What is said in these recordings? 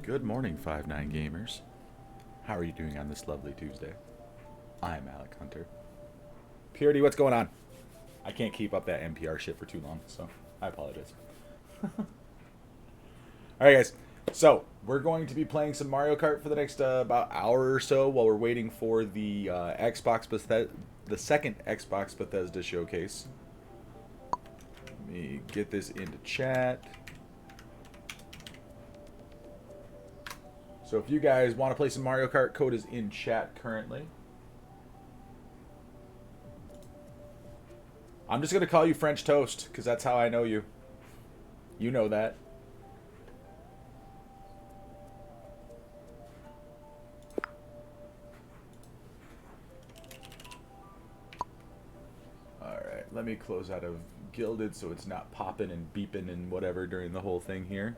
Good morning, 5-9 gamers. How are you doing on this lovely Tuesday? I'm Alec Hunter. Purity, what's going on? I can't keep up that NPR shit for too long, so I apologize. Alright, guys. So, we're going to be playing some Mario Kart for the next about hour or so while we're waiting for the the second Xbox Bethesda showcase. Let me get this into chat. So if you guys want to play some Mario Kart, code is in chat currently. I'm just going to call you French Toast, because that's how I know you. You know that. Alright, let me close out of Gilded so it's not popping and beeping and whatever during the whole thing here.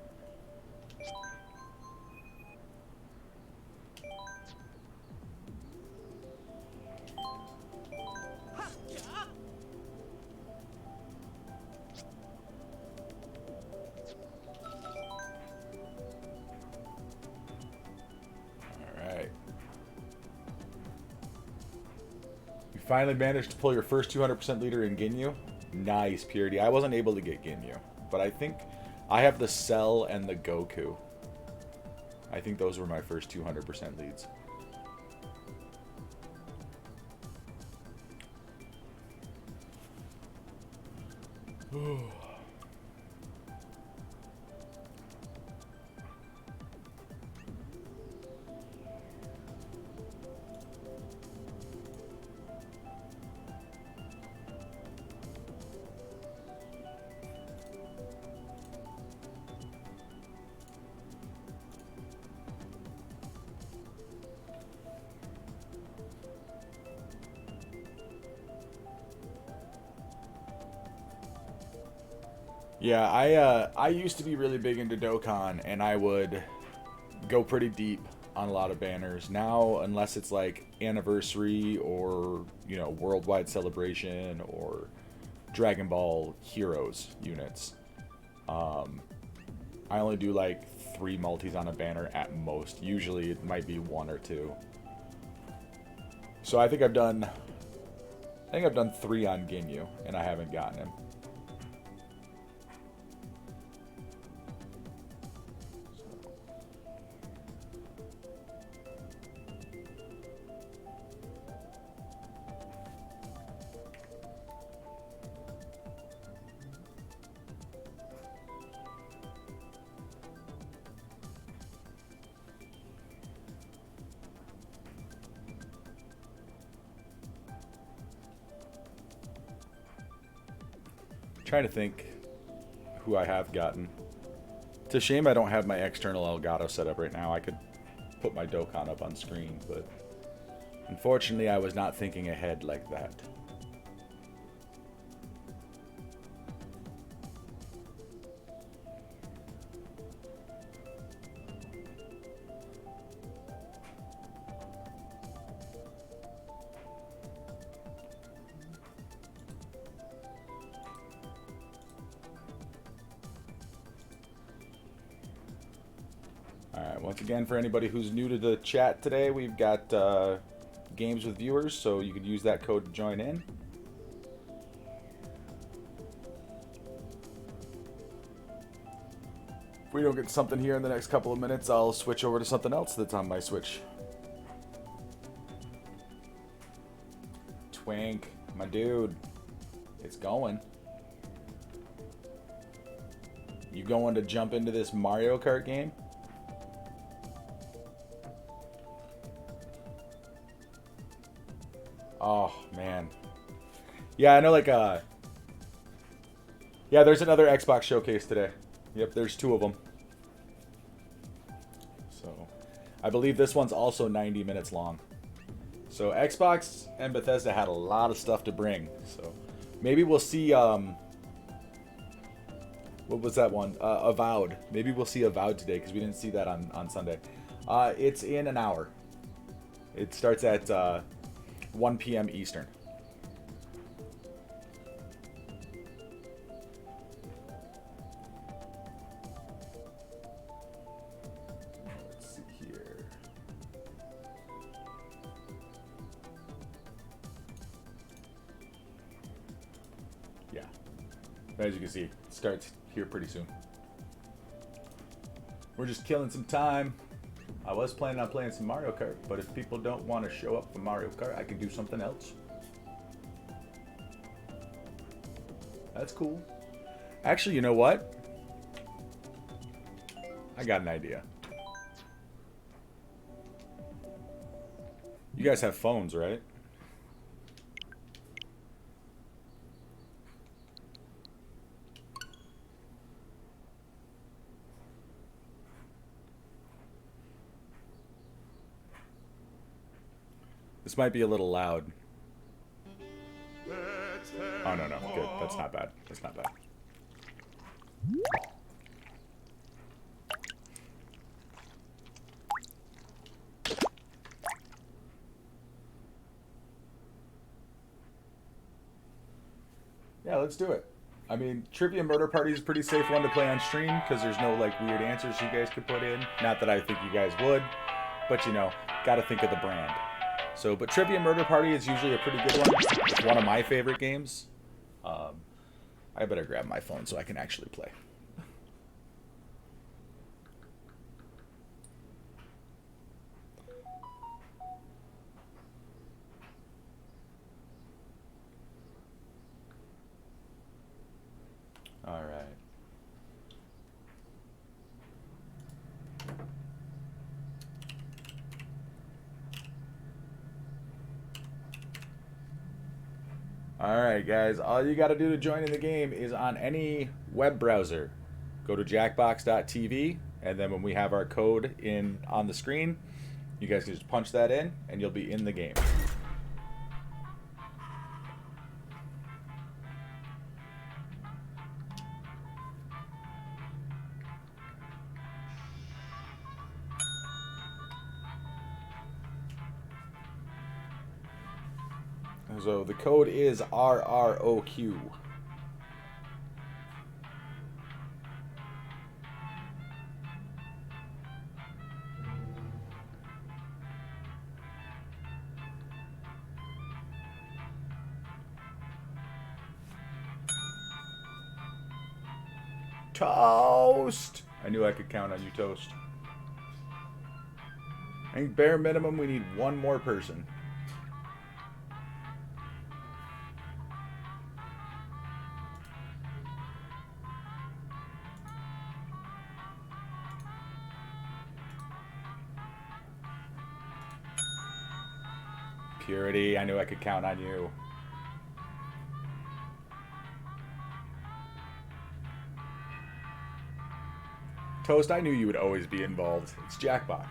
Finally managed to pull your first 200% leader in Ginyu. Nice, Purity. I wasn't able to get Ginyu, but I think I have the Cell and the Goku. I think those were my first 200% leads. Yeah, I used to be really big into Dokkan, and I would go pretty deep on a lot of banners. Now, unless it's like Anniversary or, you know, Worldwide Celebration or Dragon Ball Heroes units, I only do like 3 multis on a banner at most. Usually it might be 1 or 2. So I think I've done 3 on Ginyu, and I haven't gotten him. Trying to think who I have gotten. It's a shame I don't have my external Elgato set up right now. I could put my Dokkan up on screen, but unfortunately I was not thinking ahead like that. Once again, for anybody who's new to the chat today, we've got games with viewers, so you could use that code to join in. If we don't get something here in the next couple of minutes, I'll switch over to something else that's on my Switch. Twink, my dude, it's going. You going to jump into this Mario Kart game? Oh, man. Yeah, I know, like, yeah, there's another Xbox showcase today. Yep, there's 2 of them. So, I believe this one's also 90 minutes long. So, Xbox and Bethesda had a lot of stuff to bring. So, maybe we'll see, what was that one? Avowed. Maybe we'll see Avowed today, because we didn't see that on Sunday. It's in an hour. It starts at, 1 p.m. Eastern. As you can see, it starts here pretty soon. We're just killing some time. I was planning on playing some Mario Kart, but if people don't want to show up for Mario Kart, I can do something else. That's cool. Actually, you know what? I got an idea. You guys have phones, right? This might be a little loud. Oh, no, good. That's not bad. That's not bad. Yeah, let's do it. I mean, Trivia Murder Party is a pretty safe one to play on stream because there's no, like, weird answers you guys could put in. Not that I think you guys would, but, you know, gotta think of the brand. So, but Trivia Murder Party is usually a pretty good one. It's one of my favorite games. I better grab my phone so I can actually play. All right. Alright guys, all you gotta do to join in the game is on any web browser. Go to jackbox.tv, and then when we have our code on the screen, you guys can just punch that in and you'll be in the game. So the code is RROQ. Toast! I knew I could count on you, Toast. I think bare minimum we need one more person. Purity, I knew I could count on you. Toast, I knew you would always be involved. It's Jackbox.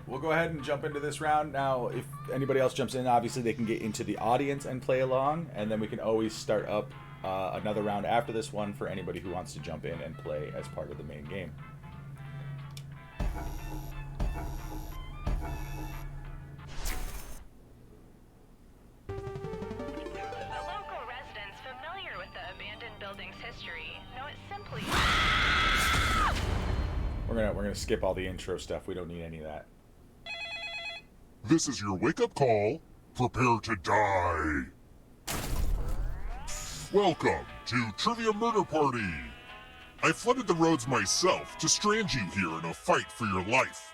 We'll go ahead and jump into this round. Now, if anybody else jumps in, obviously they can get into the audience and play along, and then we can always start up another round after this one for anybody who wants to jump in and play as part of the main game. The local residents familiar with the abandoned building's history know it simply... We're gonna skip all the intro stuff. We don't need any of that. This is your wake-up call. Prepare to die. Welcome to Trivia Murder Party. I flooded the roads myself to strand you here in a fight for your life.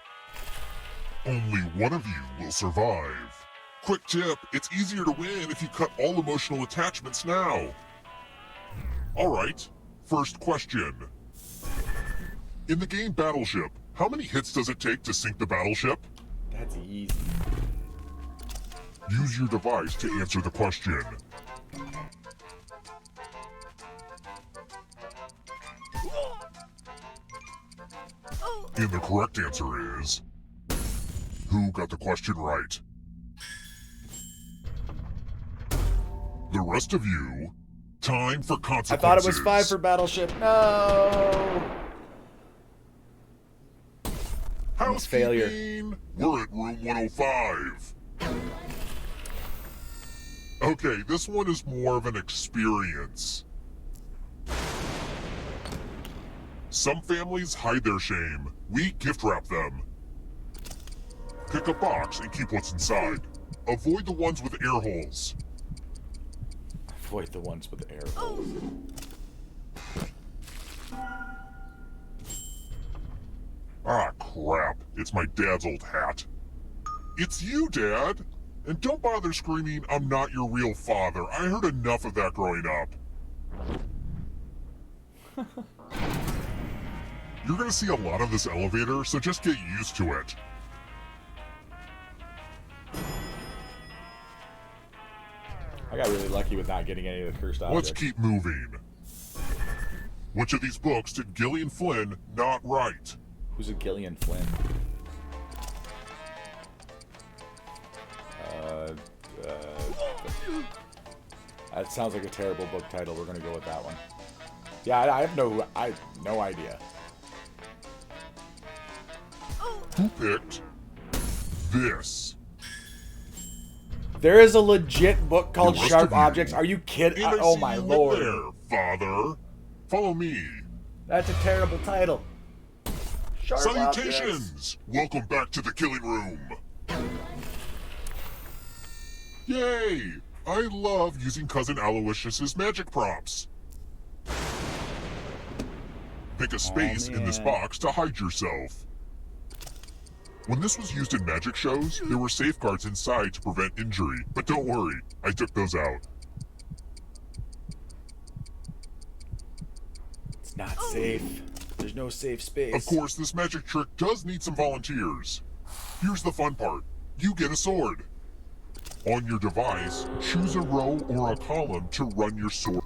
Only one of you will survive. Quick tip, it's easier to win if you cut all emotional attachments now. Alright, first question. In the game Battleship, how many hits does it take to sink the battleship? That's easy. Use your device to answer the question. And the correct answer is... Who got the question right? The rest of you, time for consequences. I thought it was 5 for Battleship. No! Housekeeping! We're at room 105. Okay, this one is more of an experience. Some families hide their shame. We gift wrap them. Pick a box and keep what's inside. Avoid the ones with air holes. Avoid the ones with air holes. Ah, crap. It's my dad's old hat. It's you, Dad! And don't bother screaming, "I'm not your real father." I heard enough of that growing up. You're gonna see a lot of this elevator, so just get used to it. I got really lucky with not getting any of the cursed objects. Let's keep moving. Which of these books did Gillian Flynn not write? Who's a Gillian Flynn? That sounds like a terrible book title. We're gonna go with that one. Yeah, I have no idea. Who picked this? There is a legit book called The rest Sharp of you. Objects. Are you kidding? And I Oh see my you in lord. there, Father. Follow me. That's a terrible title. Sharp Objects. Salutations! Welcome back to the killing room. Yay! I love using Cousin Aloysius's magic props. Pick a space in this man. box to hide yourself. When this was used in magic shows, there were safeguards inside to prevent injury, but don't worry, I took those out. It's not safe. There's no safe space. Of course, this magic trick does need some volunteers. Here's the fun part. You get a sword. On your device, choose a row or a column to run your sword.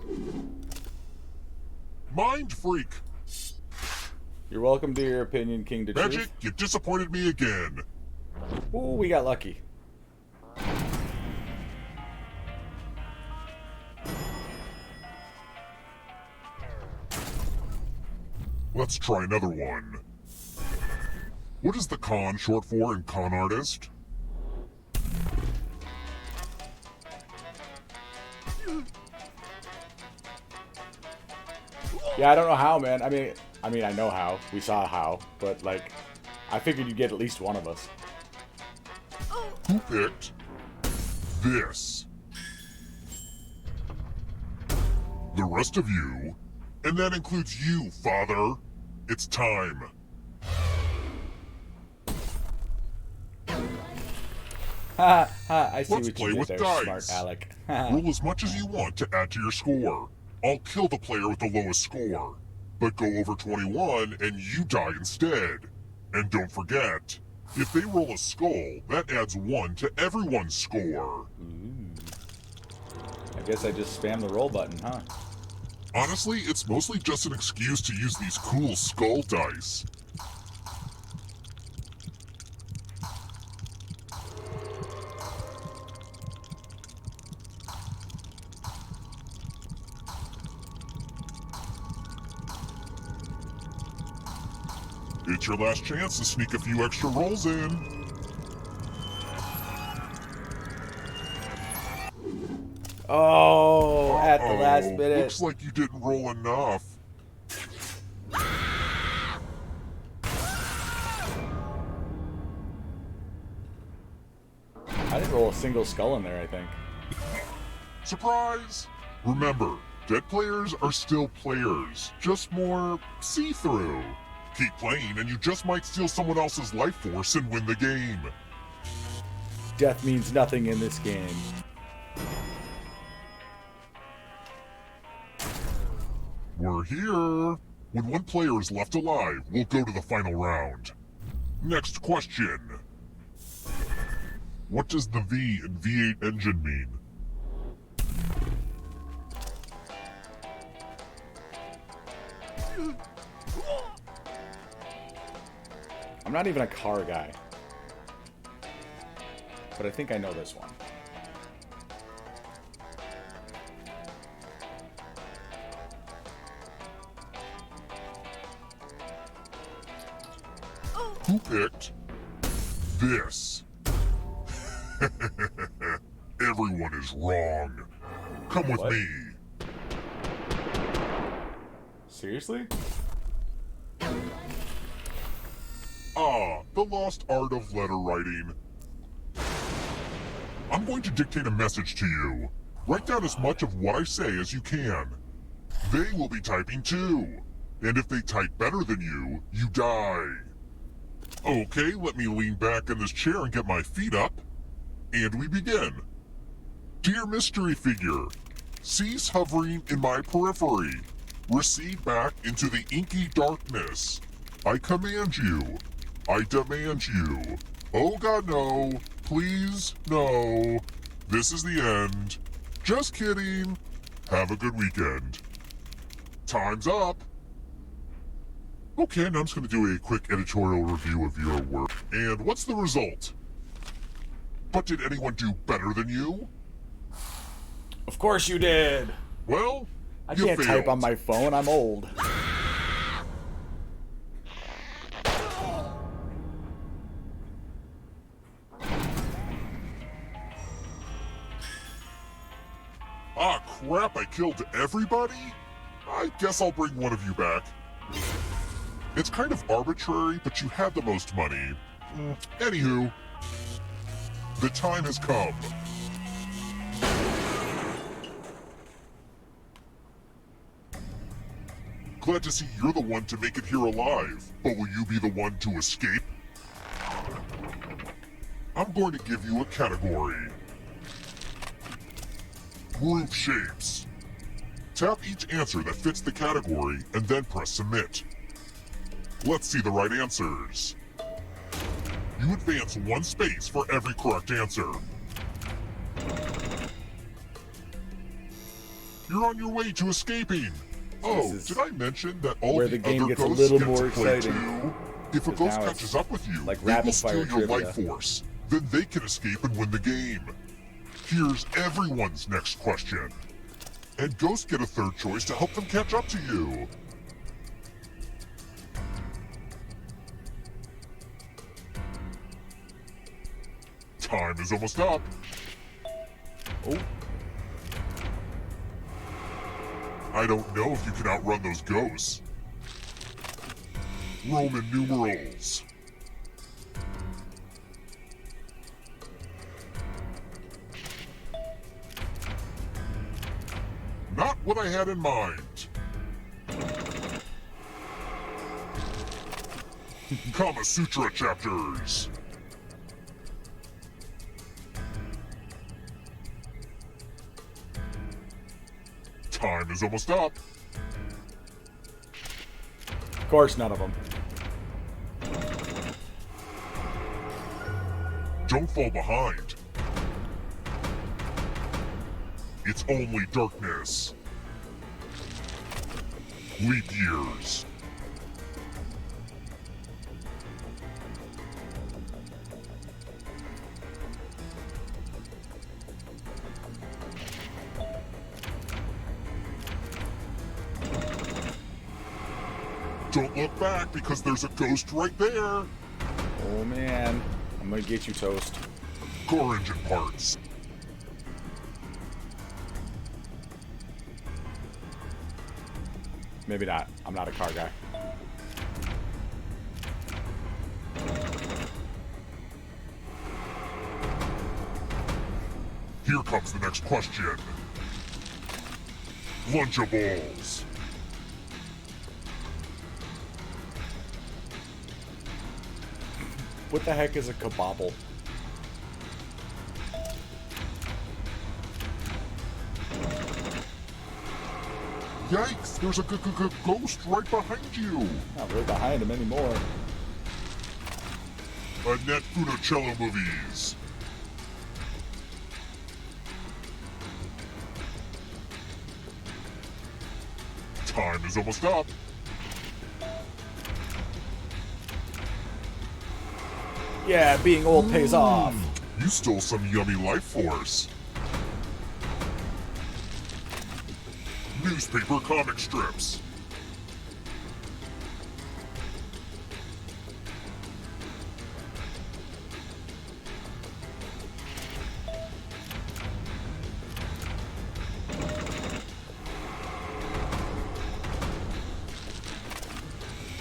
Mind freak! You're welcome to your opinion, King to Magic, Truth. you disappointed me again. Ooh, we got lucky. Let's try another one. What is the con short for in con artist? Yeah, I don't know how, man. I mean, I know how. We saw how, but like, I figured you'd get at least one of us. Who picked this? The rest of you, and that includes you, Father. It's time. Ha ha! I see Let's what play you did with there, dice. smart Alec. Roll as much as you want to add to your score. I'll kill the player with the lowest score. But go over 21 and you die instead. And don't forget, if they roll a skull, that adds 1 to everyone's score. I guess I just spam the roll button, huh? Honestly, it's mostly just an excuse to use these cool skull dice. It's your last chance to sneak a few extra rolls in. Oh, at the last Uh-oh, minute. looks like you didn't roll enough. I didn't roll a single skull in there, I think. Surprise! Remember, dead players are still players, just more see-through. Keep playing and you just might steal someone else's life force and win the game. Death means nothing in this game. We're here. When one player is left alive, we'll go to the final round. Next question. What does the V in V8 engine mean? I'm not even a car guy. But I think I know this one. Who picked this? Everyone is wrong. Come with What? me. Seriously? Ah, the lost art of letter writing. I'm going to dictate a message to you. Write down as much of what I say as you can. They will be typing too. And if they type better than you, you die. Okay, let me lean back in this chair and get my feet up. And we begin. Dear mystery figure, cease hovering in my periphery. Recede back into the inky darkness. I command you. I demand you. Oh God, no. Please, no. This is the end. Just kidding. Have a good weekend. Time's up. Okay, now I'm just going to do a quick editorial review of your work. And what's the result? But did anyone do better than you? Of course you did. Well, I you can't failed. type on my phone. I'm old. Ah, crap, I killed everybody? I guess I'll bring one of you back. It's kind of arbitrary, but you had the most money. Anywho, the time has come. Glad to see you're the one to make it here alive, but will you be the one to escape? I'm going to give you a category. Group shapes. Tap each answer that fits the category and then press submit. Let's see the right answers. You advance one space for every correct answer. You're on your way to escaping. Oh, did I mention that all where the the game other gets a ghosts little get more to play exciting. too? If a Because ghost now catches it's up with you, like they will rapid steal fire your trivia. life force. Then they can escape and win the game. Here's everyone's next question. And ghosts get a third choice to help them catch up to you. Time is almost up. Oh, I don't know if you can outrun those ghosts. Roman numerals. Not what I had in mind. Kama Sutra chapters. Time is almost up. of course none of them. Don't fall behind. It's only darkness. Leap years. Don't look back because there's a ghost right there. Oh man, I'm gonna get you, Toast. Car engine parts. Maybe not. I'm not a car guy. Here comes the next question. Lunchables. What the heck is a kabobble? Yikes, there's a ghost right behind you. Not really behind him anymore. Annette Funicello movies. Time is almost up. Yeah, being old pays off. You stole some yummy life force. Newspaper comic strips.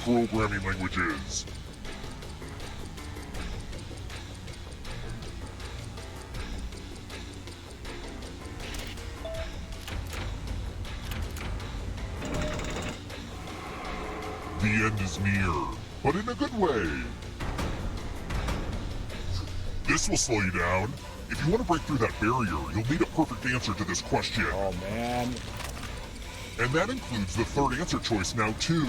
Programming languages. The end is near, but in a good way. This will slow you down. If you want to break through that barrier, you'll need a perfect answer to this question. Oh, man. And that includes the third answer choice now, too.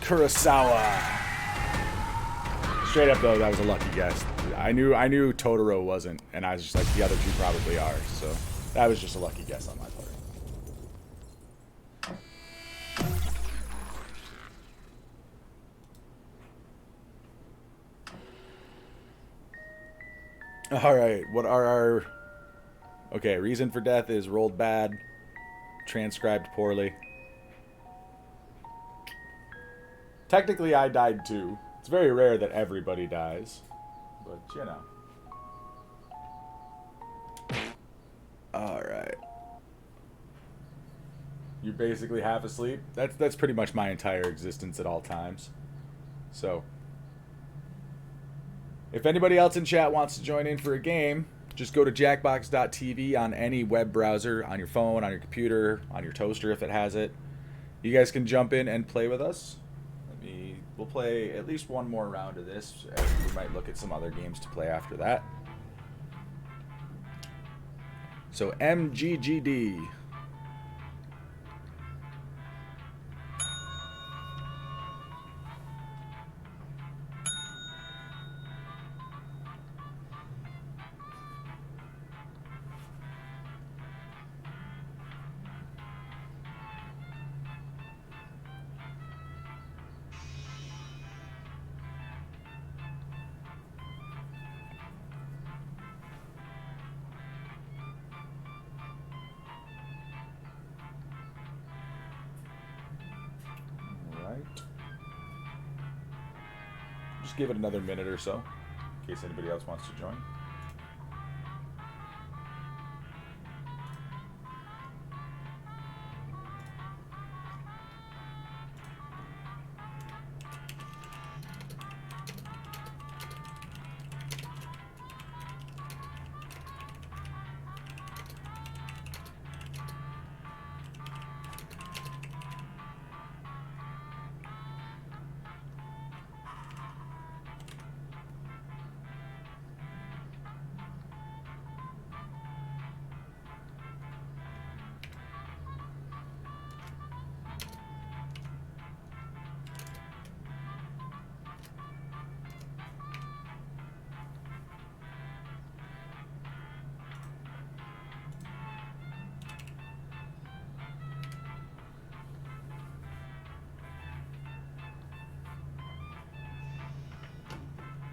Kurosawa. Straight up though, that was a lucky guess. I knew Totoro wasn't, and I was just like, the other two probably are. So that was just a lucky guess on my part. All right, what are our... Okay, reason for death is rolled bad, transcribed poorly. Technically, I died too. It's very rare that everybody dies, but you know. All right. You're basically half asleep. That's pretty much my entire existence at all times. So, if anybody else in chat wants to join in for a game, just go to jackbox.tv on any web browser, on your phone, on your computer, on your toaster if it has it. You guys can jump in and play with us. We'll play at least one more round of this, and we might look at some other games to play after that. So MGGD. Just give it another minute or so, in case anybody else wants to join.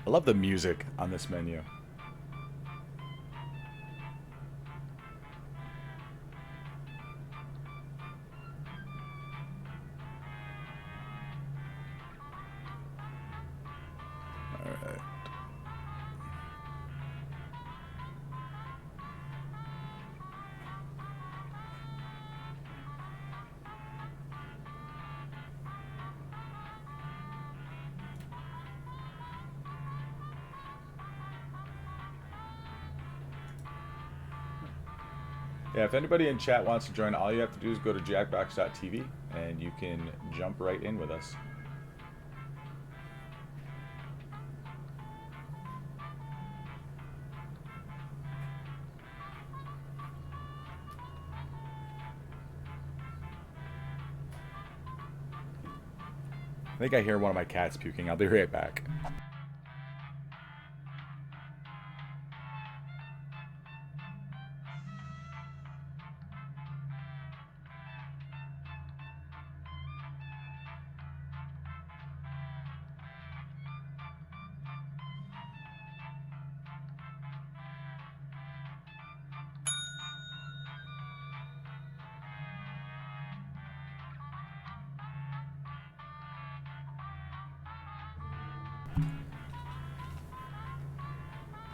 I love the music on this menu. All right. Yeah, if anybody in chat wants to join, all you have to do is go to jackbox.tv and you can jump right in with us. I think I hear one of my cats puking. I'll be right back.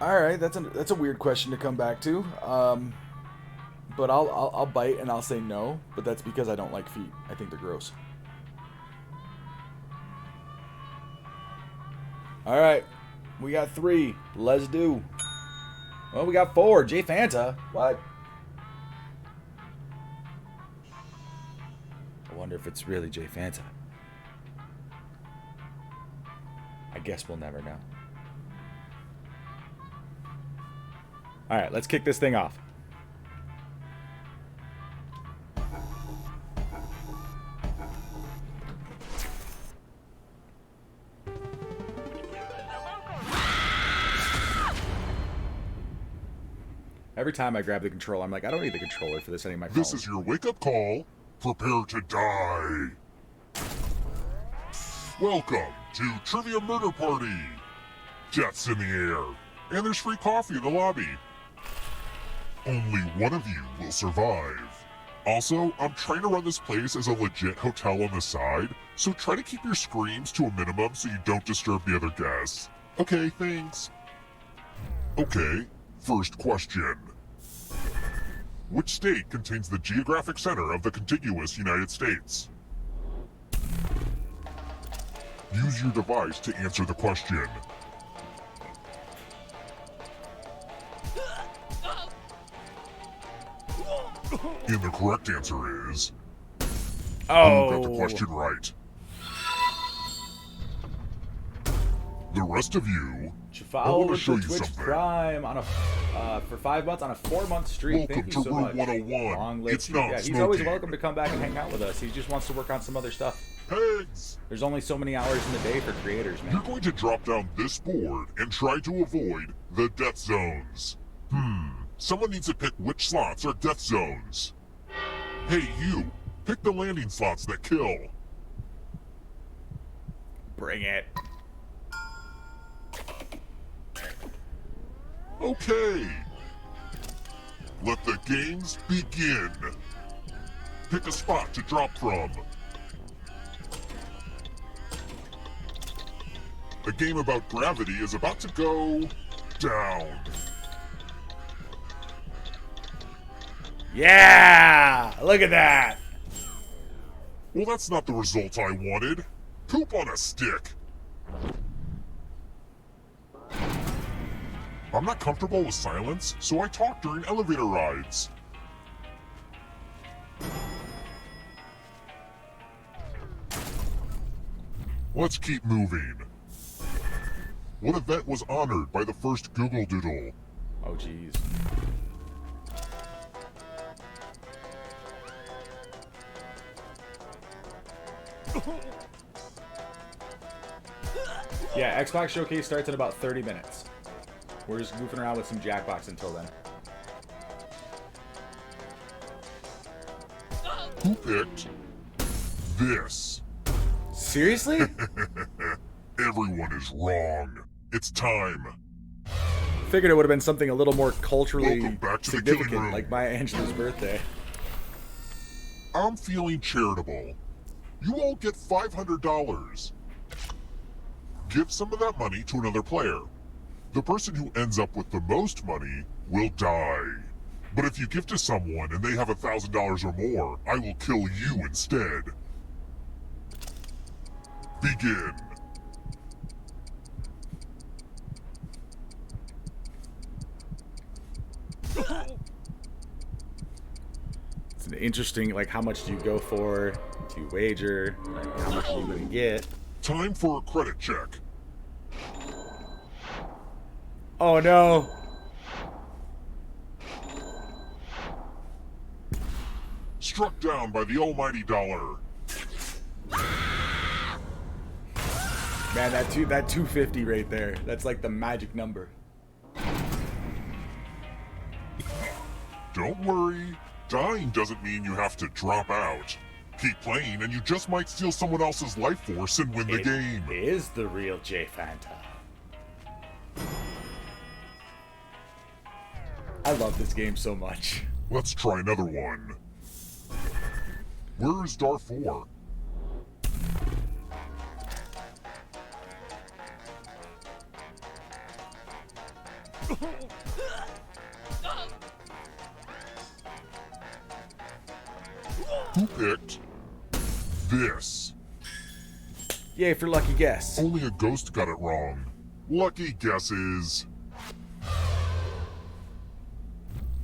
All right, that's a weird question to come back to, but I'll bite and I'll say no, but that's because I don't like feet. I think they're gross. All right, We got 3. Let's do. Well, we got 4. J Fanta. What? I wonder if it's really J Fanta. I guess we'll never know. Alright, let's kick this thing off. Every time I grab the controller, I'm like, I don't need the controller for this. I need my phone. This is your wake-up call. Prepare to die. Welcome to Trivia Murder Party. Death's in the air, and there's free coffee in the lobby. Only one of you will survive. Also, I'm trying to run this place as a legit hotel on the side, so try to keep your screams to a minimum so you don't disturb the other guests. Okay, thanks. Okay, first question. Which state contains the geographic center of the contiguous United States? Use your device to answer the question. And the correct answer is... Oh! You got the question right. The rest of you... Follow to the show you Twitch something. Prime on a for 5 months on a 4-month streak. Welcome Thank to you so Room much. 101. Long live It's you. not Yeah, he's smoking. always welcome to come back and hang out with us. He just wants to work on some other stuff. Pigs! There's only so many hours in the day for creators, You're man. going to drop down this board and try to avoid the death zones. Someone needs to pick which slots are death zones. Hey, you! Pick the landing slots that kill. Bring it. Okay. Let the games begin. Pick a spot to drop from. A game about gravity is about to go down. Yeah! Look at that! Well, that's not the result I wanted. Poop on a stick. I'm not comfortable with silence, so I talk during elevator rides. Let's keep moving. What event was honored by the first Google Doodle? Oh, jeez. Yeah, Xbox Showcase starts in about 30 minutes. We're just goofing around with some Jackbox until then. Who picked this? Seriously? Everyone is wrong. It's time. Figured it would have been something a little more culturally Welcome back to the killing significant, room. like Maya Angelou's birthday. I'm feeling charitable. You all get $500. Give some of that money to another player. The person who ends up with the most money will die. But if you give to someone and they have $1,000 or more, I will kill you instead. Begin. It's an interesting, like, how much do you go for? Do you wager? Like, how much are you going to get? Time for a credit check. Oh, no. Struck down by the almighty dollar. Man, that 250 right there. That's like the magic number. Don't worry. Dying doesn't mean you have to drop out. Keep playing and you just might steal someone else's life force and win the game. It is the real J Fanta. I love this game so much. Let's try another one. Where is Darfur? Who picked this? Yay for lucky guess. Only a ghost got it wrong. Lucky guesses.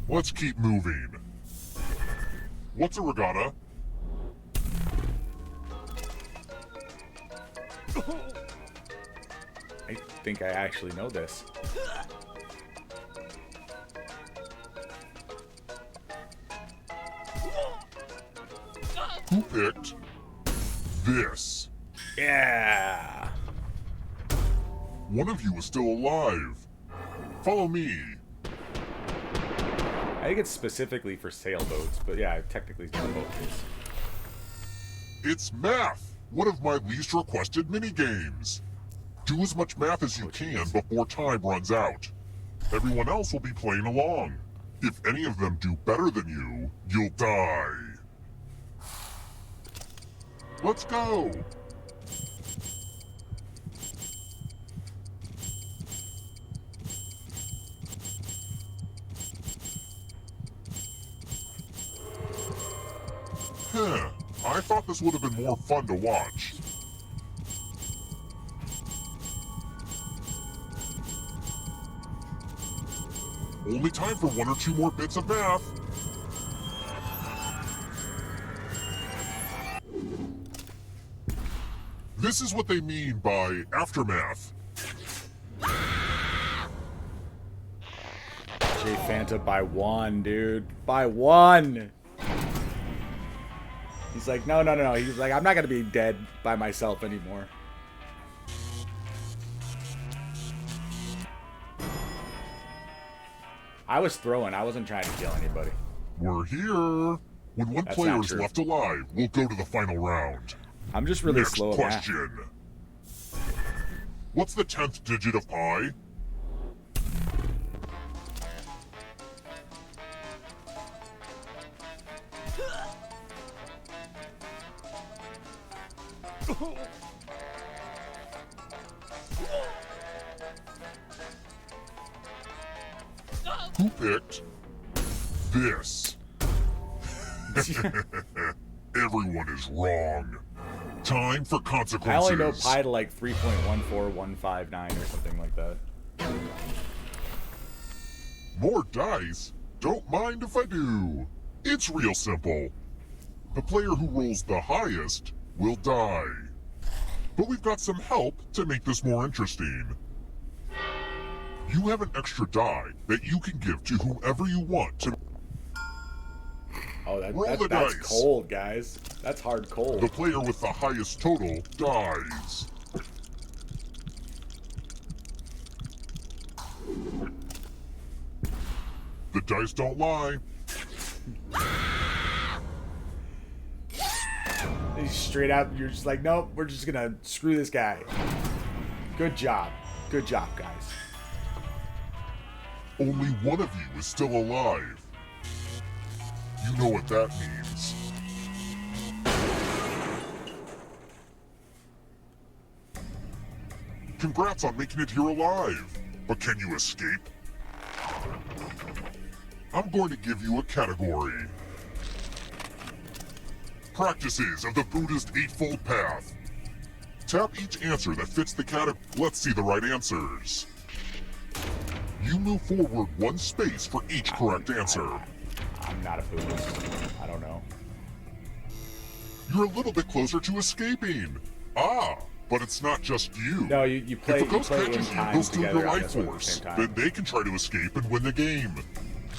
Let's keep moving. What's a regatta? I think I actually know this. Who picked this? Yeah. One of you is still alive. Follow me. I think it's specifically for sailboats, but yeah, technically it's not boat is. It's math, one of my least requested minigames. Do as much math as you can before time runs out. Everyone else will be playing along. If any of them do better than you, you'll die. Let's go! Huh, I thought this would have been more fun to watch. Only time for 1 or 2 more bits of math. This is what they mean by aftermath. J Fanta by 1, dude. By 1! He's like, no. He's like, I'm not gonna be dead by myself anymore. I was throwing. I wasn't trying to kill anybody. We're here. When one That's player not is true. left alive, we'll go to the final round. I'm just really Next slow at math. question. What's the 10th digit of pi? Who picked this? Everyone is wrong. Time for I consequences. only know pi to like 3.14159 or something like that. More dice? Don't mind if I do. It's real simple. The player who rolls the highest will die. But we've got some help to make this more interesting. You have an extra die that you can give to whoever you want to. Oh, Roll the that's dice. cold, guys. That's hard cold. The player with the highest total dies. The dice don't lie. He's straight out, you're just like, nope, we're just gonna screw this guy. Good job. Good job, guys. Only one of you is still alive. You know what that means. Congrats on making it here alive. But can you escape? I'm going to give you a category. Practices of the Buddhist Eightfold Path. Tap each answer that fits the category. Let's see the right answers. You move forward 1 space for each correct answer. I'm not a Buddhist. I don't know. You're a little bit closer to escaping. Ah, but it's not just you. No, you play, If a ghost you play in catches you, time they'll steal together your on life this one at the force. same time. Then they can try to escape and win the game.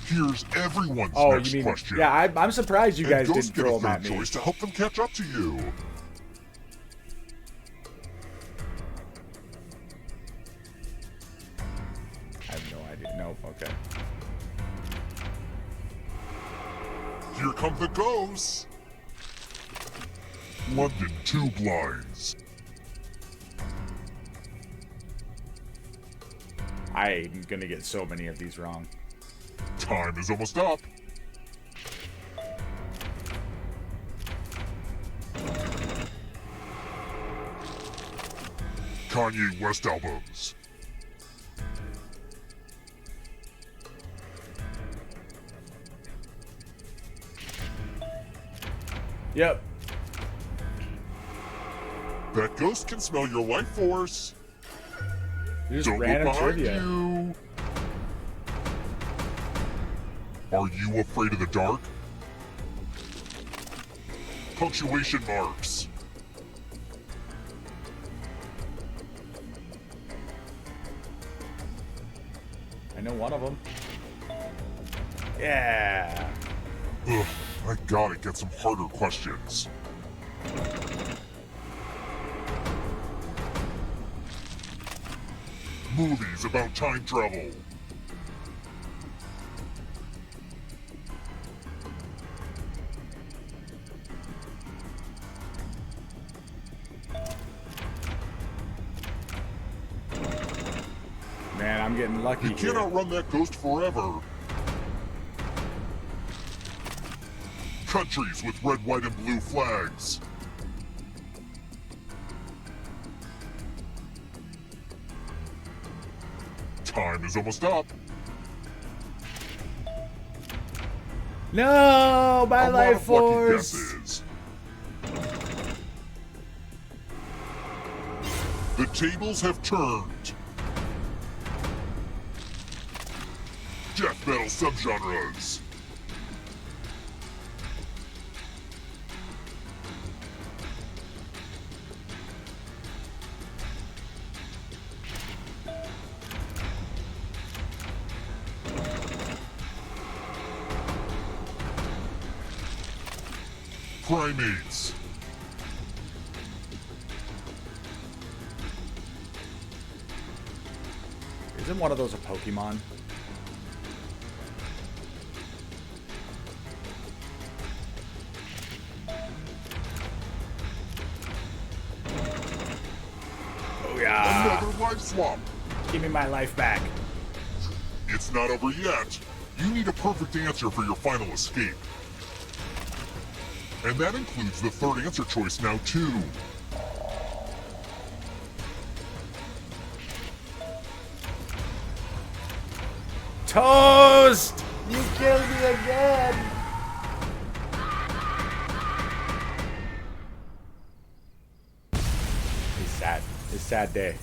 Here's everyone's Oh, next you mean, question. yeah, I'm surprised you And guys ghosts didn't get throw a them at third me. choice to help them catch up to you. I have no idea. Nope, okay. Here come the ghosts. London 2 blinds. I'm gonna get so many of these wrong. Time is almost up. Kanye West albums. Yep. That ghost can smell your life force. Just Don't look random behind trivia. you. Are you afraid of the dark? Punctuation marks. I know one of them. Yeah. Ugh, I gotta get some harder questions. Movies about time travel. Man, I'm getting lucky You here. can't outrun that ghost forever. Countries with red, white, and blue flags. Time is almost up. No, my A lot life of lucky force. guesses. The tables have turned. Death metal subgenres. Primates. Isn't one of those a Pokemon? Oh yeah. Another life swap. Give me my life back. It's not over yet. You need a perfect answer for your final escape. And that includes the third answer choice now, too. Toast! You killed me again! He's sad. It's a sad day.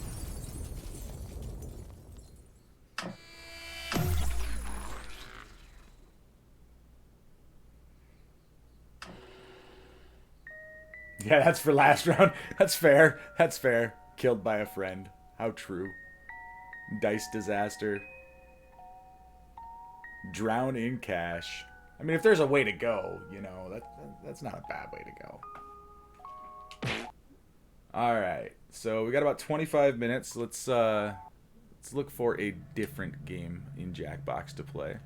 Yeah, that's for last round. That's fair. That's fair. Killed by a friend. How true. Dice disaster. Drown in cash. I mean, if there's a way to go, you know, that's not a bad way to go. All right. So we got about 25 minutes. Let's look for a different game in Jackbox to play.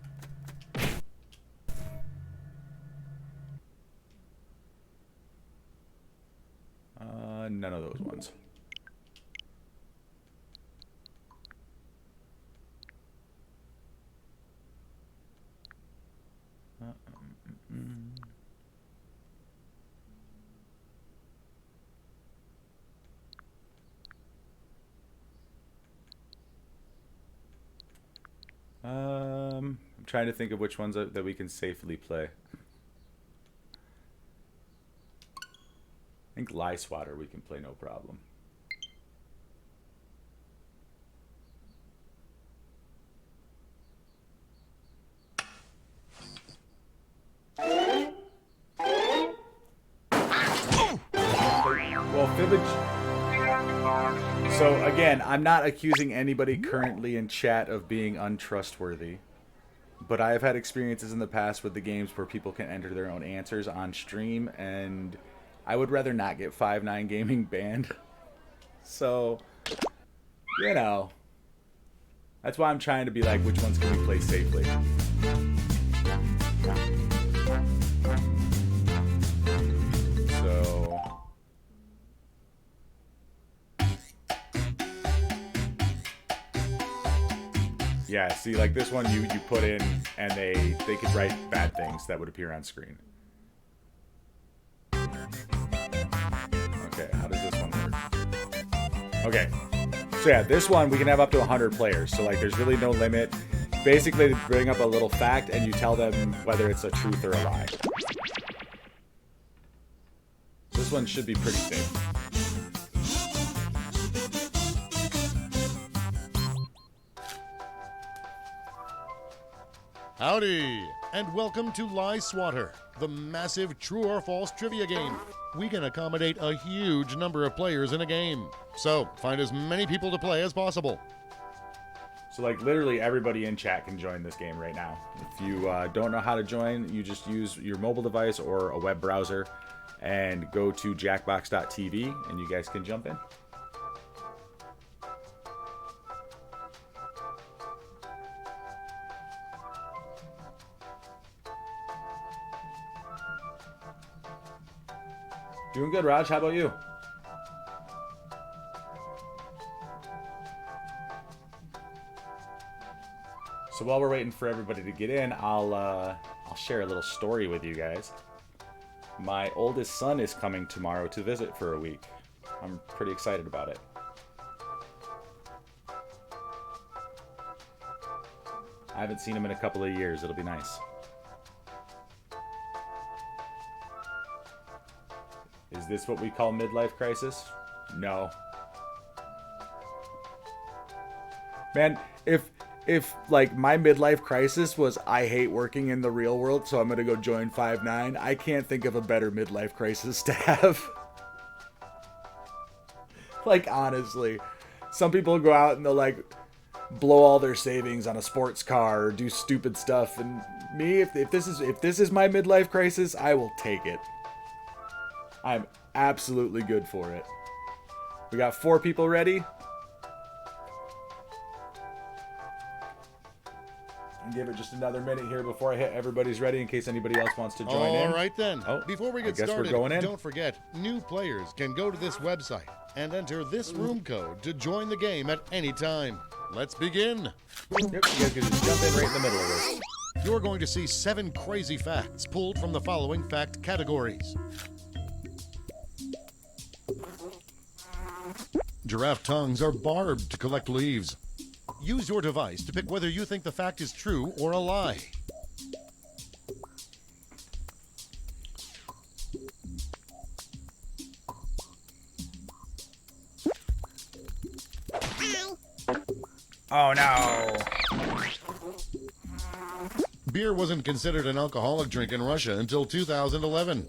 None of those ones. I'm trying to think of which ones that we can safely play. I think Lie Swatter we can play no problem. Well, Fibbage. So again, I'm not accusing anybody currently in chat of being untrustworthy, but I have had experiences in the past with the games where people can enter their own answers on stream, and I would rather not get 5-9 Gaming banned. So, you know, that's why I'm trying to be like, which ones can we play safely? So, yeah, see, like this one you put in, and they could write bad things that would appear on screen. Okay, how does this one work? Okay, so yeah, this one we can have up to 100 players, so like there's really no limit. Basically, they bring up a little fact and you tell them whether it's a truth or a lie. This one should be pretty safe. Howdy, and welcome to Lie Swatter, the massive true or false trivia game. We can accommodate a huge number of players in a game, so find as many people to play as possible. So like literally everybody in chat can join this game right now. If you don't know how to join, you just use your mobile device or a web browser and go to jackbox.tv and you guys can jump in. Doing good, Raj. How about you? So while we're waiting for everybody to get in, I'll share a little story with you guys. My oldest son is coming tomorrow to visit for a week. I'm pretty excited about it. I haven't seen him in a couple of years. It'll be nice. Is this what we call midlife crisis? No. Man, if like my midlife crisis was I hate working in the real world, so I'm gonna go join 5-9, I can't think of a better midlife crisis to have. Like honestly, some people go out and they'll like blow all their savings on a sports car or do stupid stuff, and me, if this is my midlife crisis, I will take it. I'm absolutely good for it. We got 4 people ready. And give it just another minute here before I hit everybody's ready in case anybody else wants to join in. All right then. Oh, Before we I get guess started, we're going in. don't forget, new players can go to this website and enter this room code to join the game at any time. Let's begin. Yep, you guys can just jump in right in the middle of this. You're going to see 7 crazy facts pulled from the following fact categories. Giraffe tongues are barbed to collect leaves. Use your device to pick whether you think the fact is true or a lie. Oh no! Beer wasn't considered an alcoholic drink in Russia until 2011.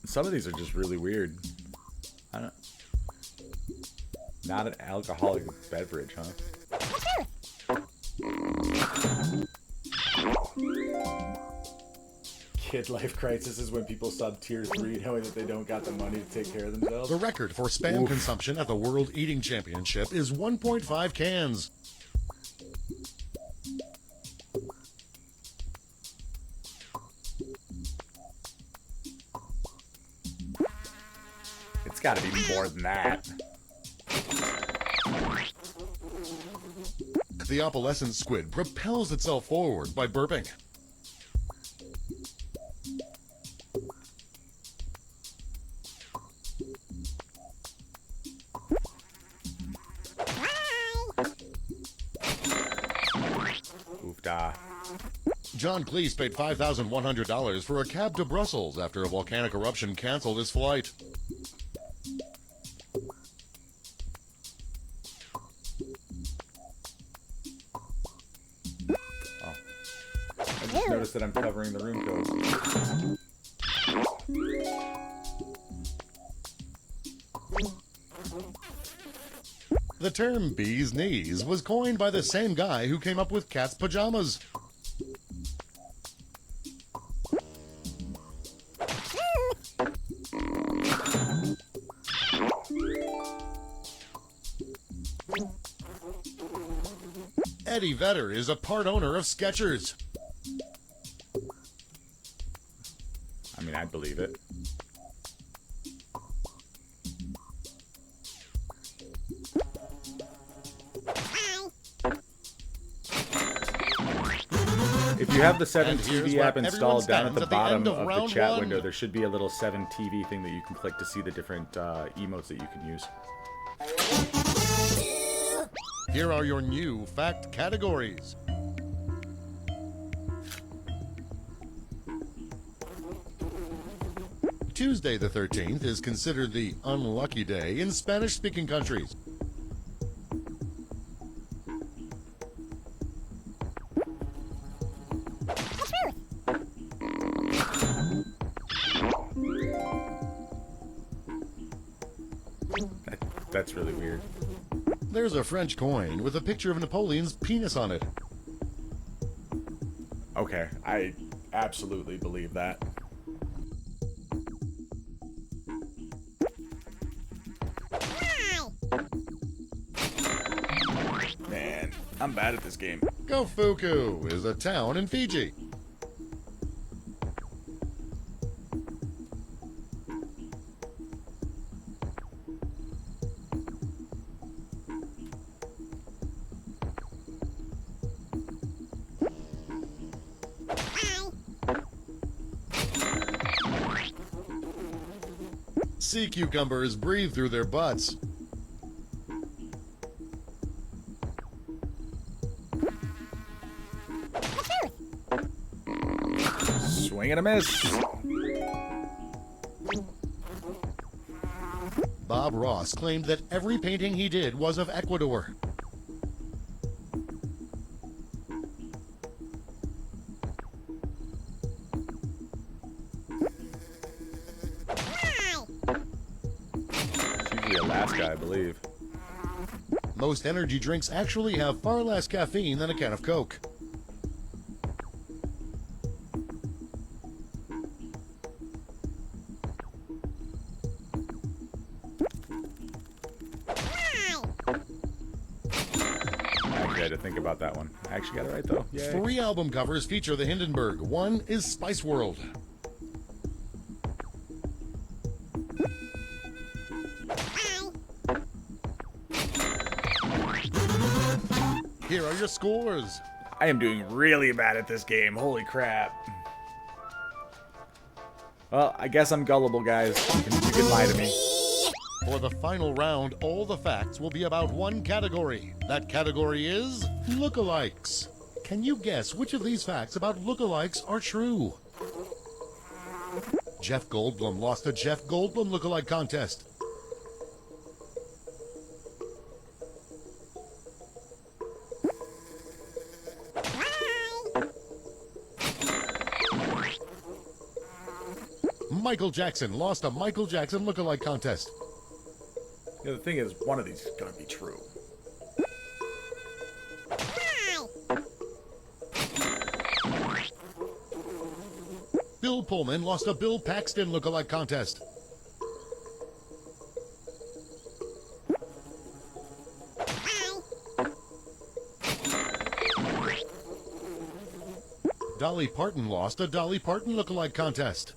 Some of these are just really weird. I don't. Not an alcoholic beverage, huh? Kid life crisis is when people sub tier 3 knowing that they don't got the money to take care of themselves. The record for spam consumption at the World Eating Championship is 1.5 cans. It's got to be more than that. The opalescent squid propels itself forward by burping. Oofda. John Cleese paid $5,100 for a cab to Brussels after a volcanic eruption canceled his flight. I just noticed that I'm covering the room code. The term bee's knees was coined by the same guy who came up with cat's pajamas. Eddie Vedder is a part owner of Skechers. I mean, I believe it. If you have the 7TV app installed, down at the bottom of the chat window, there should be a little 7TV thing that you can click to see the different emotes that you can use. Here are your new fact categories. Tuesday the 13th is considered the unlucky day in Spanish-speaking countries. That's really weird. There's a French coin with a picture of Napoleon's penis on it. Okay, I absolutely believe that. Man, I'm bad at this game. Gofuku is a town in Fiji. Sea cucumbers breathe through their butts. Swing and a miss. Bob Ross claimed that every painting he did was of Ecuador. It's usually Alaska, I believe. Most energy drinks actually have far less caffeine than a can of Coke. Actually, I had to think about that one. I actually got it right, though. Yay. 3 album covers feature the Hindenburg. One is Spice World. Here are your scores. I am doing really bad at this game. Holy crap. Well, I guess I'm gullible, guys. You can lie to me. For the final round, all the facts will be about one category. That category is lookalikes. Can you guess which of these facts about lookalikes are true? Jeff Goldblum lost a Jeff Goldblum lookalike contest. Michael Jackson lost a Michael Jackson lookalike contest. Yeah, the thing is, one of these is going to be true. Bill Pullman lost a Bill Paxton lookalike contest. Dolly Parton lost a Dolly Parton lookalike contest.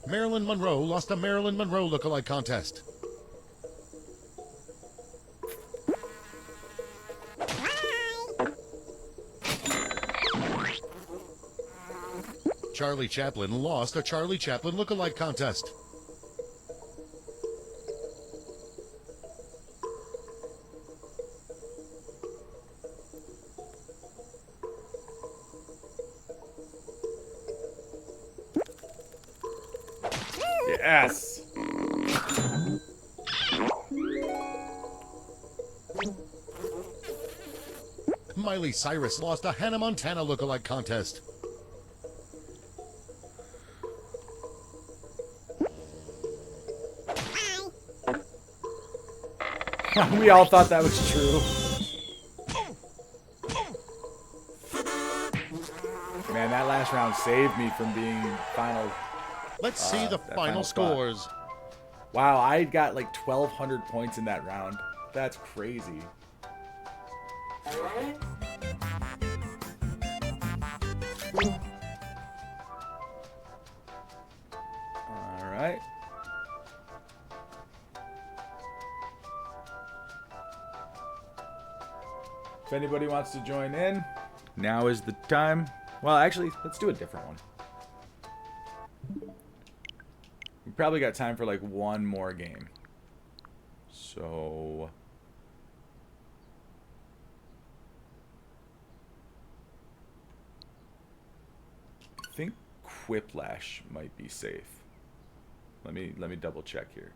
Marilyn Monroe lost a Marilyn Monroe lookalike contest. Charlie Chaplin lost a Charlie Chaplin lookalike contest. Yes! Miley Cyrus lost a Hannah Montana lookalike contest. We all thought that was true. Man, that last round saved me from being final. Let's see the that final spot. scores. Wow, I got like 1,200 points in that round. That's crazy. All right. If anybody wants to join in, now is the time. Well, actually, let's do a different one. We probably got time for like one more game. So I think Quiplash might be safe. Let me double check here.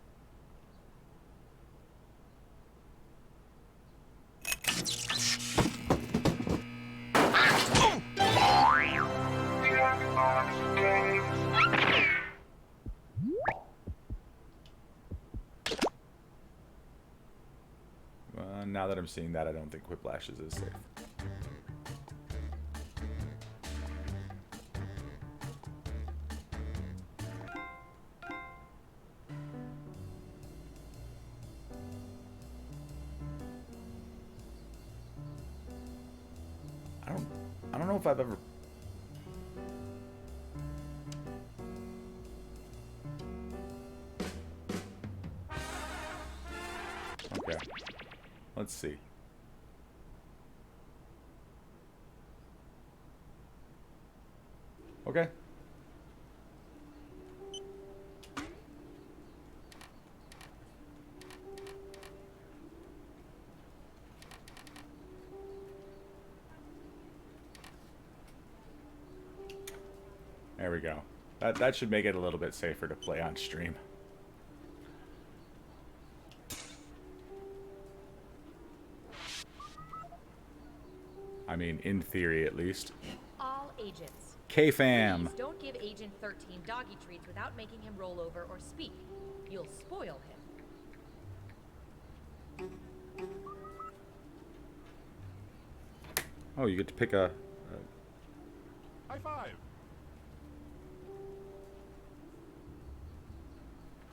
now that I'm seeing that, I don't think Whiplash is as safe. I don't know if I've ever... Okay. Let's see. Okay. There we go. That should make it a little bit safer to play on stream. I mean, in theory, at least. All agents. K-fam. Please don't give Agent 13 doggy treats without making him roll over or speak. You'll spoil him. Oh, you get to pick a... High five.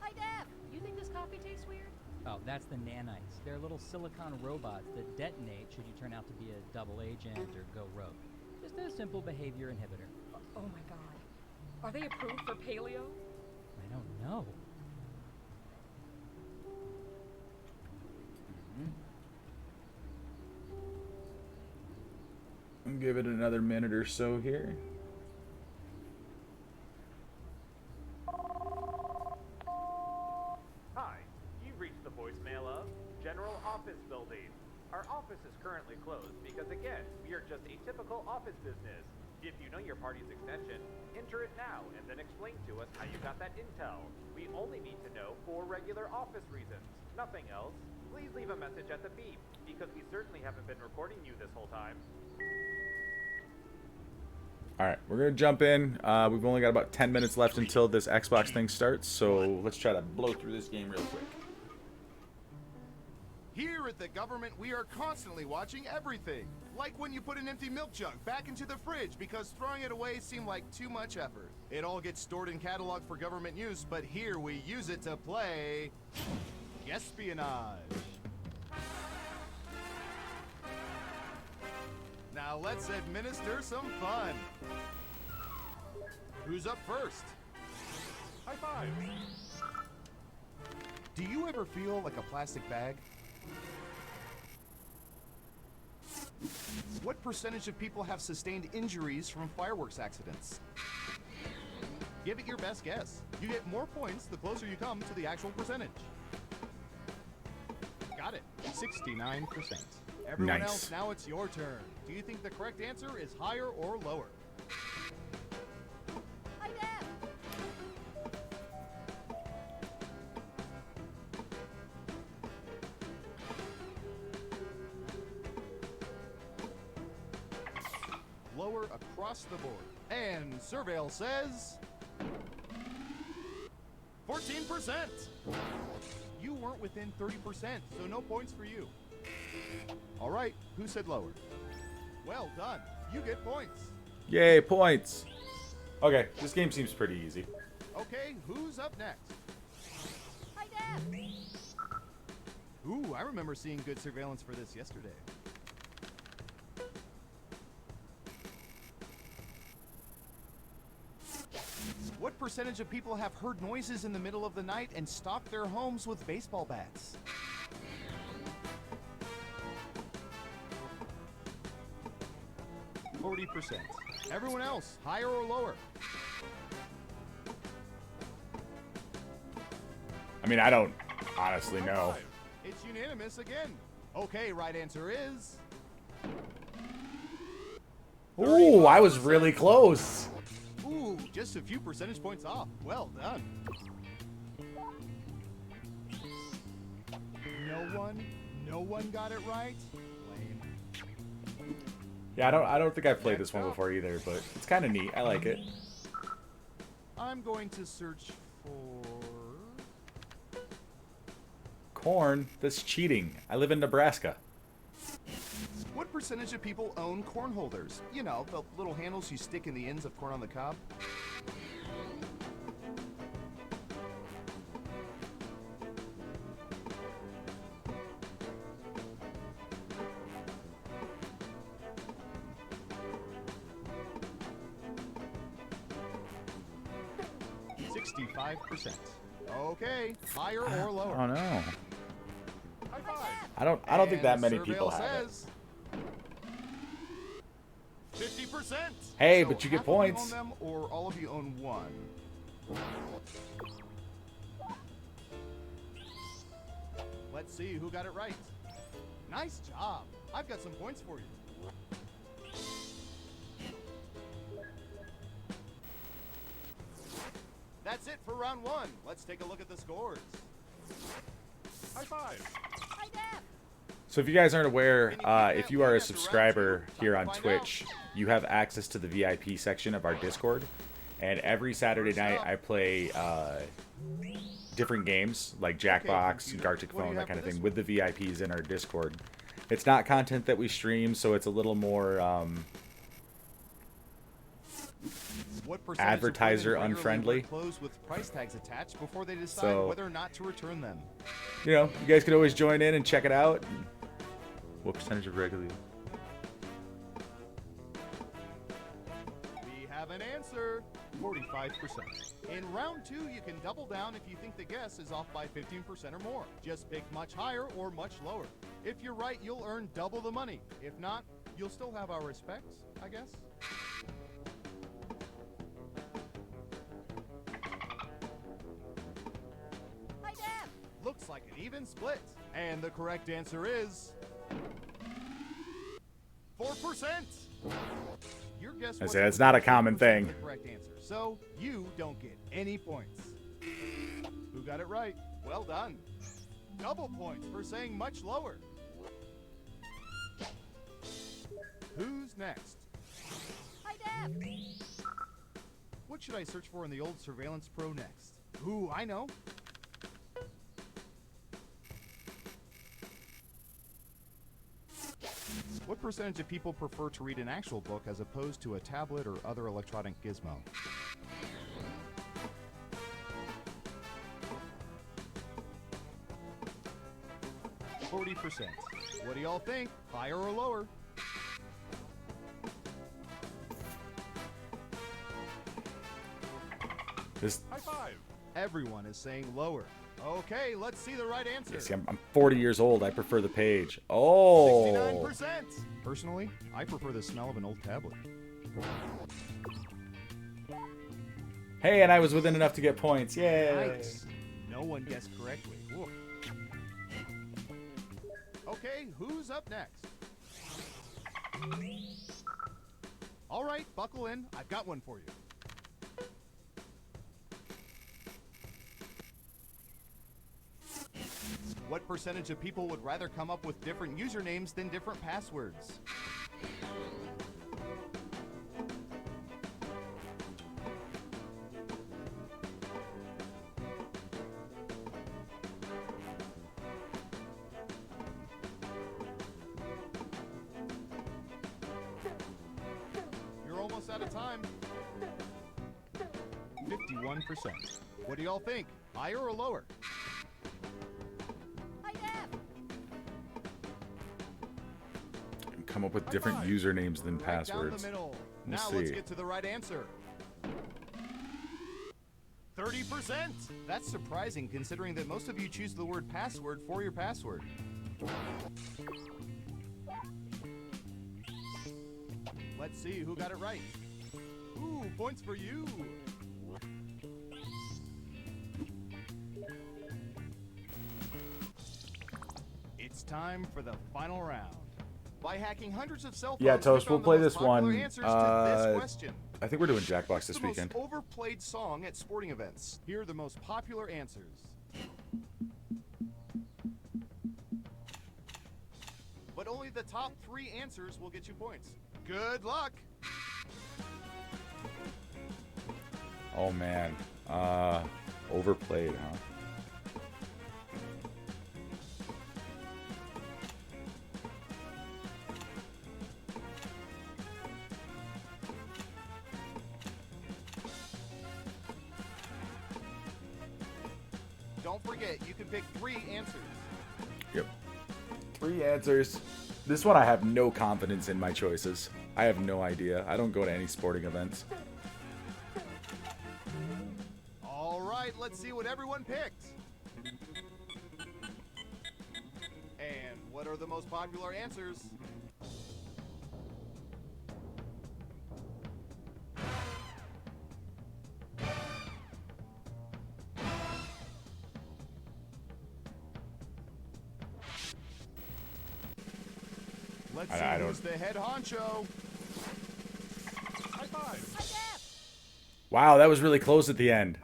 Hi, Dad. You think this coffee tastes weird? Oh, that's the nanites. They're little silicon robots that detonate should you turn out to be a double agent or go rogue. Just a simple behavior inhibitor. Oh my god. Are they approved for paleo? I don't know. I'll give it another minute or so here. Hi, you've reached the voicemail of General Office Building. Our office is currently closed because, again, we are just a typical office business. If you know your party's extension, enter it now and then explain to us how you got that intel. We only need to know for regular office reasons, nothing else. Please leave a message at the beep, because we certainly haven't been recording you this whole time. Alright, we're going to jump in. We've only got about 10 minutes left until this Xbox thing starts, so let's try to blow through this game real quick. Here at the government, we are constantly watching everything. Like when you put an empty milk jug back into the fridge because throwing it away seemed like too much effort. It all gets stored and cataloged for government use, but here we use it to play... espionage. Now let's administer some fun. Who's up first? High five. Do you ever feel like a plastic bag? What percentage of people have sustained injuries from fireworks accidents? Give it your best guess. You get more points the closer you come to the actual percentage. Got it. 69%. Everyone Nice. else, now it's your turn. Do you think the correct answer is higher or lower? Hi, Dad. Lower across the board. And Surveil says... 14%! You weren't within 30%, so no points for you. All right, who said lower? Well done. You get points. Yay, points! Okay, this game seems pretty easy. Okay, who's up next? Hi, Dad. Ooh, I remember seeing good surveillance for this yesterday. What percentage of people have heard noises in the middle of the night and stalked their homes with baseball bats? %. Everyone else, higher or lower? I mean, I don't honestly know. It's unanimous again. Okay, right answer is... Ooh, I was really close. Ooh, just a few percentage points off. Well done. No one got it right? Lame. Yeah, I don't think I've played this one before either, but it's kind of neat. I like it. I'm going to search for... Corn, that's cheating. I live in Nebraska. What percentage of people own corn holders? You know, the little handles you stick in the ends of corn on the cob. %. Okay, higher or lower? Oh no. High five. I don't think that many And the people survey have it. says 50%. Hey, So but you get half of you points. own them, or all of you own one. Let's see who got it right. Nice job. I've got some points for you. That's it for round one. Let's take a look at the scores. High five. So if you guys aren't aware, if you are a subscriber here on Twitch, you have access to the VIP section of our Discord. And every Saturday night I play different games like Jackbox, Gartic Phone, that kind of thing with the VIPs in our Discord. It's not content that we stream, so it's a little more What percentage of advertiser women regularly unfriendly. wear clothes with price tags attached before they decide So- whether or not to return them? You know, you guys can always join in and check it out. What percentage of regularly? We have an answer. 45%. In round two, you can double down if you think the guess is off by 15% or more. Just pick much higher or much lower. If you're right, you'll earn double the money. If not, you'll still have our respects, I guess. Looks like an even split. And the correct answer is 4%. Your guess I was say it's not a common 4% thing. the correct answer, so you don't get any points. Who got it right? Well done. Double points for saying much lower. Who's next? What should I search for in the old Surveillance Pro next? Ooh, I know. What percentage of people prefer to read an actual book as opposed to a tablet or other electronic gizmo? %. What do y'all think? Higher or lower? This, High five. Everyone is saying lower. Okay, let's see the right answer. see, I'm 40 years old. I prefer the page. Oh. 69%. Personally, I prefer the smell of an old tablet. Hey, and I was within enough to get points. Yay. Nice. No one guessed correctly. Woof. Okay, who's up next? All right, buckle in. I've got one for you. What percentage of people would rather come up with different usernames than different passwords? You're almost out of time. 51%. What do y'all think? Higher or lower? Come up with different High five. usernames than Right down passwords. the middle. We'll Now let's see. get to the right answer. 30%. That's surprising considering that most of you choose the word password for your password. Let's see who got it right. Ooh, points for you. It's time for the final round. By hacking hundreds of cell phones, Yeah, we Toast, we'll found the play most this popular one. answers to this question. I think we're doing Jackbox What's this the weekend. most overplayed song at sporting events? Here are the most popular answers. But only the top 3 answers will get you points. Good luck! Oh man. Overplayed, huh? don't forget, you can pick 3 answers. Yep. 3 answers. This one I have no confidence in my choices. I have no idea. I don't go to any sporting events. All right, let's see what everyone picked. And what are the most popular answers? Let's see I who's don't- the head honcho. High five. Wow, that was really close at the end.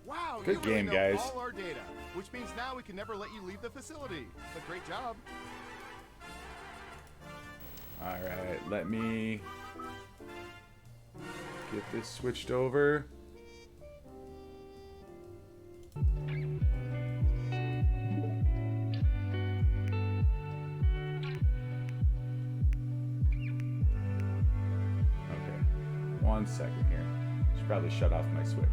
Wow, Good you really game, know guys. all our data, which means now we can never let you leave the facility. But great job. All right, let me get this switched over. Okay, 1 second here. Should probably shut off my switch.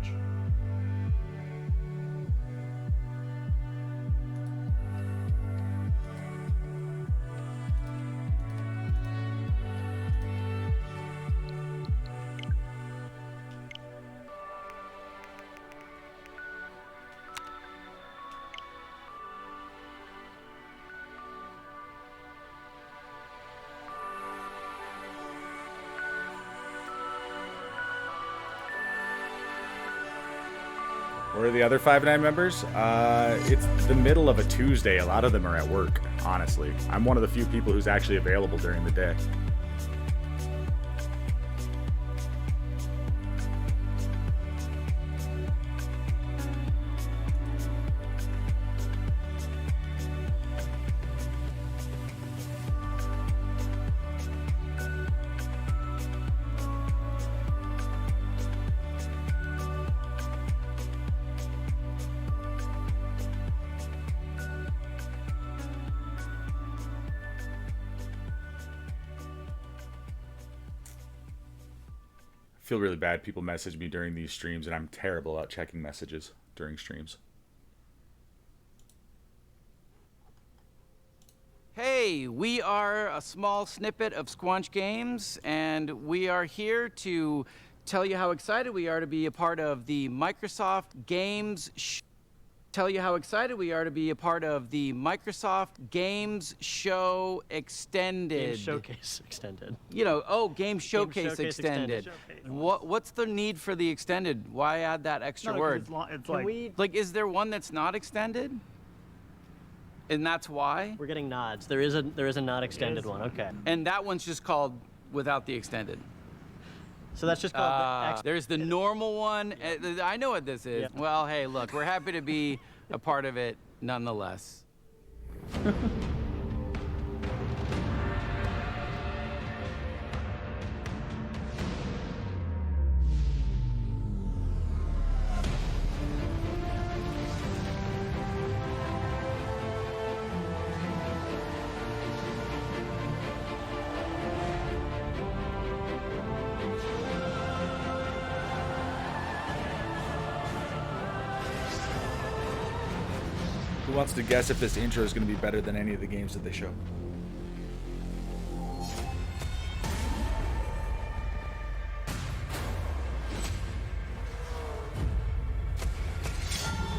Where are the other 5-9 members? It's the middle of a Tuesday. A lot of them are at work, honestly. I'm one of the few people who's actually available during the day. I feel really bad. People message me during these streams, and I'm terrible at checking messages during streams. Hey, we are a small snippet of Squanch Games, and we are here to tell you how excited we are to be a part of the Microsoft Games Tell you how excited we are to be a part of the Microsoft Games Show Extended. Game Showcase Extended. You know, Game Showcase Showcase Extended. Extended. What's the need for the extended? Why add that extra word? It's like Is there one that's not extended? And that's why? we're getting nods. There is a not extended one. Okay. And that one's just called without the extended. So that's just called the X. There's the normal one. I know what this is. Yeah. Well, hey, look, we're happy to be a part of it nonetheless. Who wants to guess if this intro is going to be better than any of the games that they show?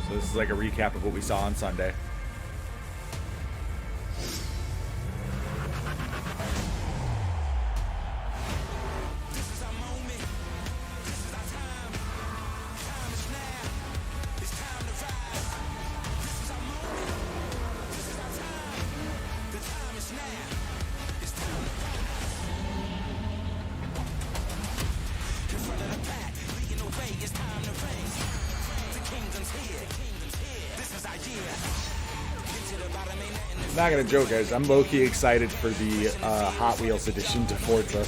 So this is like a recap of what we saw on Sunday. I'm not gonna joke, guys. I'm low-key excited for the Hot Wheels edition to Forza.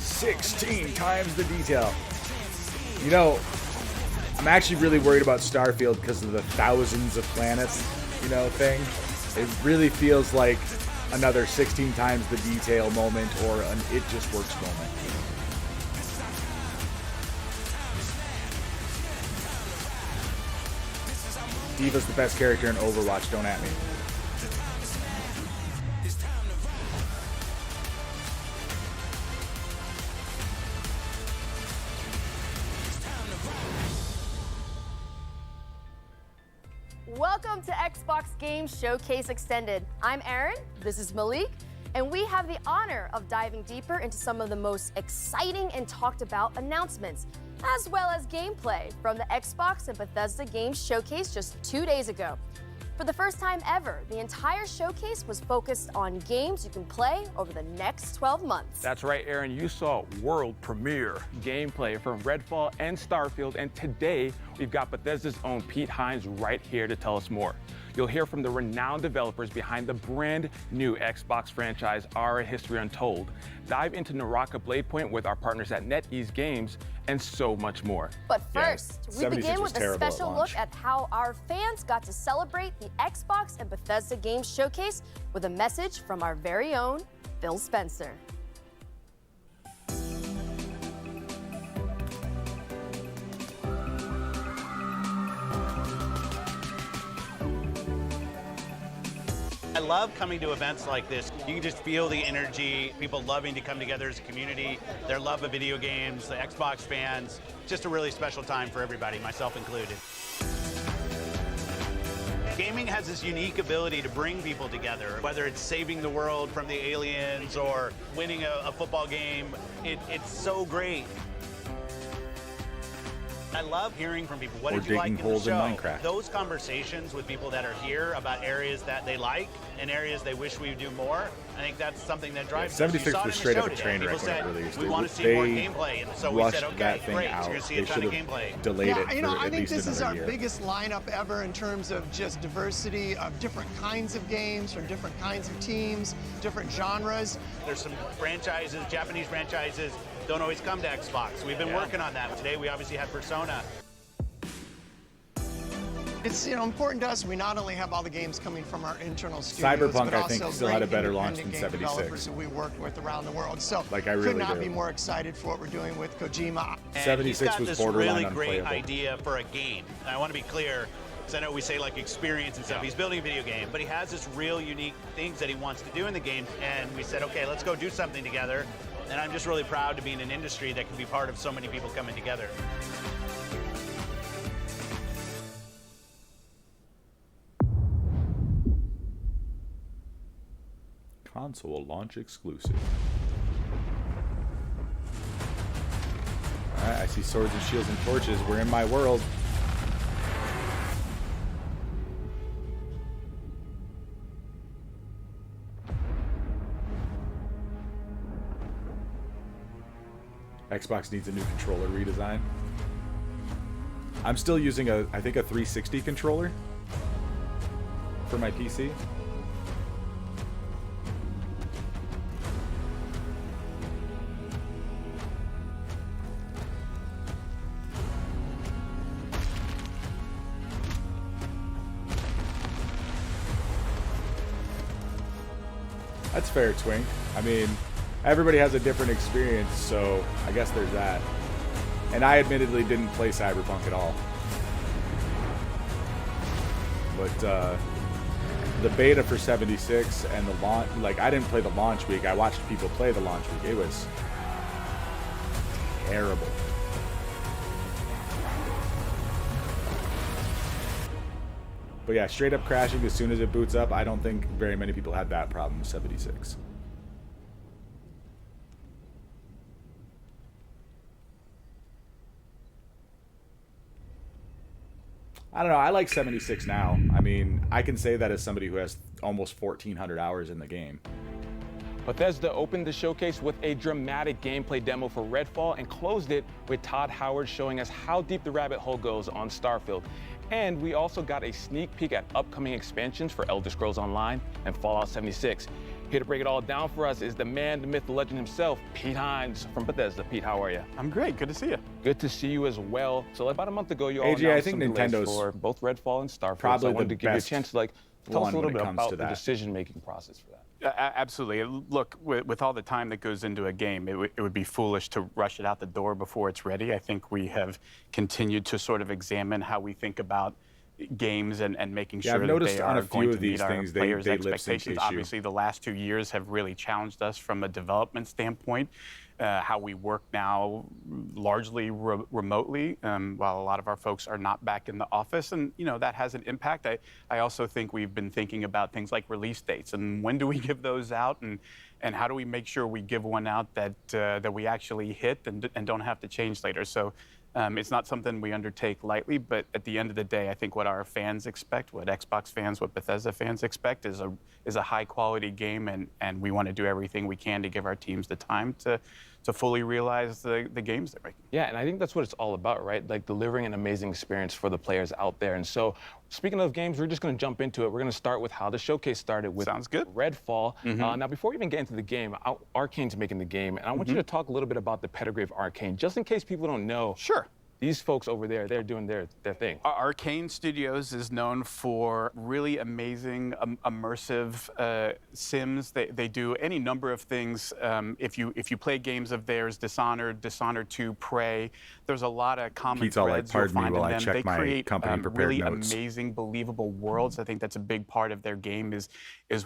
16 times the detail. You know, I'm actually really worried about Starfield because of the thousands of planets, thing. It really feels like another 16 times the detail moment or an it just works moment. D.Va's the best character in Overwatch, don't at me. Welcome to Xbox Games Showcase Extended. I'm Aaron, this is Malik, and we have the honor of diving deeper into some of the most exciting and talked about announcements, as well as gameplay from the Xbox and Bethesda Games Showcase just 2 days ago. For the first time ever, the entire showcase was focused on games you can play over the next 12 months. That's right, Aaron. You saw world premiere gameplay from Redfall and Starfield, and today we've got Bethesda's own Pete Hines right here to tell us more. You'll hear from the renowned developers behind the brand new Xbox franchise, Our History Untold. Dive into Naraka Blade Point with our partners at NetEase Games, and so much more. But first, we begin with a special look at how our fans got to celebrate the Xbox and Bethesda Games Showcase with a message from our very own Phil Spencer. I love coming to events like this. You can just feel the energy, people loving to come together as a community, their love of video games, the Xbox fans. Just a really special time for everybody, myself included. Gaming has this unique ability to bring people together, whether it's saving the world from the aliens or winning a football game. It's so great. I love hearing from people. What did you like in the show? Minecraft. Those conversations with people that are here about areas that they like and areas they wish we would do more, I think that's something that drives us. 76 was straight up a train wreck when it released. We want to see more gameplay, and so we said, okay, great, out. so you're going to see They a ton of should gameplay. have delayed it you know, for I at think least this is another our year. biggest lineup ever in terms of just diversity of different kinds of games from different kinds of teams, different genres. There's some franchises, Japanese franchises, don't always come to Xbox. We've been working on that. Today we obviously had Persona. It's important to us. We not only have all the games coming from our internal studios, Cyberpunk, but I also think, still had a better launch than independent game 76. developers who we worked with around the world. So Like, I really could not do. be more excited for what we're doing with Kojima. And 76 he's got was this borderline really great unplayable. idea for a game. And I want to be clear, because I know we say like experience and stuff. He's building a video game, but he has this real unique things that he wants to do in the game. And we said, okay, let's go do something together. And I'm just really proud to be in an industry that can be part of so many people coming together. Console launch exclusive. Alright, I see swords and shields and torches. We're in my world. Xbox needs a new controller redesign. I'm still using I think a 360 controller for my PC. That's fair, Twink. I mean, everybody has a different experience, so I guess there's that. And I admittedly didn't play Cyberpunk at all. But the beta for 76 and the launch, like, I didn't play the launch week. I watched people play the launch week. It was terrible. But yeah, straight up crashing as soon as it boots up. I don't think very many people had that problem with 76. I don't know. I like 76 now. I mean, I can say that as somebody who has almost 1,400 hours in the game. Bethesda opened the showcase with a dramatic gameplay demo for Redfall and closed it with Todd Howard showing us how deep the rabbit hole goes on Starfield. And we also got a sneak peek at upcoming expansions for Elder Scrolls Online and Fallout 76. Here to break it all down for us is the man, the myth, the legend himself, Pete Hines from Bethesda. Pete, how are you? I'm great. Good to see you. Good to see you as well. So about a month ago, you all AJ, I announced think some delays Nintendo's for both Redfall and Starfield. probably so I wanted the to give you a best chance to tell us a little when it bit comes about to the that. decision-making process for that. Absolutely. Look, with all the time that goes into a game, it would be foolish to rush it out the door before it's ready. I think we have continued to sort of examine how we think about games and making Yeah, sure I've that noticed they on are a few going of to these meet our things, players' they lip sync expectations. issue. Obviously, the last 2 years have really challenged us from a development standpoint. How we work now largely remotely, while a lot of our folks are not back in the office, and that has an impact. I also think we've been thinking about things like release dates and when do we give those out, and how do we make sure we give one out that we actually hit and don't have to change later. So it's not something we undertake lightly, but at the end of the day, I think what our fans expect, what Xbox fans, what Bethesda fans expect is a high quality game, and we want to do everything we can to give our teams the time to fully realize the games they're making. Yeah, and I think that's what it's all about, right? Like delivering an amazing experience for the players out there. And so, speaking of games, we're just going to jump into it. We're going to start with how the showcase started with Sounds good. Redfall. Now, before we even get into the game, Arcane's making the game, and I want you to talk a little bit about the pedigree of Arcane, just in case people don't know. Sure. These folks over there, they're doing their thing. Arcane Studios is known for really amazing, immersive sims. They do any number of things. If you play games of theirs, Dishonored 2, Prey, there's a lot of common Pete's all like, threads you'll "Pardon me find while in I them. check They my create company prepared really notes." amazing, believable worlds. I think that's a big part of their game is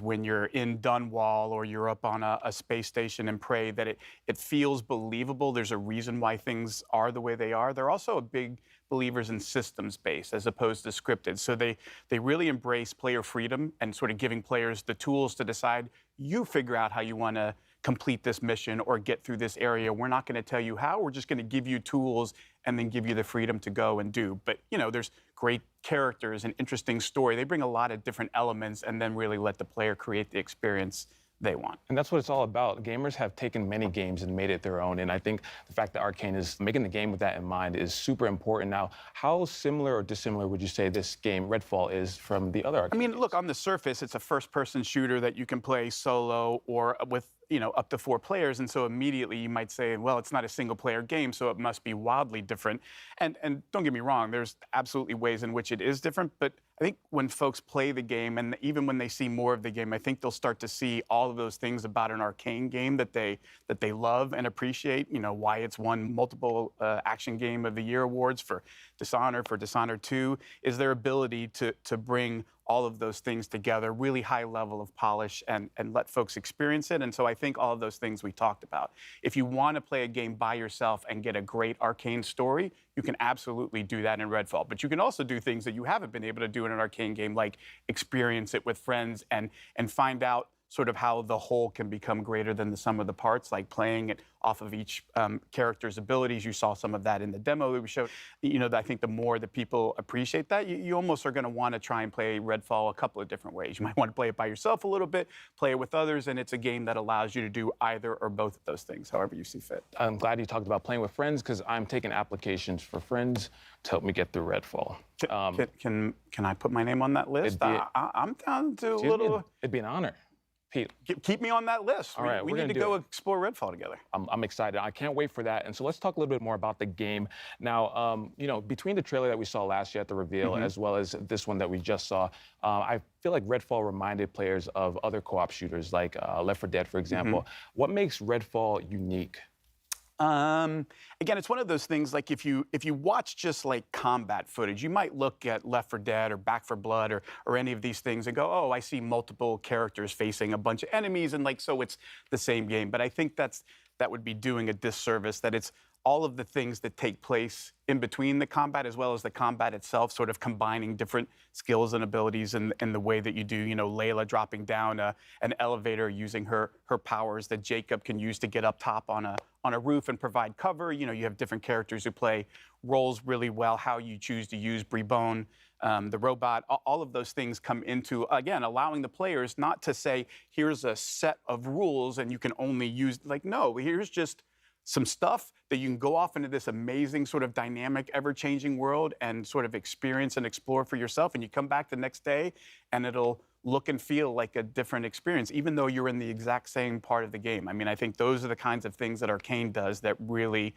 when you're in Dunwall or you're up on a space station in Prey, that it feels believable. There's a reason why things are the way they are. They're also a big believers in systems-based as opposed to scripted. So they really embrace player freedom and sort of giving players the tools to decide, you figure out how you want to complete this mission or get through this area. We're not going to tell you how. We're just going to give you tools and then give you the freedom to go and do. But, there's great characters and interesting story. They bring a lot of different elements and then really let the player create the experience they want. And that's what it's all about. Gamers have taken many games and made it their own. And I think the fact that Arcane is making the game with that in mind is super important. Now, how similar or dissimilar would you say this game, Redfall, is from the other Arcane games? Look, on the surface, it's a first-person shooter that you can play solo or with up to 4 players, and so immediately you might say, well, it's not a single-player game, so it must be wildly different. And don't get me wrong, there's absolutely ways in which it is different, but I think when folks play the game, and even when they see more of the game, I think they'll start to see all of those things about an Arcane game that they love and appreciate. Why it's won multiple Action Game of the Year awards for Dishonored 2, is their ability to bring all of those things together, really high level of polish, and let folks experience it. And so I think all of those things we talked about. If you want to play a game by yourself and get a great Arcane story, you can absolutely do that in Redfall. But you can also do things that you haven't been able to do in an Arcane game, like experience it with friends and find out sort of how the whole can become greater than the sum of the parts, like playing it off of each character's abilities. You saw some of that in the demo that we showed. I think the more that people appreciate that, you almost are going to want to try and play Redfall a couple of different ways. You might want to play it by yourself a little bit, play it with others, and it's a game that allows you to do either or both of those things, however you see fit. I'm glad you talked about playing with friends, because I'm taking applications for friends to help me get through Redfall. Can I put my name on that list? I'm down to a little... It'd be an honor. Pete. Keep me on that list. All right, we need to go explore Redfall together. I'm excited. I can't wait for that. And so let's talk a little bit more about the game. Now, between the trailer that we saw last year at the reveal, as well as this one that we just saw, I feel like Redfall reminded players of other co-op shooters, like Left 4 Dead, for example. What makes Redfall unique? Again, it's one of those things, like if you watch just like combat footage, you might look at Left 4 Dead or Back 4 Blood or any of these things and go, oh, I see multiple characters facing a bunch of enemies, and so it's the same game. But I think that would be doing a disservice, that it's all of the things that take place in between the combat as well as the combat itself, sort of combining different skills and abilities in the way that you do, Layla dropping down an elevator using her powers that Jacob can use to get up top on a roof and provide cover. You have different characters who play roles really well, how you choose to use Brebone, the robot. All of those things come into, again, allowing the players not to say, here's a set of rules and you can only use, no, here's just some stuff that you can go off into this amazing sort of dynamic, ever-changing world and sort of experience and explore for yourself. And you come back the next day and it'll look and feel like a different experience, even though you're in the exact same part of the game. I think those are the kinds of things that Arcane does that really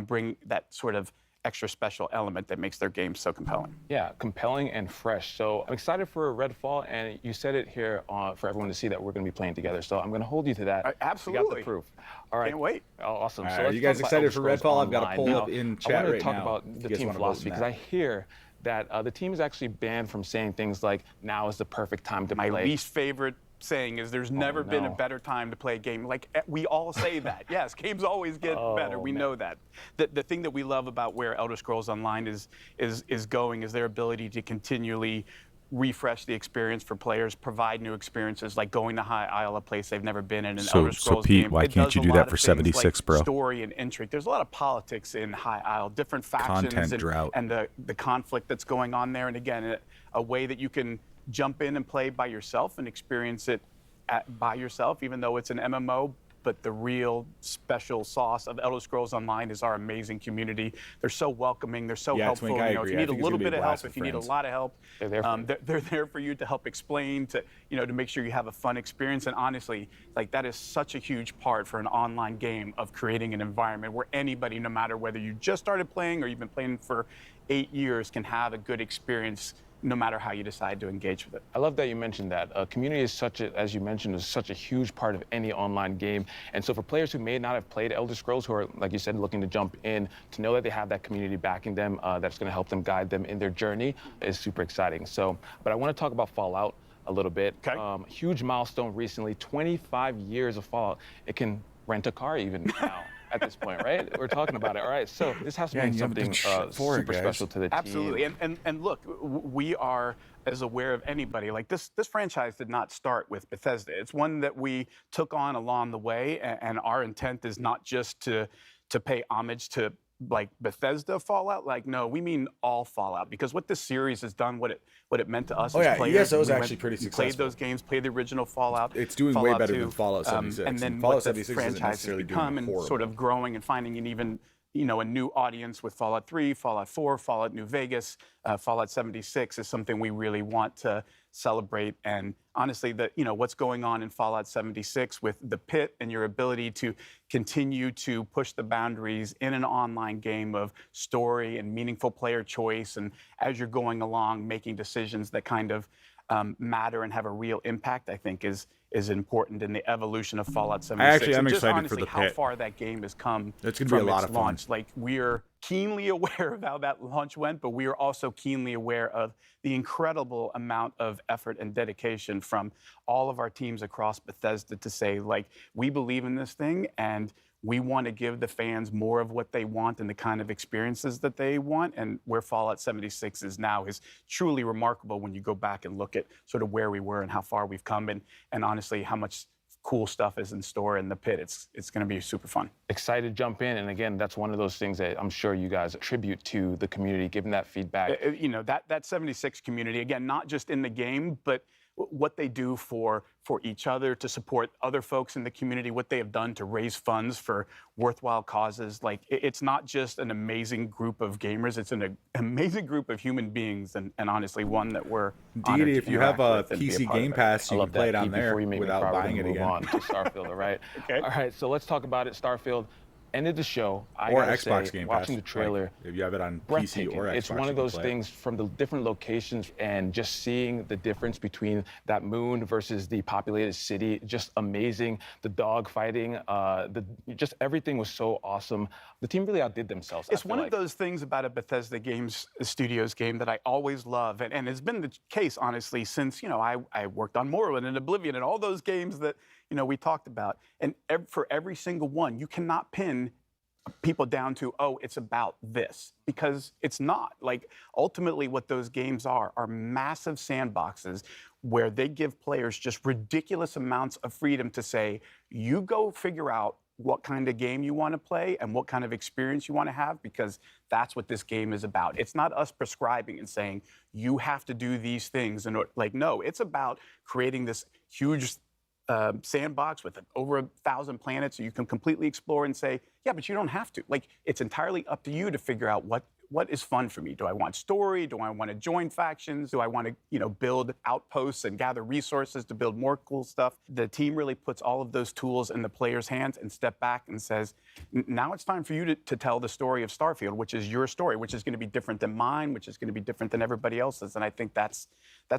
bring that sort of extra special element that makes their game so compelling. Yeah, compelling and fresh. So I'm excited for Redfall, and you said it here for everyone to see that we're going to be playing together. So I'm going to hold you to that. Absolutely. You got the proof. All right. Can't wait. Oh, awesome. All so right, let's you guys talk excited about for Redfall? I've got a poll now, up in chat right now. I want to talk about the team philosophy, because I hear that the team is actually banned from saying things like, now is the perfect time to play. My least favorite saying is there's never been a better time to play a game. Like, we all say that. Yes, games always get better. We know that. The thing that we love about where Elder Scrolls Online is going is their ability to continually refresh the experience for players, provide new experiences, like going to High Isle, a place they've never been in an Elder Scrolls Pete, game. why It can't does you a do lot that of for things 76, like bro? Story and intrigue. There's a lot of politics in High Isle, different factions Content drought. and the conflict that's going on there. And again, a way that you can jump in and play by yourself and experience it by yourself, even though it's an MMO. But the real special sauce of Elder Scrolls Online is our amazing community. They're so welcoming. They're so helpful. Twink, I If agree. you I need a think it's little gonna be bit a of help, blast if with you need a friends. lot of help, They're there for you. they're there for you to help explain, to make sure you have a fun experience. And honestly, like, that is such a huge part for an online game of creating an environment where anybody, no matter whether you just started playing or you've been playing for 8 years, can have a good experience no matter how you decide to engage with it. I love that you mentioned that. Community is as you mentioned, is such a huge part of any online game. And so for players who may not have played Elder Scrolls, who are, like you said, looking to jump in, to know that they have that community backing them, that's going to help them guide them in their journey is super exciting. So, but I want to talk about Fallout a little bit. Okay. Huge milestone recently, 25 years of Fallout. It can rent a car even now. At this point, right? We're talking about it. All right, so this has to be something super special to the team. Absolutely, and look, we are as aware of anybody. Like, this franchise did not start with Bethesda. It's one that we took on along the way, and our intent is not just to pay homage to, like, Bethesda Fallout. Like, no, we mean all Fallout, because what this series has done, what it meant to us as players. ESO is actually pretty successful. Played those games, played the original Fallout. It's doing Fallout way better 2, than Fallout 76. And then Fallout what the 76 isn't franchise has necessarily doing become, and horrible. sort of growing and finding an even, a new audience with Fallout 3, Fallout 4, Fallout New Vegas, Fallout 76 is something we really want to celebrate. And honestly, what's going on in Fallout 76 with the pit and your ability to continue to push the boundaries in an online game of story and meaningful player choice, and as you're going along, making decisions that kind of matter and have a real impact, I think is important in the evolution of Fallout 76. I'm and just excited honestly, for the how pit. far that game has come It's gonna from be a lot its of fun. launch. Like, we're keenly aware of how that launch went, but we are also keenly aware of the incredible amount of effort and dedication from all of our teams across Bethesda to say, like, we believe in this thing, and we want to give the fans more of what they want and the kind of experiences that they want. And where Fallout 76 is now is truly remarkable when you go back and look at sort of where we were and how far we've come, and honestly, how much cool stuff is in store in the pit. It's going to be super fun. Excited to jump in, and again, that's one of those things that I'm sure you guys attribute to the community, giving that feedback. That 76 community, again, not just in the game, but what they do for each other, to support other folks in the community, what they have done to raise funds for worthwhile causes. Like, it's not just an amazing group of gamers, it's an amazing group of human beings, and honestly, one that we're honored Indeed, to if you have a interact with and be PC part of Game it. Pass, you I can love play that, it on Pete, there before you make me without cry, we're buying gonna it move again. on to Starfield, all right? Okay. All right, so let's talk about it. Starfield ended the show. I Or gotta Xbox say, Game watching Pass. the trailer, Like, if you have it on PC breathtaking. or Xbox, It's one you of can those play it. things from the different locations and just seeing the difference between that moon versus the populated city. Just amazing. The dog fighting, just everything was so awesome. The team really outdid themselves. It's one of those things about a Bethesda Studios game that I always love, and it's been the case, honestly, since, I worked on Morrowind and Oblivion and all those games that, we talked about. And for every single one, you cannot pin people down to, oh, it's about this, because it's not. Like, ultimately what those games are massive sandboxes where they give players just ridiculous amounts of freedom to say, you go figure out what kind of game you want to play and what kind of experience you want to have, because that's what this game is about. It's not us prescribing and saying, you have to do these things. And no, it's about creating this huge sandbox with over 1,000 planets so you can completely explore and say, yeah, but you don't have to. Like, it's entirely up to you to figure out what is fun for me. Do I want story? Do I want to join factions? Do I want to, build outposts and gather resources to build more cool stuff? The team really puts all of those tools in the player's hands and step back and says, now it's time for you to tell the story of Starfield, which is your story, which is going to be different than mine, which is going to be different than everybody else's. And I think that's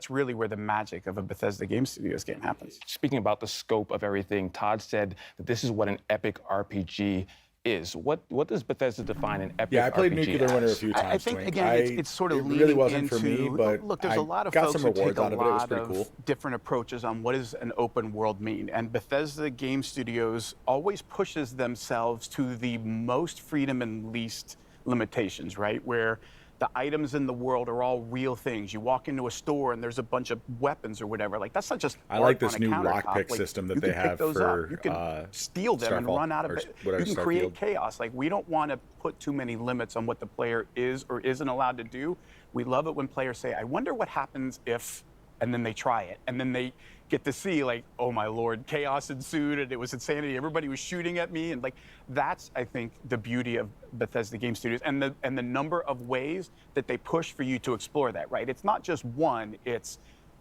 really where the magic of a Bethesda Game Studios game happens. Speaking about the scope of everything, Todd said that this is what an epic RPG is. What does Bethesda define an epic RPG Yeah, I played Nuclear as? Winter a few times. I think Twink. again, it's sort of it leaning really wasn't into, for me, but look, there's a lot of got folks some who rewards take a out of it. It was lot pretty of cool. different approaches on what does an open world mean, and Bethesda Game Studios always pushes themselves to the most freedom and least limitations, right? Where the items in the world are all real things. You walk into a store and there's a bunch of weapons or whatever. Like, that's not just I like art this on a new countertop. lockpick Like, system that you they can pick have those for up. You can steal them and Starfall, run out of or it. whatever, You can create Starfield. chaos. Like, we don't want to put too many limits on what the player is or isn't allowed to do. We love it when players say, I wonder what happens if, and then they try it. And then they get to see, like, oh my Lord, chaos ensued and it was insanity. Everybody was shooting at me. And like, that's, I think, the beauty of Bethesda Game Studios and the number of ways that they push for you to explore that, right? It's not just one, it's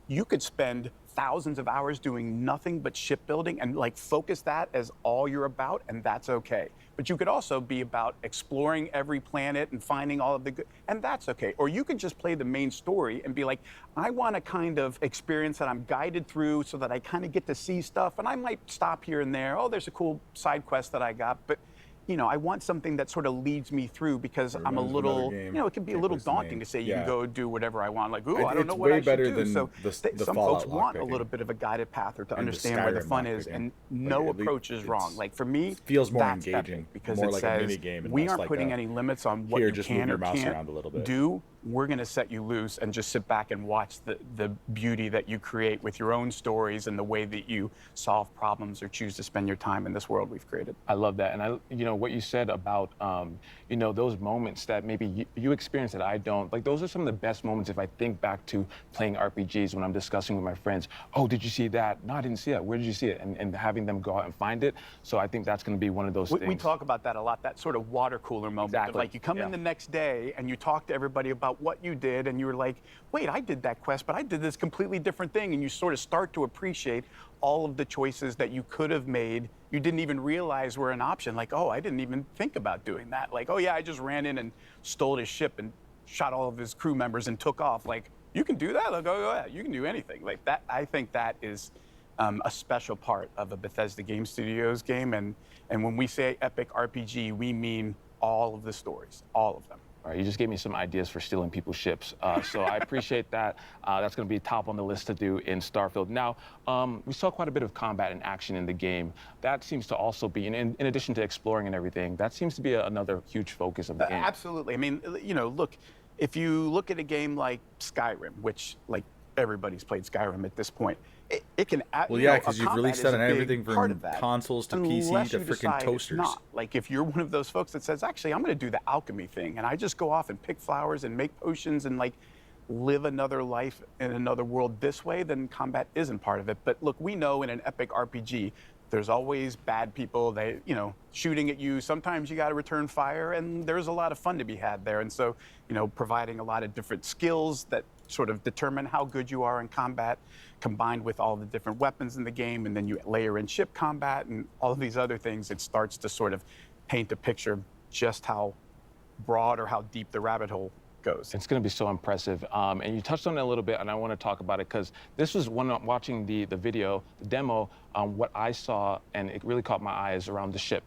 you could spend thousands of hours doing nothing but shipbuilding and like focus that as all you're about, and that's okay. But you could also be about exploring every planet and finding all of the good, and that's okay. Or you could just play the main story and be like, I want a kind of experience that I'm guided through so that I kind of get to see stuff, and I might stop here and there. Oh, there's a cool side quest that I got, but you know, I want something that sort of leads me through because I'm a little, you know, it can be a little daunting to say you can go do whatever I want. Like, ooh, I don't know what I should do. So some folks want a little bit of a guided path or to understand where the fun is, and no approach is wrong. Like for me, feels more that's engaging, epic because more it like a says mini game and we less aren't like putting a, any limits on what here, you just can move your or mouse can't around a little bit. do. We're going to set you loose and just sit back and watch the beauty that you create with your own stories and the way that you solve problems or choose to spend your time in this world we've created. I love that. And you know, what you said about, you know, those moments that maybe you experience that I don't, like those are some of the best moments if I think back to playing RPGs when I'm discussing with my friends, oh, did you see that? No, I didn't see that. Where did you see it? And having them go out and find it. So I think that's going to be one of those things. We talk about that a lot, that sort of water cooler moment. Exactly. Of like you come in the next day and you talk to everybody about what you did and you were like, wait, I did that quest, but I did this completely different thing. And you sort of start to appreciate all of the choices that you could have made. You didn't even realize were an option. Like, oh, I didn't even think about doing that. Like, oh yeah, I just ran in and stole his ship and shot all of his crew members and took off. Like, you can do that? Like, oh yeah, you can do anything. Like that, I think that is a special part of a Bethesda Game Studios game. And when we say epic RPG, we mean all of the stories, all of them. All right, you just gave me some ideas for stealing people's ships, so I appreciate that. That's going to be top on the list to do in Starfield. Now, we saw quite a bit of combat and action in the game. That seems to also be, in addition to exploring and everything, that seems to be another huge focus of the game. Absolutely. I mean, you know, look, if you look at a game like Skyrim, which, like, everybody's played Skyrim at this point, it can. Well, yeah, because you've released that on everything from consoles to PC to freaking toasters. Not. Like, if you're one of those folks that says, actually, I'm going to do the alchemy thing, and I just go off and pick flowers and make potions and like live another life in another world this way, then combat isn't part of it. But look, we know in an epic RPG, there's always bad people, they, you know, shooting at you. Sometimes you got to return fire, and there's a lot of fun to be had there. And so, you know, providing a lot of different skills that sort of determine how good you are in combat, combined with all the different weapons in the game, and then you layer in ship combat and all of these other things, it starts to sort of paint a picture of just how broad or how deep the rabbit hole goes. It's going to be so impressive. And you touched on it a little bit, and I want to talk about it because this was when I'm watching the video, the demo, what I saw, and it really caught my eye is around the ship.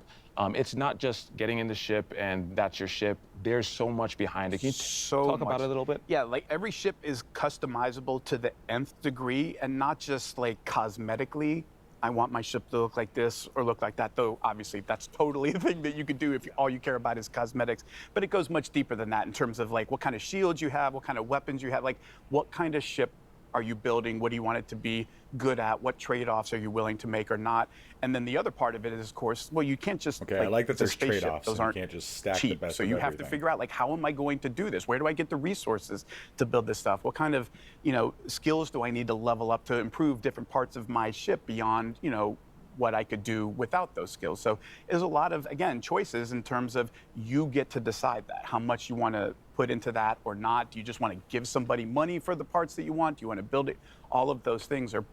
It's not just getting in the ship and that's your ship. There's so much behind it. Can you talk about it a little bit? Yeah, like every ship is customizable to the nth degree, and not just like cosmetically. I want my ship to look like this or look like that, though obviously that's totally a thing that you could do if all you care about is cosmetics. But it goes much deeper than that in terms of like what kind of shields you have, what kind of weapons you have, like what kind of ship are you building? What do you want it to be good at? What trade-offs are you willing to make or not? And then the other part of it is, of course, well, you can't just I like that there's trade-offs. Those aren't you can't just stack cheap. the best So of you have everything. to figure out, like, how am I going to do this? Where do I get the resources to build this stuff? What kind of, you know, skills do I need to level up to improve different parts of my ship beyond, you know, what I could do without those skills? So there's a lot of, again, choices in terms of you get to decide that, how much you want to put into that or not. Do you just want to give somebody money for the parts that you want? Do you want to build it? All of those things are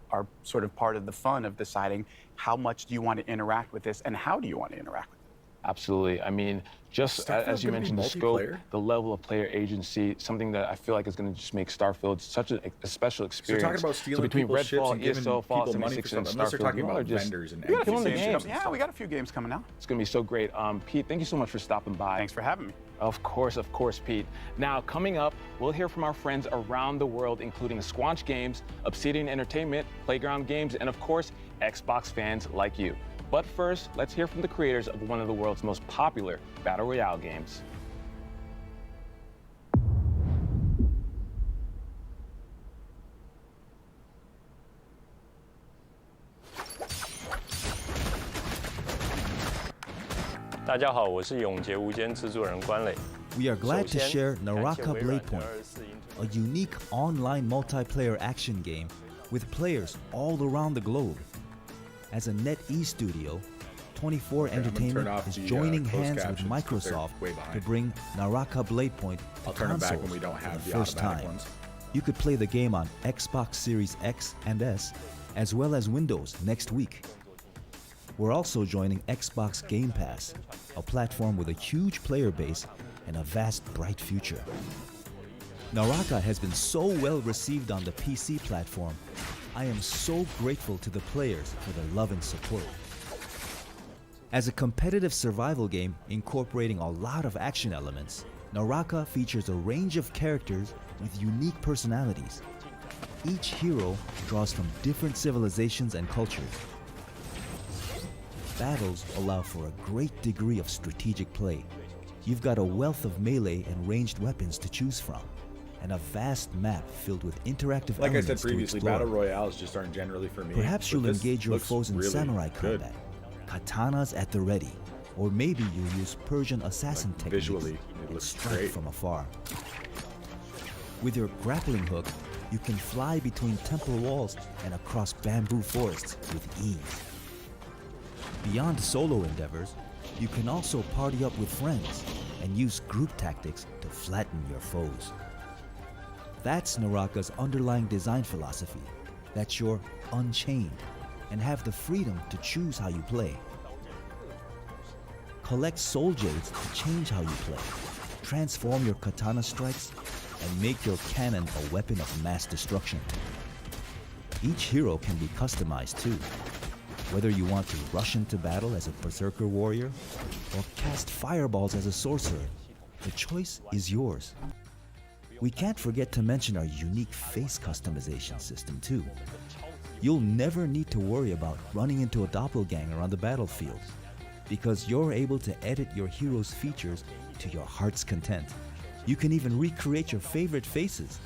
sort of part of the fun of deciding how much do you want to interact with this and how do you want to interact with it. Absolutely. I mean, just as you mentioned, the scope, the level of player agency, something that I feel like is going to just make Starfield such a special experience. So talking about stealing between people's ships Redfall, and giving ESO, Fallout people money 76, for and stuff, unless they're talking Starfield, about just vendors and killing the NPCs. games. Yeah, we got a few games coming out. It's going to be so great. Pete, thank you so much for stopping by. Thanks for having me. Of course, Pete. Now, coming up, we'll hear from our friends around the world, including Squanch Games, Obsidian Entertainment, Playground Games, and of course, Xbox fans like you. But first, let's hear from the creators of one of the world's most popular Battle Royale games. We are glad to share Naraka Bladepoint, a unique online multiplayer action game with players all around the globe. As a NetEase studio, 24 Entertainment is joining hands with Microsoft to bring Naraka Bladepoint to consoles for the first time. You could play the game on Xbox Series X and S, as well as Windows next week. We're also joining Xbox Game Pass, a platform with a huge player base and a vast, bright future. Naraka has been so well received on the PC platform. I am so grateful to the players for their love and support. As a competitive survival game incorporating a lot of action elements, Naraka features a range of characters with unique personalities. Each hero draws from different civilizations and cultures. Battles allow for a great degree of strategic play. You've got a wealth of melee and ranged weapons to choose from, and a vast map filled with interactive like I elements said previously, to explore. battle royales just aren't generally for me. Perhaps you'll engage your foes in really samurai good. combat, katanas at the ready, or maybe you'll use Persian assassin techniques visually, it and looks strike great. from afar. With your grappling hook, you can fly between temple walls and across bamboo forests with ease. Beyond solo endeavors, you can also party up with friends and use group tactics to flatten your foes. That's Naraka's underlying design philosophy, that you're unchained and have the freedom to choose how you play. Collect soul jades to change how you play, transform your katana strikes, and make your cannon a weapon of mass destruction. Each hero can be customized too, whether you want to rush into battle as a berserker warrior or cast fireballs as a sorcerer. The choice is yours. We can't forget to mention our unique face customization system too. You'll never need to worry about running into a doppelganger on the battlefield, because you're able to edit your hero's features to your heart's content. You can even recreate your favorite faces.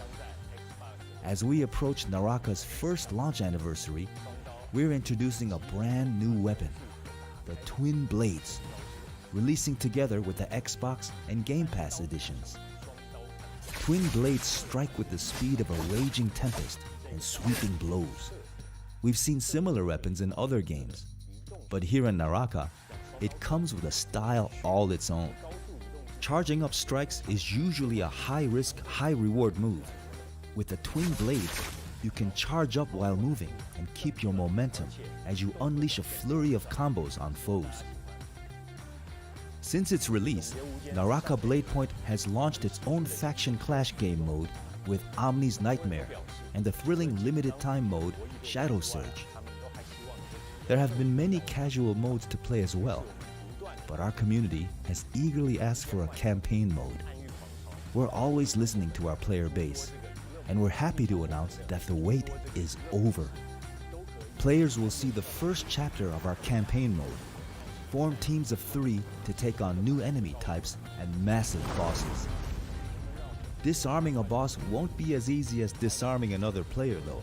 As we approach Naraka's first launch anniversary, we're introducing a brand new weapon, the Twin Blades, releasing together with the Xbox and Game Pass editions. Twin Blades strike with the speed of a raging tempest and sweeping blows. We've seen similar weapons in other games, but here in Naraka, it comes with a style all its own. Charging up strikes is usually a high-risk, high-reward move. With the Twin Blades, you can charge up while moving and keep your momentum as you unleash a flurry of combos on foes. Since its release, Naraka Bladepoint has launched its own faction clash game mode with Omni's Nightmare and the thrilling limited-time mode Shadow Surge. There have been many casual modes to play as well, but our community has eagerly asked for a campaign mode. We're always listening to our player base, and we're happy to announce that the wait is over. Players will see the first chapter of our campaign mode. Form teams of 3 to take on new enemy types and massive bosses. Disarming a boss won't be as easy as disarming another player though.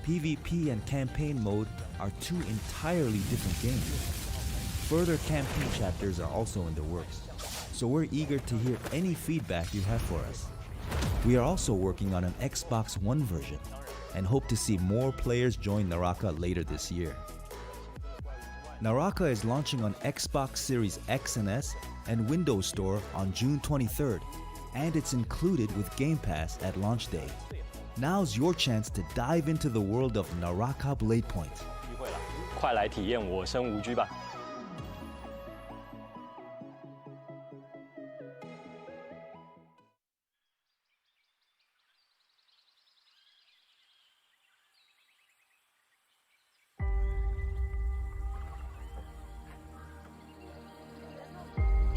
PvP and campaign mode are two entirely different games. Further campaign chapters are also in the works, so we're eager to hear any feedback you have for us. We are also working on an Xbox One version and hope to see more players join Naraka later this year. Naraka is launching on Xbox Series X and S and Windows Store on June 23rd, and it's included with Game Pass at launch day. Now's your chance to dive into the world of Naraka Bladepoint. 快来体验我生无拘吧！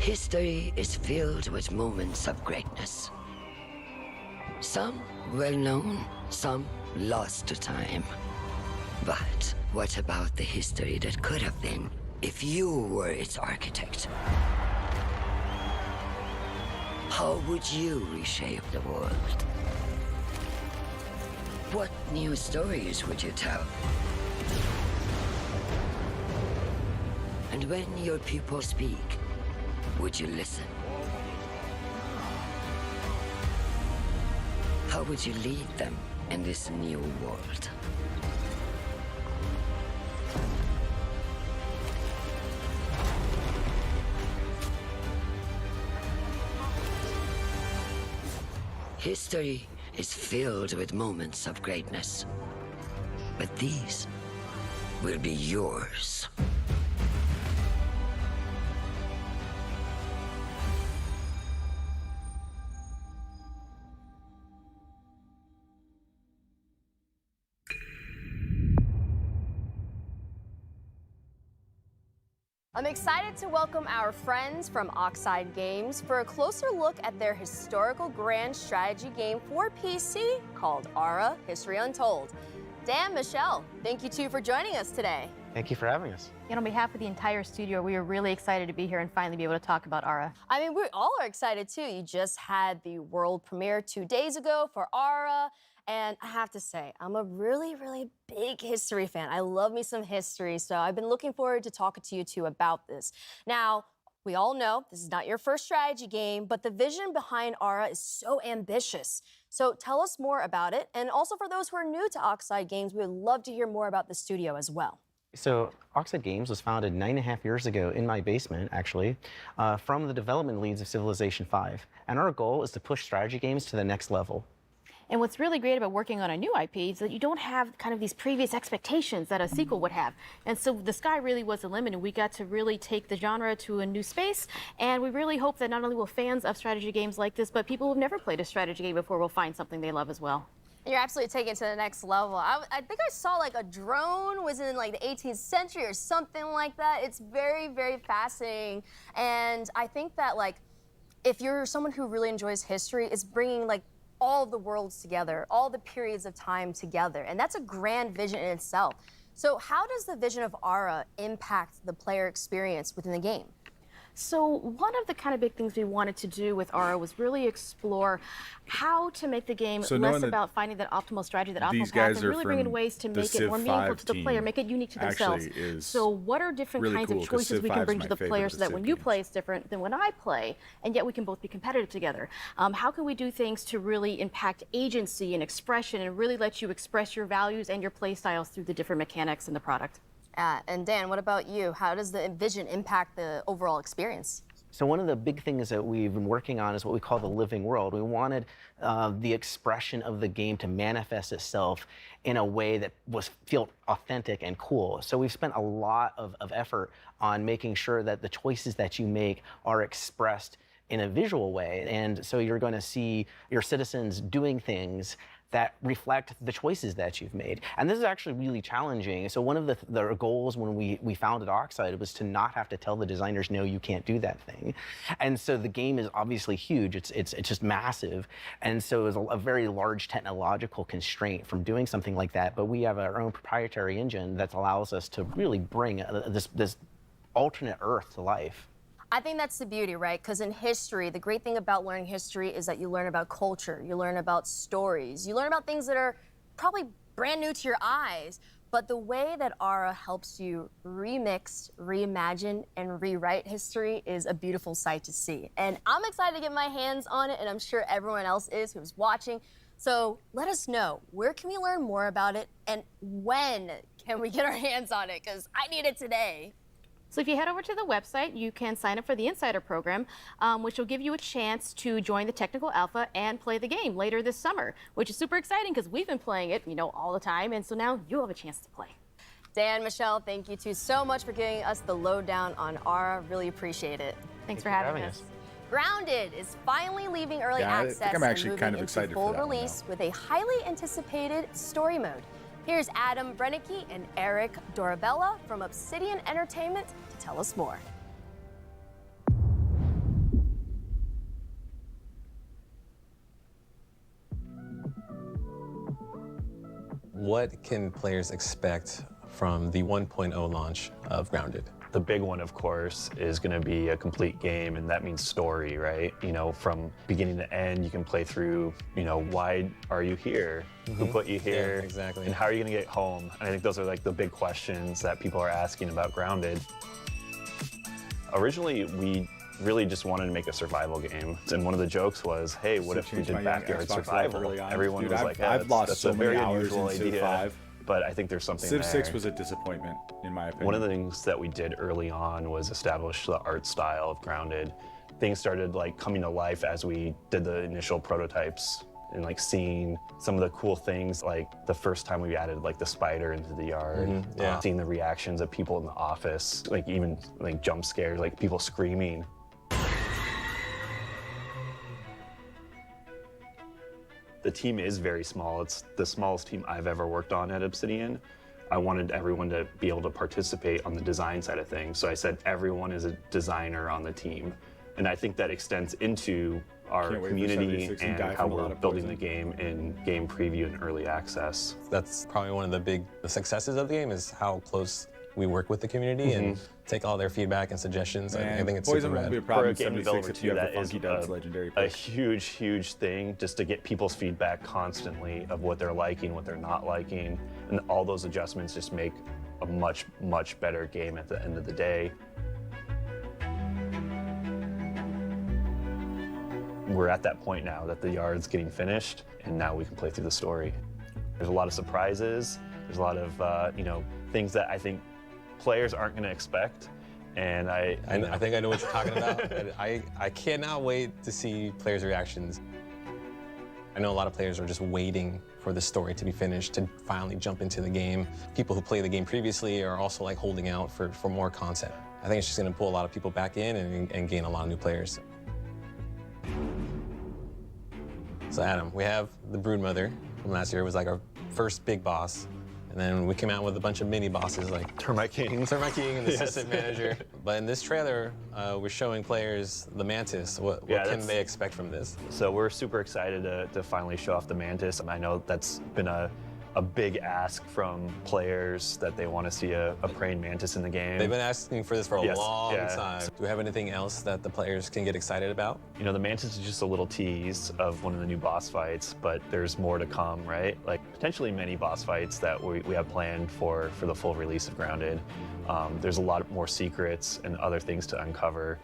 History is filled with moments of greatness. Some well-known, some lost to time. But what about the history that could have been if you were its architect? How would you reshape the world? What new stories would you tell? And when your people speak, would you listen? How would you lead them in this new world? History is filled with moments of greatness, but these will be yours. I'm excited to welcome our friends from Oxide Games for a closer look at their historical grand strategy game for PC called Aura: History Untold. Dan, Michelle, thank you two for joining us today. Thank you for having us. And on behalf of the entire studio, we are really excited to be here and finally be able to talk about Aura. I mean, we all are excited too. You just had the world premiere 2 days ago for Aura. And I have to say, I'm a really, really big history fan. I love me some history, so I've been looking forward to talking to you two about this. Now, we all know this is not your first strategy game, but the vision behind Aura is so ambitious. So tell us more about it. And also for those who are new to Oxide Games, we would love to hear more about the studio as well. So Oxide Games was founded 9.5 years ago in my basement, actually, from the development leads of Civilization V. And our goal is to push strategy games to the next level. And what's really great about working on a new IP is that you don't have kind of these previous expectations that a sequel would have. And so the sky really was the limit, and we got to really take the genre to a new space. And we really hope that not only will fans of strategy games like this, but people who've never played a strategy game before will find something they love as well. You're absolutely taking it to the next level. I think I saw like a drone was in like the 18th century or something like that. It's very, very fascinating. And I think that like, if you're someone who really enjoys history, it's bringing like all the worlds together, all the periods of time together. And that's a grand vision in itself. So how does the vision of Aura impact the player experience within the game? So one of the kind of big things we wanted to do with Aura was really explore how to make the game less about finding that optimal strategy, that optimal path, and really bring in ways to make it more meaningful to the player, make it unique to themselves. So what are different kinds of choices we can bring to the player so that when you play, it's different than when I play, and yet we can both be competitive together? How can we do things to really impact agency and expression and really let you express your values and your play styles through the different mechanics in the product? And Dan, what about you? How does the vision impact the overall experience? So one of the big things that we've been working on is what we call the living world. We wanted the expression of the game to manifest itself in a way that felt authentic and cool. So we've spent a lot of effort on making sure that the choices that you make are expressed in a visual way. And so you're going to see your citizens doing things that reflect the choices that you've made. And this is actually really challenging. So one of the goals when we founded Oxide was to not have to tell the designers, no, you can't do that thing. And so the game is obviously huge. It's just massive. And so it's a very large technological constraint from doing something like that. But we have our own proprietary engine that allows us to really bring this alternate Earth to life. I think that's the beauty, right? Because in history, the great thing about learning history is that you learn about culture, you learn about stories, you learn about things that are probably brand new to your eyes. But the way that Aura helps you remix, reimagine, and rewrite history is a beautiful sight to see. And I'm excited to get my hands on it, and I'm sure everyone else is who's watching. So let us know, where can we learn more about it, and when can we get our hands on it? Because I need it today. So if you head over to the website, you can sign up for the Insider program, which will give you a chance to join the technical alpha and play the game later this summer, which is super exciting because we've been playing it, all the time, and so now you'll have a chance to play. Dan, Michelle, thank you two so much for giving us the lowdown on Aura. Really appreciate it. Thanks for having us. Grounded is finally leaving early access I think I'm actually and kind moving of excited into full for that release with a highly anticipated story mode. Here's Adam Brennicke and Eric Dorabella from Obsidian Entertainment to tell us more. What can players expect from the 1.0 launch of Grounded? The big one, of course, is going to be a complete game, and that means story, right? You know, from beginning to end, you can play through, you know, why are you here? Who put you here? Yeah, exactly. And how are you going to get home? And I think those are like the big questions that people are asking about Grounded. Originally, we really just wanted to make a survival game. And one of the jokes was, hey, what if we did backyard survival? Everyone was like, yeah, I've lost that's so a very many hours unusual in Civ idea. 5. But I think there's something Civ there. 6 was a disappointment, in my opinion. One of the things that we did early on was establish the art style of Grounded. Things started like coming to life as we did the initial prototypes and like seeing some of the cool things, like the first time we added like the spider into the yard, seeing the reactions of people in the office, like even like jump scares, like people screaming. The team is very small. It's the smallest team I've ever worked on at Obsidian. I wanted everyone to be able to participate on the design side of things. So I said everyone is a designer on the team. And I think that extends into our community and how we're building the game in game preview and early access. That's probably one of the big successes of the game, is how close we work with the community and take all their feedback and suggestions. I think it's super rad. For a game developer too, that is a huge, huge thing, just to get people's feedback constantly of what they're liking, what they're not liking, and all those adjustments just make a much, much better game at the end of the day. We're at that point now that the yard's getting finished, and now we can play through the story. There's a lot of surprises. There's a lot of, you know, things that I think players aren't going to expect, and I think I know what you're talking about. I cannot wait to see players' reactions. I know a lot of players are just waiting for the story to be finished to finally jump into the game. People who played the game previously are also like holding out for more content. I think it's just going to pull a lot of people back in and gain a lot of new players. So Adam, we have the Broodmother from last year. It was like our first big boss. And then we came out with a bunch of mini bosses like Termite King and the Assistant Manager. But in this trailer, we're showing players the Mantis. What can they expect from this? So we're super excited to finally show off the Mantis. I know that's been a big ask from players that they want to see a praying mantis in the game. They've been asking for this for a long time. Do we have anything else that the players can get excited about? You know, the mantis is just a little tease of one of the new boss fights, but there's more to come, right? Like potentially many boss fights that we have planned for the full release of Grounded. There's a lot more secrets and other things to uncover.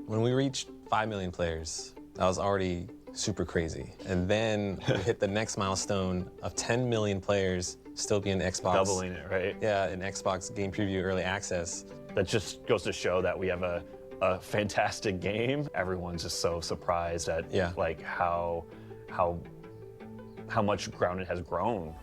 When we reached 5 million players, that was already super crazy. And then we hit the next milestone of 10 million players still being Xbox. Doubling it, right? Yeah, in Xbox Game Preview Early Access. That just goes to show that we have a fantastic game. Everyone's just so surprised at like how much Grounded has grown.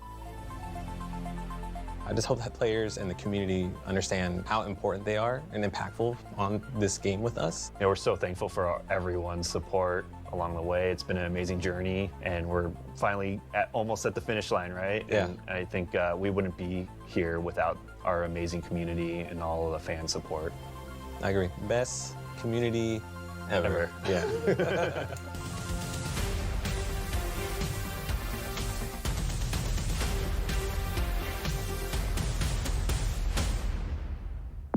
I just hope that players and the community understand how important they are and impactful on this game with us. Yeah, we're so thankful for everyone's support along the way. It's been an amazing journey, and we're finally almost at the finish line, right? Yeah. And I think we wouldn't be here without our amazing community and all of the fan support. I agree. Best community ever. Yeah.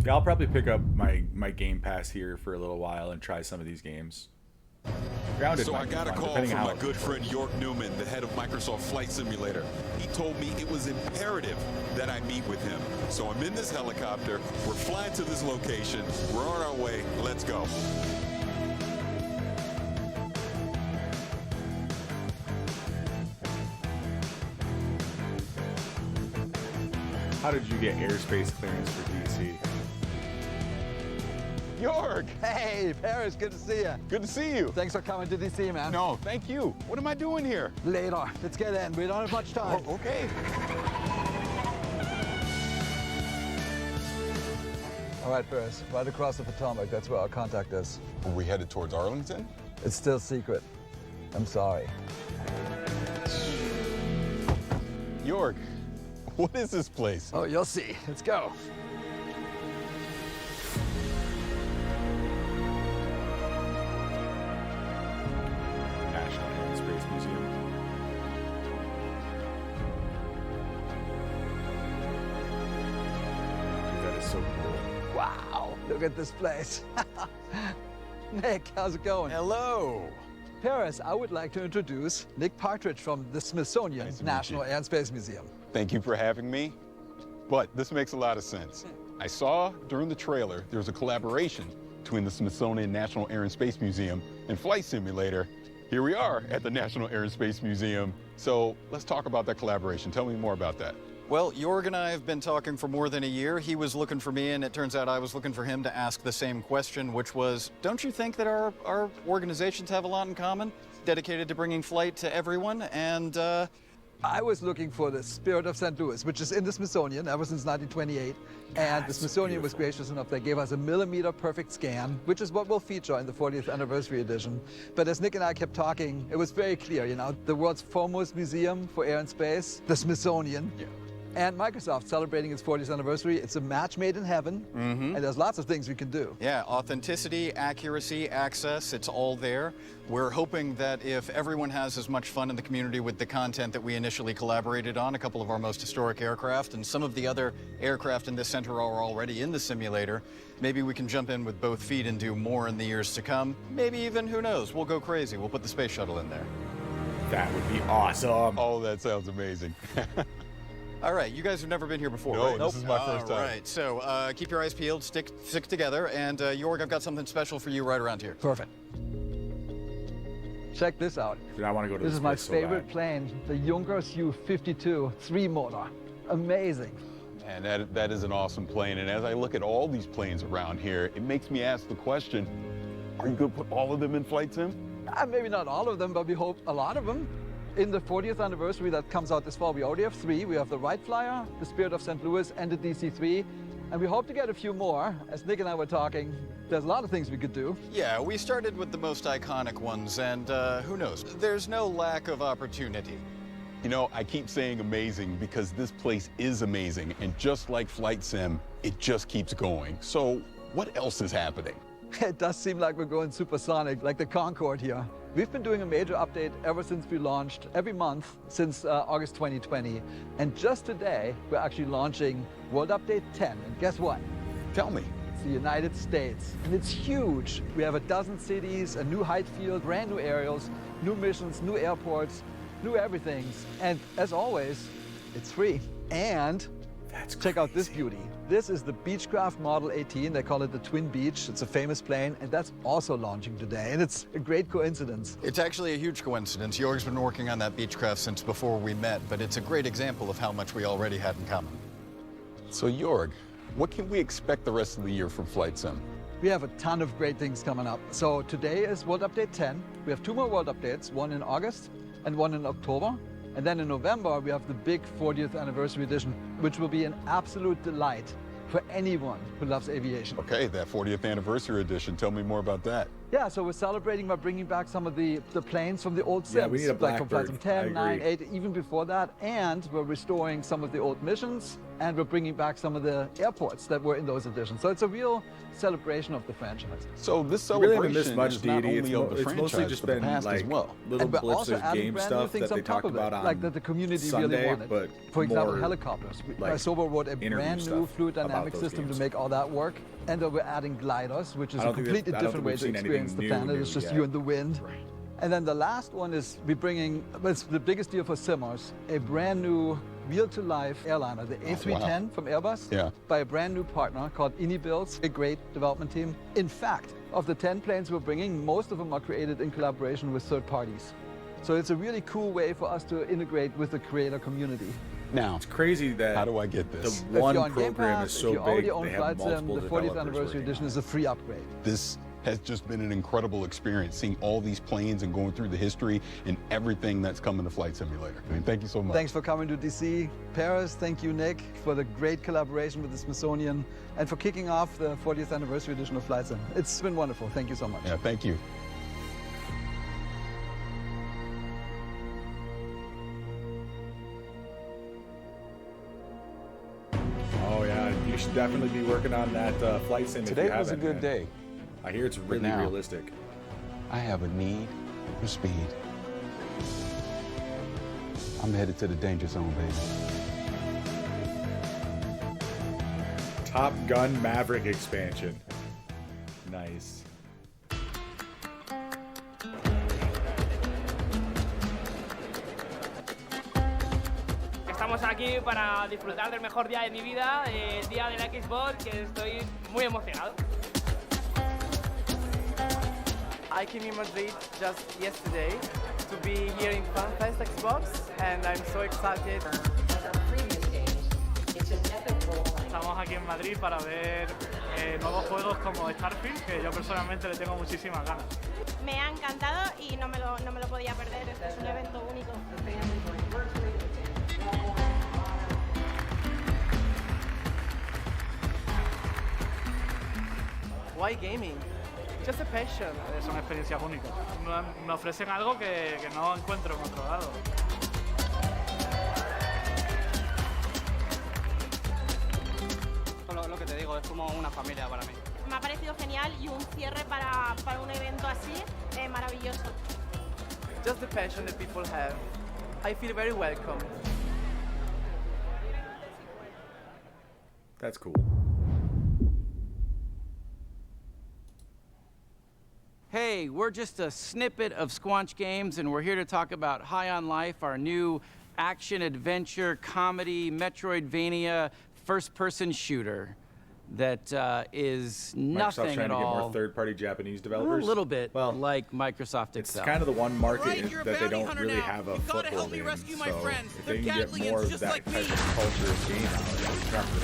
Yeah, I'll probably pick up my Game Pass here for a little while and try some of these games. Grounded. So I got a call from my good friend York Newman, the head of Microsoft Flight Simulator. He told me it was imperative that I meet with him. So I'm in this helicopter. We're flying to this location. We're on our way. Let's go. How did you get airspace clearance for DC? York! Hey, Paris, good to see you. Good to see you. Thanks for coming to DC, man. No, thank you. What am I doing here? Later. Let's get in. We don't have much time. Oh, okay. All right, Paris. Right across the Potomac. That's where our contact is. Are we headed towards Arlington? It's still secret. I'm sorry. York, what is this place? Oh, you'll see. Let's go. so cool. Wow, look at this place. Nick, how's it going? Hello. Paris, I would like to introduce Nick Partridge from the Smithsonian National Air and Space Museum. Thank you for having me. But this makes a lot of sense. I saw during the trailer there was a collaboration between the Smithsonian National Air and Space Museum and Flight Simulator. Here we are at the National Air and Space Museum. So let's talk about that collaboration. Tell me more about that. Well, Jorg and I have been talking for more than a year. He was looking for me, and it turns out I was looking for him to ask the same question, which was, don't you think that our organizations have a lot in common? Dedicated to bringing flight to everyone, and I was looking for the Spirit of St. Louis, which is in the Smithsonian ever since 1928. And the Smithsonian was gracious enough. They gave us a millimeter perfect scan, which is what we'll feature in the 40th anniversary edition. But as Nick and I kept talking, it was very clear, you know, the world's foremost museum for air and space, the Smithsonian. Yeah. And Microsoft celebrating its 40th anniversary. It's a match made in heaven, and there's lots of things we can do. Yeah, authenticity, accuracy, access, it's all there. We're hoping that if everyone has as much fun in the community with the content that we initially collaborated on, a couple of our most historic aircraft, and some of the other aircraft in this center are already in the simulator, maybe we can jump in with both feet and do more in the years to come. Maybe even, who knows, we'll go crazy. We'll put the space shuttle in there. That would be awesome. Oh, that sounds amazing. All right, you guys have never been here before, No, right? this is my first time. All right, so keep your eyes peeled, stick together, and Jorg, I've got something special for you right around here. Perfect. Check this out. Dude, I want to go to this this is my place favorite plane, the Junkers Ju-52 3-motor. Amazing. And that is an awesome plane, and as I look at all these planes around here, it makes me ask the question, are you going to put all of them in flight sim? Maybe not all of them, but we hope a lot of them. In the 40th anniversary that comes out this fall, we already have 3. We have the Wright Flyer, the Spirit of St. Louis, and the DC-3. And we hope to get a few more. As Nick and I were talking, there's a lot of things we could do. Yeah, we started with the most iconic ones, and who knows? There's no lack of opportunity. You know, I keep saying amazing because this place is amazing, and just like Flight Sim, it just keeps going. So what else is happening? It does seem like we're going supersonic, like the Concorde here. We've been doing a major update ever since we launched, every month since August 2020. And just today, we're actually launching World Update 10. And guess what? Tell me. It's the United States. And it's huge. We have 12 cities, a new height field, brand new aerials, new missions, new airports, new everything. And as always, it's free. And check out this beauty. This is the Beechcraft Model 18. They call it the Twin Beach. It's a famous plane, and that's also launching today. And it's a great coincidence. It's actually a huge coincidence. Jorg's been working on that Beechcraft since before we met, but it's a great example of how much we already had in common. So Jorg, what can we expect the rest of the year from Flight Sim? We have a ton of great things coming up. So today is World Update 10. We have 2 more World Updates, one in August and one in October. And then in November, we have the big 40th anniversary edition, which will be an absolute delight for anyone who loves aviation. Okay, that 40th anniversary edition. Tell me more about that. Yeah, so we're celebrating by bringing back some of the planes from the old sims. Yeah, we need a like from Flight Sim Blackbird. 10, 9, 8, even before that. And we're restoring some of the old missions, and we're bringing back some of the airports that were in those editions. So it's a real celebration of the franchise. So this We really celebration haven't missed much is not DD. only of the It's franchise, mostly just but the been past like as well. little But blips also of adding game brand new stuff things that they on top talked of it, about on like that the community Sunday, really wanted. but For example, more, helicopters. like, Sober wrote a interview brand new stuff fluid about dynamic those system games. to make all that work. And then we're adding gliders, which is I a don't think completely I don't different think way we've to seen experience the anything planet. new It's just yet. you and the wind. And then the last one is we're bringing, it's the biggest deal for simmers, a brand new real-to-life airliner, the A310 from Airbus, Yeah. by a brand new partner called Builds, a great development team. In fact, of the 10 planes we're bringing, most of them are created in collaboration with third parties. So it's a really cool way for us to integrate with the creator community. Now, It's crazy that how do I get this? the one If you're on Game program Pass, is if so you already big, own they have Flight Sim, multiple the 40th developers anniversary working edition on is a free upgrade. This has just been an incredible experience, seeing all these planes and going through the history and everything that's coming to Flight Simulator. I mean, thank you so much. Thanks for coming to DC. Paris, thank you, Nick, for the great collaboration with the Smithsonian and for kicking off the 40th anniversary edition of Flight Sim. It's been wonderful. Thank you so much. Yeah, thank you. Oh yeah, you should definitely be working on that Flight Sim. Today if you was a haven't, good man. day. I hear it's really now- realistic. I have a need for speed. I'm headed to the danger zone, baby. Top Gun Maverick expansion. Nice. Estamos aquí para disfrutar del mejor día de mi vida, el día de la Xbox, que estoy muy emocionado. I came in Madrid just yesterday to be here in FanFest Xbox, and I'm so excited. Estamos aquí en Madrid para ver nuevos juegos como Starfield, que yo personalmente le tengo muchísimas ganas. Me ha encantado y no me lo podía perder, este es un evento único. Why gaming? Just a passion. Son experiencias únicas. Me ofrecen algo que no encuentro en otro lado. Lo que te digo, es como una familia para mí. Me ha parecido genial y un cierre para un evento así maravilloso. Just the passion that people have. I feel very welcome. That's cool. Hey, we're just a snippet of Squanch Games, and we're here to talk about High on Life, our new action-adventure, comedy, Metroidvania, first-person shooter that is nothing Microsoft's trying at to get all. more third-party Japanese developers. A little bit, like Microsoft It's itself. kind of the one market that they don't really have a foothold in. So if they can get more of that type of culture of game out, it's not for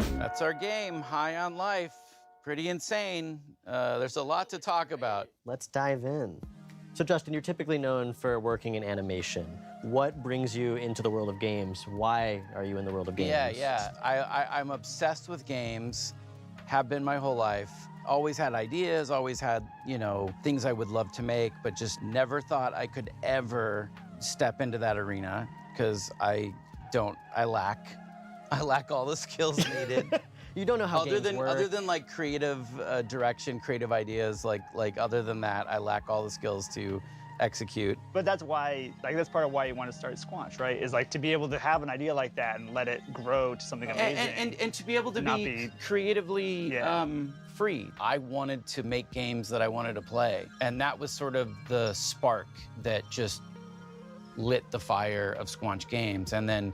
them. That's our game, High on Life. Pretty insane. There's a lot to talk about. Let's dive in. So Justin, you're typically known for working in animation. What brings you into the world of games? Why are you in the world of games? Yeah. I'm obsessed with games, have been my whole life. Always had ideas, always had, things I would love to make, but just never thought I could ever step into that arena because I lack all the skills needed. You don't know how games work. Other than like creative direction, creative ideas, like other than that, I lack all the skills to execute. But that's why, that's part of why you want to start Squanch, right? Is like to be able to have an idea like that and let it grow to something amazing. And to be able to be creatively free. I wanted to make games that I wanted to play. And that was sort of the spark that just lit the fire of Squanch Games. And then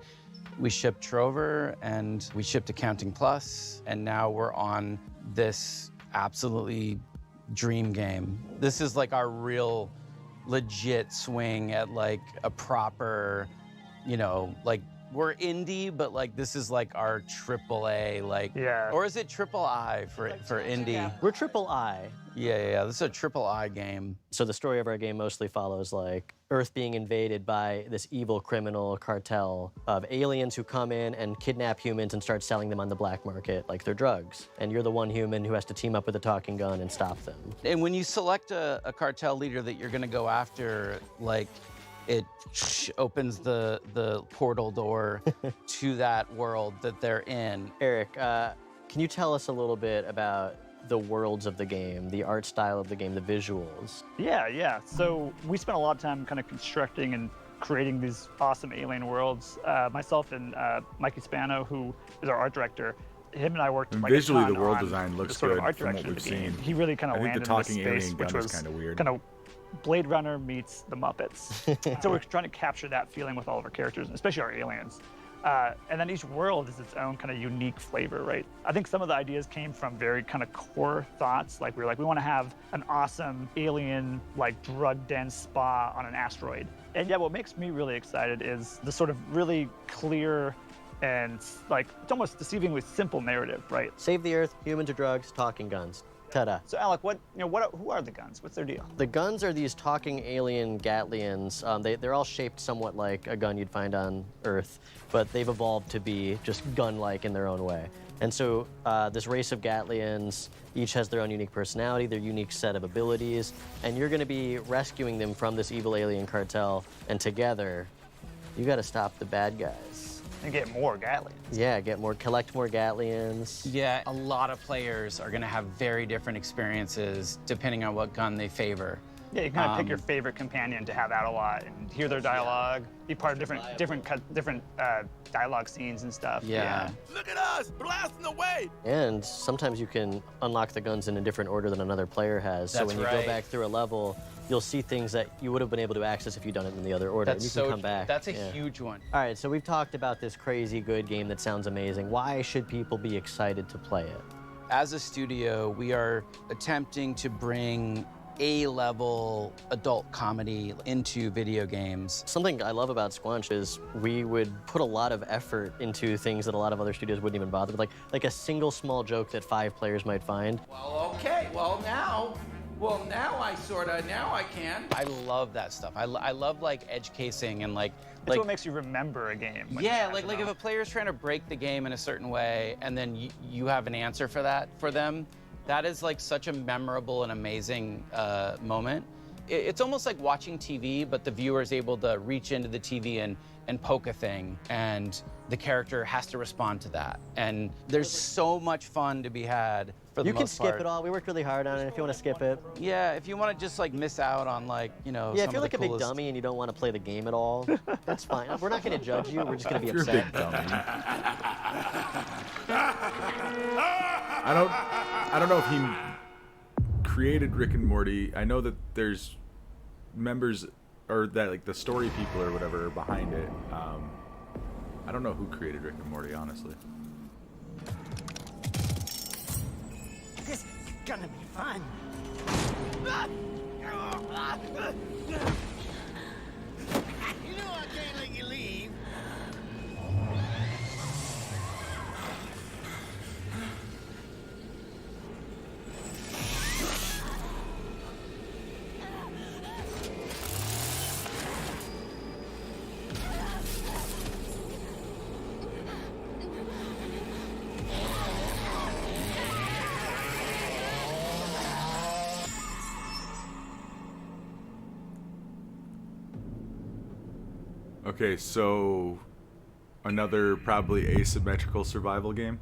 we shipped Trover and we shipped Accounting Plus, and now we're on this absolutely dream game. This is like our real legit swing at like a proper, we're indie, but like this is like our AAA, or is it triple I for indie? Yeah. We're triple I. Yeah. This is a triple I game. So the story of our game mostly follows like Earth being invaded by this evil criminal cartel of aliens who come in and kidnap humans and start selling them on the black market like they're drugs. And you're the one human who has to team up with a talking gun and stop them. And when you select a cartel leader that you're gonna go after, like, it opens the portal door to that world that they're in. Eric, can you tell us a little bit about the worlds of the game, the art style of the game, the visuals? Yeah. So we spent a lot of time kind of constructing and creating these awesome alien worlds. Myself and Mikey Spano, who is our art director, him and I worked like visually a ton the world on design looks the sort good of art from what direction we've of the game. seen. He really kind of I think landed the talking in this space, alien which gun was is kind of weird. Blade Runner meets the Muppets. So we're trying to capture that feeling with all of our characters, especially our aliens. And then each world is its own kind of unique flavor, right? I think some of the ideas came from very kind of core thoughts. Like we want to have an awesome alien, like drug-dense spa on an asteroid. And yeah, what makes me really excited is the sort of really clear and like it's almost deceivingly simple narrative, right? Save the Earth, humans or drugs, talking guns. Ta-da. So Alec, who are the guns? What's their deal? The guns are these talking alien Gatlians. They're all shaped somewhat like a gun you'd find on Earth, but they've evolved to be just gun-like in their own way. And so this race of Gatlians each has their own unique personality, their unique set of abilities, and you're gonna be rescuing them from this evil alien cartel, and together, you gotta stop the bad guys. And get more Gatlians. Yeah, collect more Gatlians. Yeah, a lot of players are gonna have very different experiences depending on what gun they favor. Yeah, you kind of pick your favorite companion to have out a lot and hear their dialogue, be part of different dialogue scenes and stuff. Yeah. Look at us, blasting away! And sometimes you can unlock the guns in a different order than another player has. So when you go back through a level, you'll see things that you would have been able to access if you'd done it in the other order. That's and you can come back. That's a huge one. All right, so we've talked about this crazy good game that sounds amazing. Why should people be excited to play it? As a studio, we are attempting to bring A-level adult comedy into video games. Something I love about Squanch is we would put a lot of effort into things that a lot of other studios wouldn't even bother with, like a single small joke that 5 players might find. Well, okay, now I can. I love that stuff. I love like edge casing and like what makes you remember a game. Yeah, like if a player's trying to break the game in a certain way and then you have an answer for that for them, that is like such a memorable and amazing moment. It's almost like watching TV, but the viewer is able to reach into the TV and poke a thing, and the character has to respond to that. And there's so much fun to be had for the most part. You can skip it all. We worked really hard on it if you want to skip it. Yeah, if you want to just like miss out on like, Yeah, if you're like a big dummy and you don't want to play the game at all, that's fine. We're not going to judge you. We're just going to be upset. You're a big dummy. I don't know if he created Rick and Morty. I know that there's members or that like the story people or whatever are behind it. I don't know who created Rick and Morty, honestly. This is gonna be fun. You know I can't let you leave. Okay, so another probably asymmetrical survival game.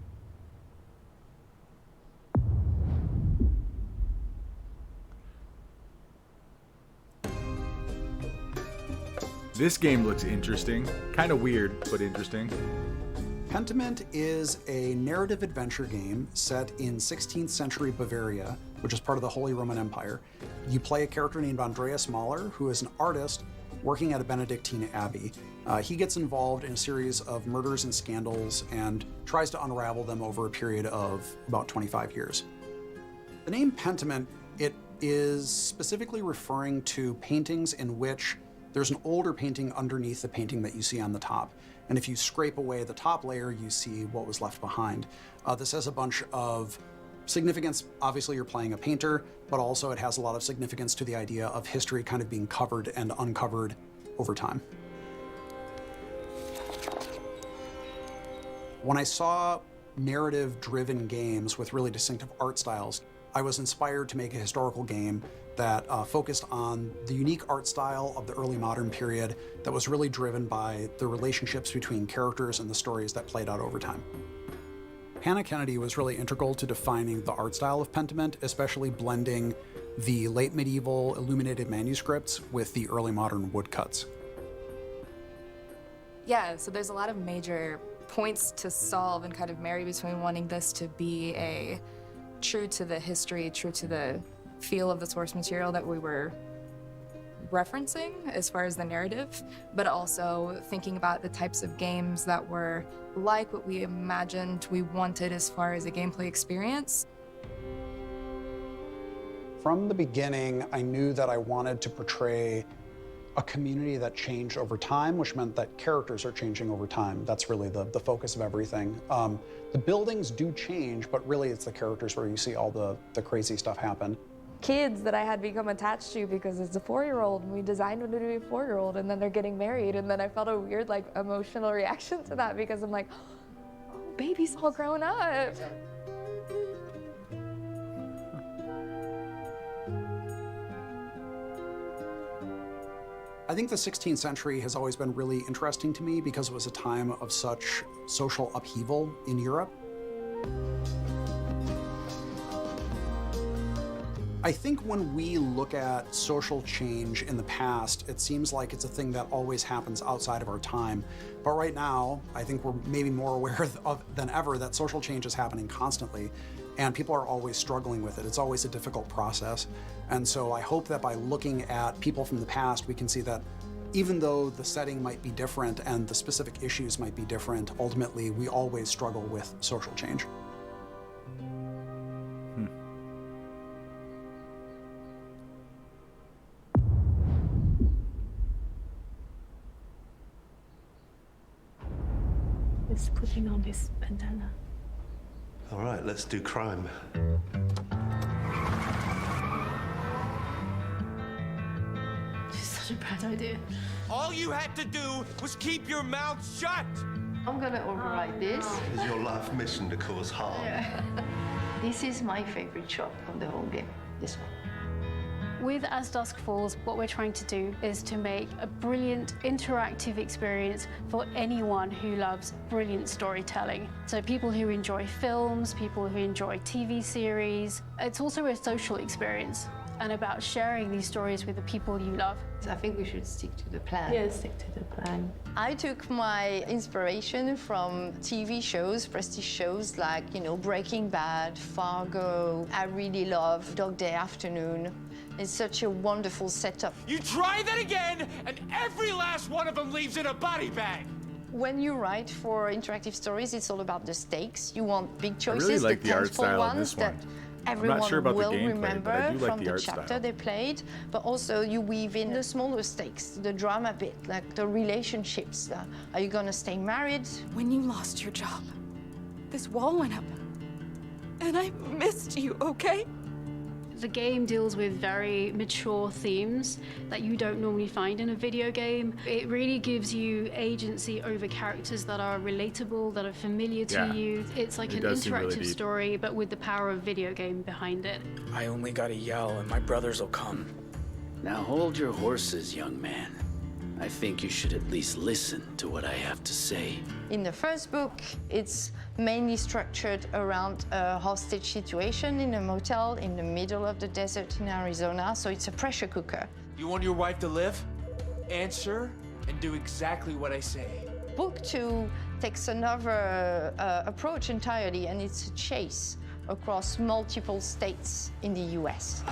This game looks interesting. Kind of weird, but interesting. Pentiment is a narrative adventure game set in 16th century Bavaria, which is part of the Holy Roman Empire. You play a character named Andreas Mahler, who is an artist working at a Benedictine abbey. He gets involved in a series of murders and scandals and tries to unravel them over a period of about 25 years. The name Pentiment, it is specifically referring to paintings in which there's an older painting underneath the painting that you see on the top. And if you scrape away the top layer, you see what was left behind. This has a bunch of significance. Obviously, you're playing a painter, but also it has a lot of significance to the idea of history kind of being covered and uncovered over time. When I saw narrative-driven games with really distinctive art styles, I was inspired to make a historical game that focused on the unique art style of the early modern period that was really driven by the relationships between characters and the stories that played out over time. Hannah Kennedy was really integral to defining the art style of Pentiment, especially blending the late medieval illuminated manuscripts with the early modern woodcuts. Yeah, so there's a lot of major points to solve and kind of marry between wanting this to be a true to the history, true to the feel of the source material that we were referencing as far as the narrative, but also thinking about the types of games that were like what we imagined we wanted as far as a gameplay experience. From the beginning, I knew that I wanted to portray a community that changed over time, which meant that characters are changing over time. That's really the focus of everything. The buildings do change, but really it's the characters where you see all the crazy stuff happen. Kids that I had become attached to because it's a 4-year-old and we designed them to be a 4-year-old and then they're getting married, and then I felt a weird like emotional reaction to that because I'm like, oh, baby's all grown up. I think the 16th century has always been really interesting to me because it was a time of such social upheaval in Europe. I think when we look at social change in the past, it seems like it's a thing that always happens outside of our time. But right now, I think we're maybe more aware than ever that social change is happening constantly, and people are always struggling with it. It's always a difficult process. And so I hope that by looking at people from the past, we can see that even though the setting might be different and the specific issues might be different, ultimately we always struggle with social change. Is putting on this bandana. All right, let's do crime. This is such a bad idea. All you had to do was keep your mouth shut! I'm gonna override this. Is your life mission to cause harm? Yeah. This is my favorite shot of the whole game, this one. With As Dusk Falls, what we're trying to do is to make a brilliant interactive experience for anyone who loves brilliant storytelling. So people who enjoy films, people who enjoy TV series. It's also a social experience and about sharing these stories with the people you love. I think we should stick to the plan. Yeah, stick to the plan. I took my inspiration from TV shows, prestige shows like, Breaking Bad, Fargo. I really love Dog Day Afternoon. It's such a wonderful setup. You try that again, and every last one of them leaves in a body bag! When you write for interactive stories, it's all about the stakes. You want big I choices, really like the the art tentpole style on ones this one. that I'm everyone not sure about will the gameplay, remember but I do like from the the art chapter style. they played. But also you weave in the smaller stakes, the drama bit, like the relationships. Are you gonna stay married? When you lost your job, this wall went up. And I missed you, okay? The game deals with very mature themes that you don't normally find in a video game. It really gives you agency over characters that are relatable, that are familiar to you. It's like an interactive story, but with the power of video game behind it. I only gotta yell and my brothers will come. Now hold your horses, young man. I think you should at least listen to what I have to say. In the first book, it's mainly structured around a hostage situation in a motel in the middle of the desert in Arizona, so it's a pressure cooker. You want your wife to live? Answer and do exactly what I say. Book 2 takes another approach entirely, and it's a chase across multiple states in the US.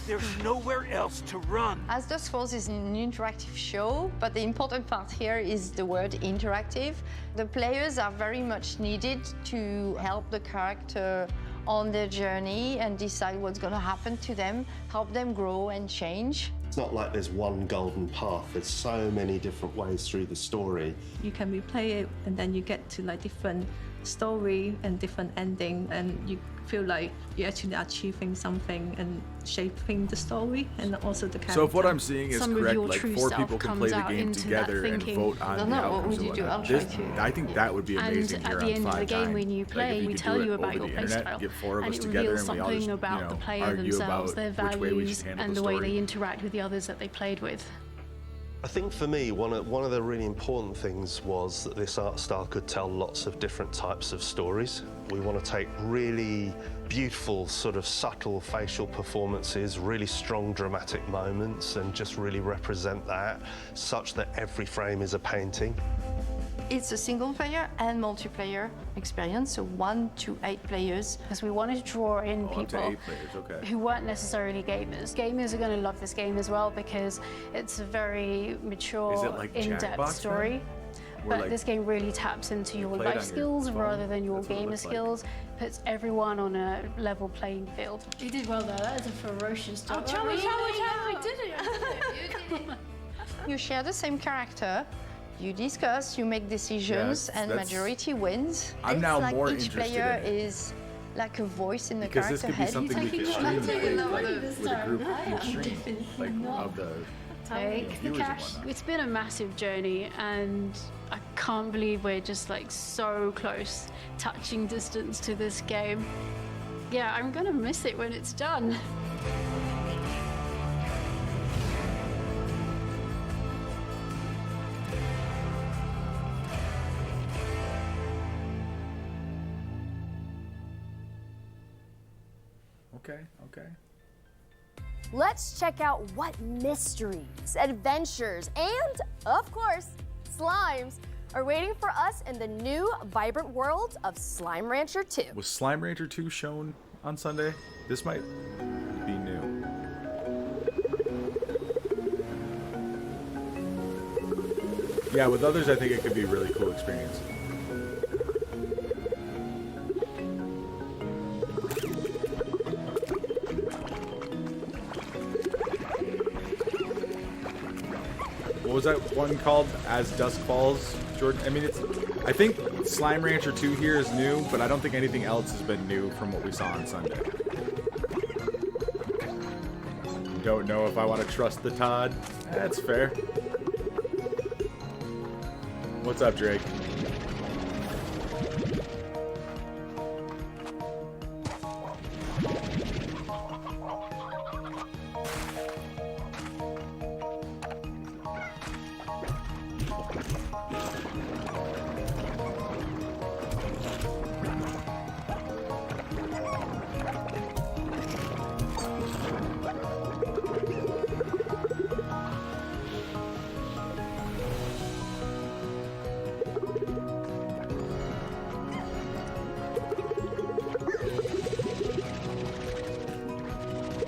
There's nowhere else to run. As Dusk Falls is an interactive show, but the important part here is the word interactive. The players are very much needed to help the character on their journey and decide what's going to happen to them, help them grow and change. It's not like there's one golden path. There's so many different ways through the story. You can replay it, and then you get to different story and different ending, and you feel like you're actually achieving something and shaping the story and also the character. So if what I'm seeing is correct, like 4 people can play the game together and vote on the outcomes and whatnot. I think that would be amazing here on 5 And at the end of the game, when you play, we tell you about your playstyle, get 4 of and us it together reveals and we all something just, about the player argue themselves, about their which way we values, should handle and the the way story. they interact with the others that they played with. I think for me, one of the really important things was that this art style could tell lots of different types of stories. We want to take really beautiful, sort of subtle facial performances, really strong dramatic moments, and just really represent that such that every frame is a painting. It's a single player and multiplayer experience, so 1 to 8 players. Because we wanted to draw in Up to people 8 players, okay. who weren't necessarily gamers. Gamers are going to love this game as well because it's a very mature, Is it like in-depth Jackbox, story. then? But like this game really taps into your play it on life your skills phone? rather than your That's what it gamer looks like. skills. Puts everyone on a level playing field. You did well there. That is a ferocious job. I did it. You share the same character, you discuss, you make decisions, Yes, and that's- majority wins. I'm It's now like more each interested player in it. is like a voice in the Because this character could be head. something we could stream and play like, with a group of stream, like of the Take the viewers and cash. whatnot. It's been a massive journey, and I can't believe we're just so close, touching distance to this game. Yeah, I'm gonna miss it when it's done. Okay. let's check out what mysteries, adventures, and, of course, slimes are waiting for us in the new, vibrant world of Slime Rancher 2. Was Slime Rancher 2 shown on Sunday? This might be new. Yeah, with others, I think it could be a really cool experience. What was that one called? As Dusk Falls, Jordan? I mean, I think Slime Rancher 2 here is new, but I don't think anything else has been new from what we saw on Sunday. Don't know if I want to trust the Todd. That's fair. What's up, Drake?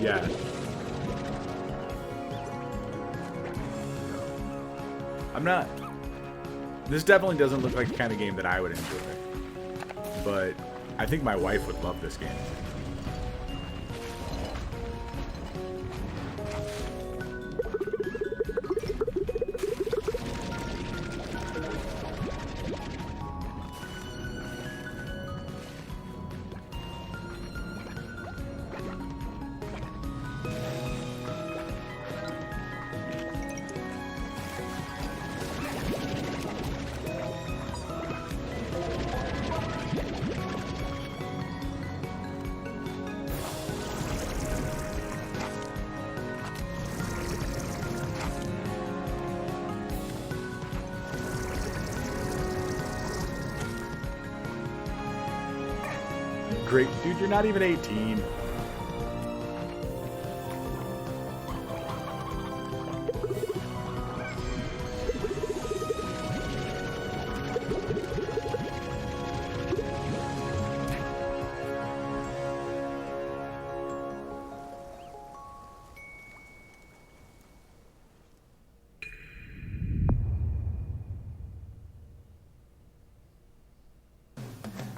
Yeah. I'm not... This definitely doesn't look like the kind of game that I would enjoy. But I think my wife would love this game. Great, dude, you're not even 18.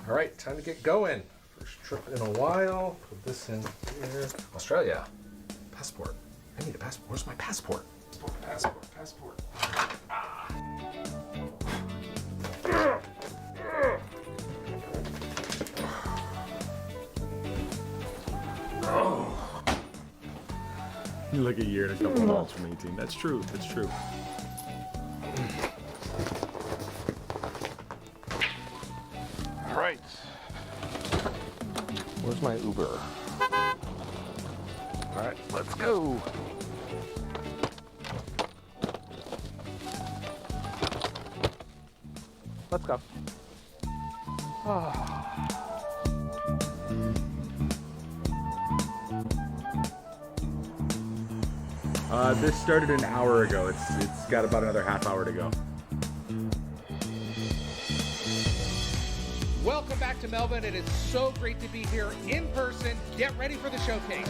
All right, time to get going. First trip in a while. Put this in here. Australia. Passport. I need a passport. Where's my passport? Passport. Ah. Oh. You look a year and a couple of months from 18. That's true. That's true. All right. Where's my Uber? All right, let's go. Let's go. This started an hour ago. It's got about another half hour to go. Welcome back to Melbourne. It is so great to be here in person. Get ready for the showcase.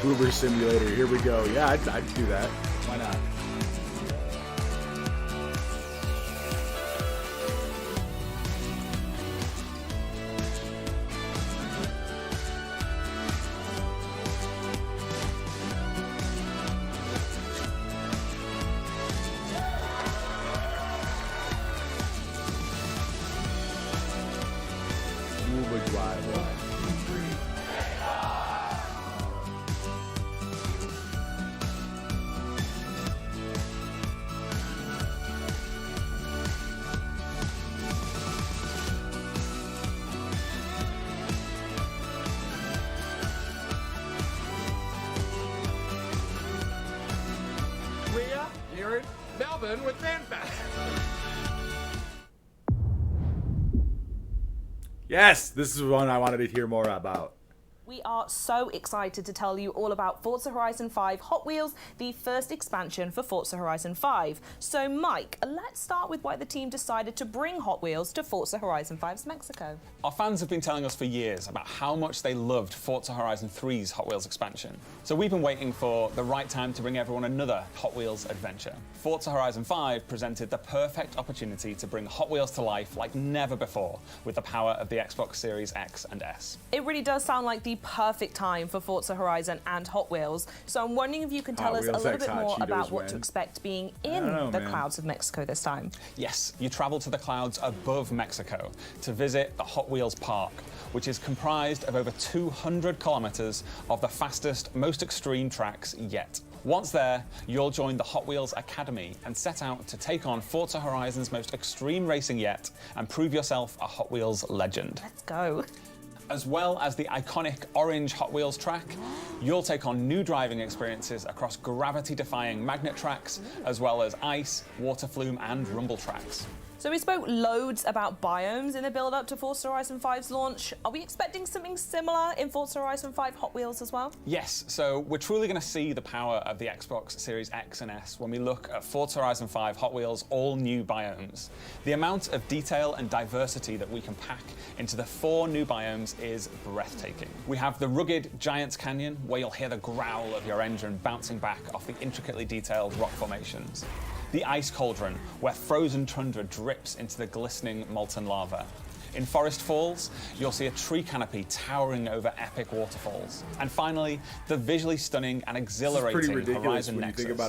Uber Simulator, here we go. Yeah, I'd do that. Why not? Here in Melbourne with FanFest. Yes, this is one I wanted to hear more about. We are so excited to tell you all about Forza Horizon 5 Hot Wheels, the first expansion for Forza Horizon 5. So Mike, let's start with why the team decided to bring Hot Wheels to Forza Horizon 5's Mexico. Our fans have been telling us for years about how much they loved Forza Horizon 3's Hot Wheels expansion. So we've been waiting for the right time to bring everyone another Hot Wheels adventure. Forza Horizon 5 presented the perfect opportunity to bring Hot Wheels to life like never before with the power of the Xbox Series X and S. It really does sound like the perfect time for Forza Horizon and Hot Wheels. So I'm wondering if you can tell us a little bit more about what to expect being in the clouds of Mexico this time. Yes, you travel to the clouds above Mexico to visit the Hot Wheels Park, which is comprised of over 200 kilometers of the fastest, most extreme tracks yet. Once there, you'll join the Hot Wheels Academy and set out to take on Forza Horizon's most extreme racing yet and prove yourself a Hot Wheels legend. Let's go. As well as the iconic orange Hot Wheels track, you'll take on new driving experiences across gravity-defying magnet tracks, as well as ice, water flume, and rumble tracks. So we spoke loads about biomes in the build-up to Forza Horizon 5's launch. Are we expecting something similar in Forza Horizon 5 Hot Wheels as well? Yes, so we're truly going to see the power of the Xbox Series X and S when we look at Forza Horizon 5 Hot Wheels' all-new biomes. The amount of detail and diversity that we can pack into the 4 new biomes is breathtaking. We have the rugged Giants Canyon, where you'll hear the growl of your engine bouncing back off the intricately detailed rock formations. The Ice Cauldron, where frozen tundra drips into the glistening molten lava. In Forest Falls, you'll see a tree canopy towering over epic waterfalls. And finally, the visually stunning and exhilarating Horizon Nexus,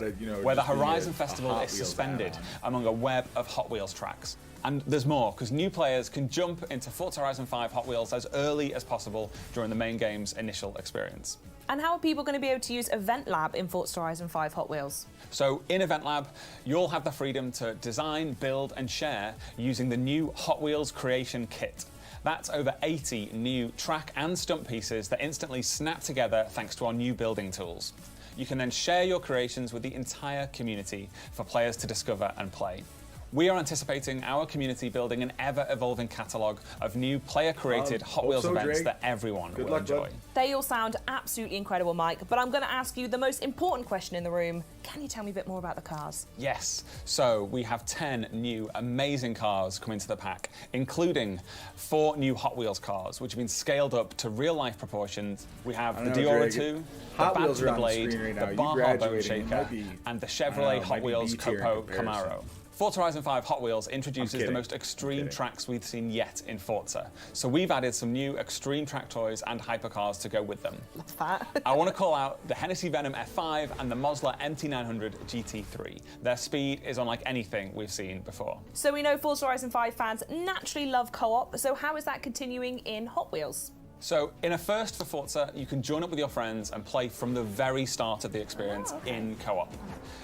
where the Horizon Festival is suspended among a web of Hot Wheels tracks. And there's more, because new players can jump into Forza Horizon 5 Hot Wheels as early as possible during the main game's initial experience. And how are people going to be able to use Event Lab in Forza Horizon 5 Hot Wheels? So in Event Lab, you'll have the freedom to design, build, and share using the new Hot Wheels Creation Kit. That's over 80 new track and stunt pieces that instantly snap together thanks to our new building tools. You can then share your creations with the entire community for players to discover and play. We are anticipating our community building an ever-evolving catalogue of new player-created Hot Wheels events that everyone will enjoy. They all sound absolutely incredible, Mike, but I'm going to ask you the most important question in the room. Can you tell me a bit more about the cars? Yes, so we have 10 new amazing cars coming to the pack, including 4 new Hot Wheels cars, which have been scaled up to real-life proportions. We have the Diora 2, the Bad to the Blade, the Baja Bone Shaker, and the Chevrolet Hot Wheels Copo Camaro. Forza Horizon 5 Hot Wheels introduces the most extreme tracks we've seen yet in Forza. So we've added some new extreme track toys and hypercars to go with them. That's fat. I want to call out the Hennessy Venom F5 and the Mosler MT900 GT3. Their speed is unlike anything we've seen before. So we know Forza Horizon 5 fans naturally love co-op, so how is that continuing in Hot Wheels? So, in a first for Forza, you can join up with your friends and play from the very start of the experience in co-op.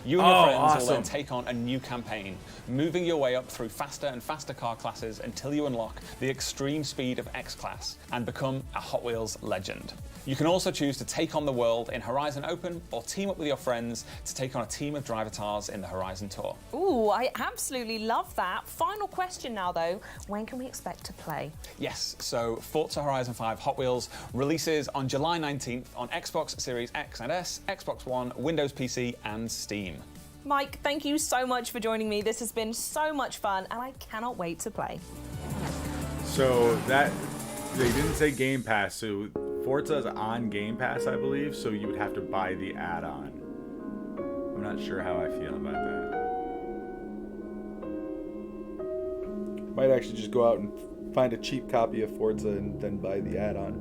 You and your friends will then take on a new campaign, moving your way up through faster and faster car classes until you unlock the extreme speed of X-Class and become a Hot Wheels legend. You can also choose to take on the world in Horizon Open or team up with your friends to take on a team of drivatars in the Horizon Tour. Ooh, I absolutely love that. Final question now, though. When can we expect to play? Yes, so Forza Horizon 5 Hot Wheels releases on July 19th on Xbox Series X and S, Xbox One, Windows PC, and Steam. Mike, thank you so much for joining me. This has been so much fun, and I cannot wait to play. So that, they didn't say Game Pass, so Forza's on Game Pass, I believe, so you would have to buy the add-on. I'm not sure how I feel about that. Might actually just go out and find a cheap copy of Forza and then buy the add-on.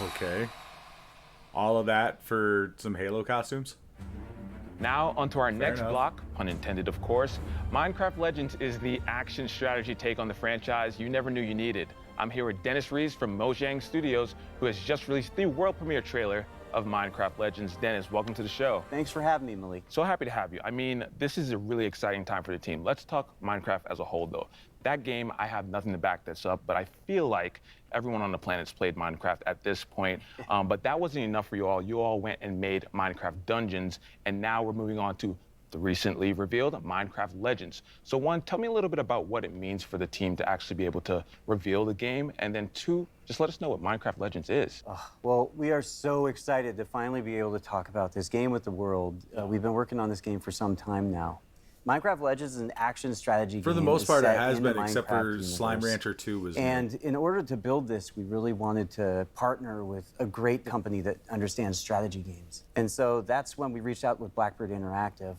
Okay. All of that for some Halo costumes? Now, onto our Fair next enough. block, pun intended, of course. Minecraft Legends is the action strategy take on the franchise you never knew you needed. I'm here with Dennis Rees from Mojang Studios, who has just released the world premiere trailer of Minecraft Legends. Dennis, welcome to the show. Thanks for having me, Malik. So happy to have you. I mean, this is a really exciting time for the team. Let's talk Minecraft as a whole, though. That game, I have nothing to back this up, but I feel like everyone on the planet's played Minecraft at this point. But that wasn't enough for you all. You all went and made Minecraft Dungeons, and now we're moving on to the recently revealed Minecraft Legends. So one, tell me a little bit about what it means for the team to actually be able to reveal the game, and then two, just let us know what Minecraft Legends is. Well, we are so excited to finally be able to talk about this game with the world. We've been working on this game for some time now. Minecraft Legends is an action strategy game. For the most part, it set has in the been, except for Minecraft Slime universe. Rancher 2 was new. And in order to build this, we really wanted to partner with a great company that understands strategy games. And so that's when we reached out with Blackbird Interactive.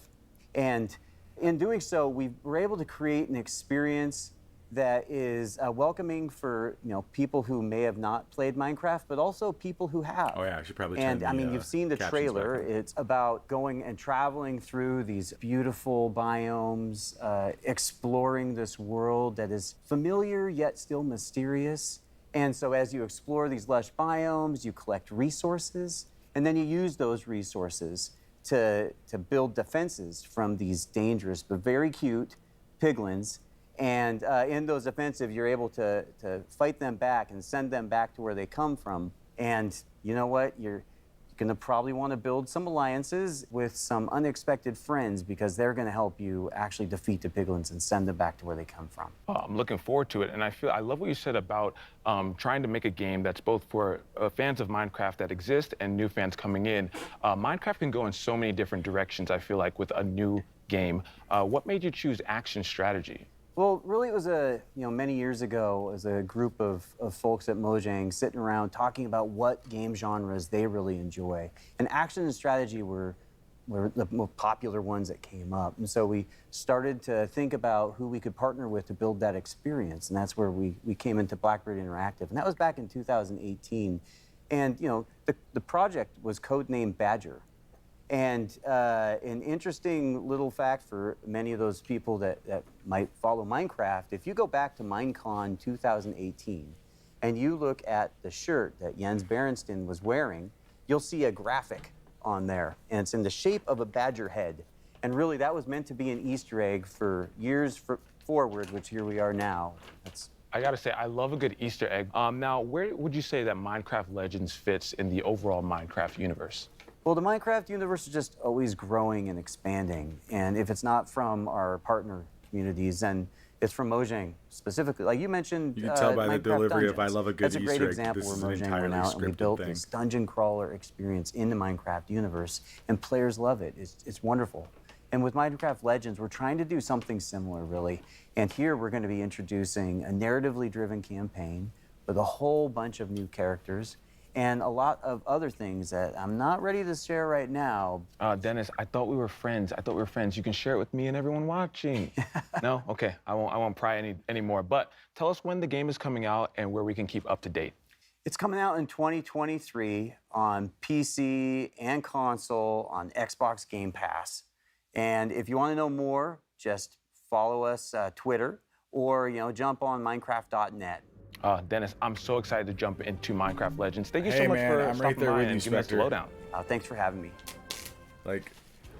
And in doing so, we were able to create an experience that is welcoming for people who may have not played Minecraft, but also people who have. Oh yeah, I should probably And turn I the, mean, you've seen the captions trailer. back on. It's about going and traveling through these beautiful biomes, exploring this world that is familiar yet still mysterious. And so as you explore these lush biomes, you collect resources, and then you use those resources to build defenses from these dangerous but very cute piglins. And in those offensive, you're able to fight them back and send them back to where they come from. And you know what? You're going to probably want to build some alliances with some unexpected friends, because they're going to help you actually defeat the piglins and send them back to where they come from. I'm looking forward to it, and I love what you said about trying to make a game that's both for fans of Minecraft that exist and new fans coming in. Minecraft can go in so many different directions, I feel like, with a new game. What made you choose action strategy? Well, really, it was many years ago, as a group of folks at Mojang sitting around talking about what game genres they really enjoy. And action and strategy were the most popular ones that came up. And so we started to think about who we could partner with to build that experience. And that's where we came into Blackbird Interactive. And that was back in 2018. And, the project was codenamed Badger. And an interesting little fact for many of those people that might follow Minecraft, if you go back to Minecon 2018 and you look at the shirt that Jens Berenstain was wearing, you'll see a graphic on there, and it's in the shape of a badger head. And really, that was meant to be an Easter egg for years forward, which here we are now. I gotta say, I love a good Easter egg. Now, where would you say that Minecraft Legends fits in the overall Minecraft universe? Well, the Minecraft universe is just always growing and expanding. And if it's not from our partner communities, then it's from Mojang specifically. Like you mentioned, You can tell by the Minecraft delivery Dungeons. of I love a good That's a great Easter egg. example This where is an Mojang went entirely out and we scripted built thing. this dungeon crawler experience in the Minecraft universe, and players love it. It's wonderful. And with Minecraft Legends, we're trying to do something similar, really. And here we're going to be introducing a narratively driven campaign with a whole bunch of new characters and a lot of other things that I'm not ready to share right now. Dennis, I thought we were friends. You can share it with me and everyone watching. No? Okay, I won't pry anymore. But tell us when the game is coming out and where we can keep up to date. It's coming out in 2023 on PC and console on Xbox Game Pass. And if you want to know more, just follow us Twitter or jump on Minecraft.net. Dennis, I'm so excited to jump into Minecraft Legends. Thank you Hey, so much man, for I'm right stopping there by with and you, giving us the Spectre. lowdown. Thanks for having me. Like,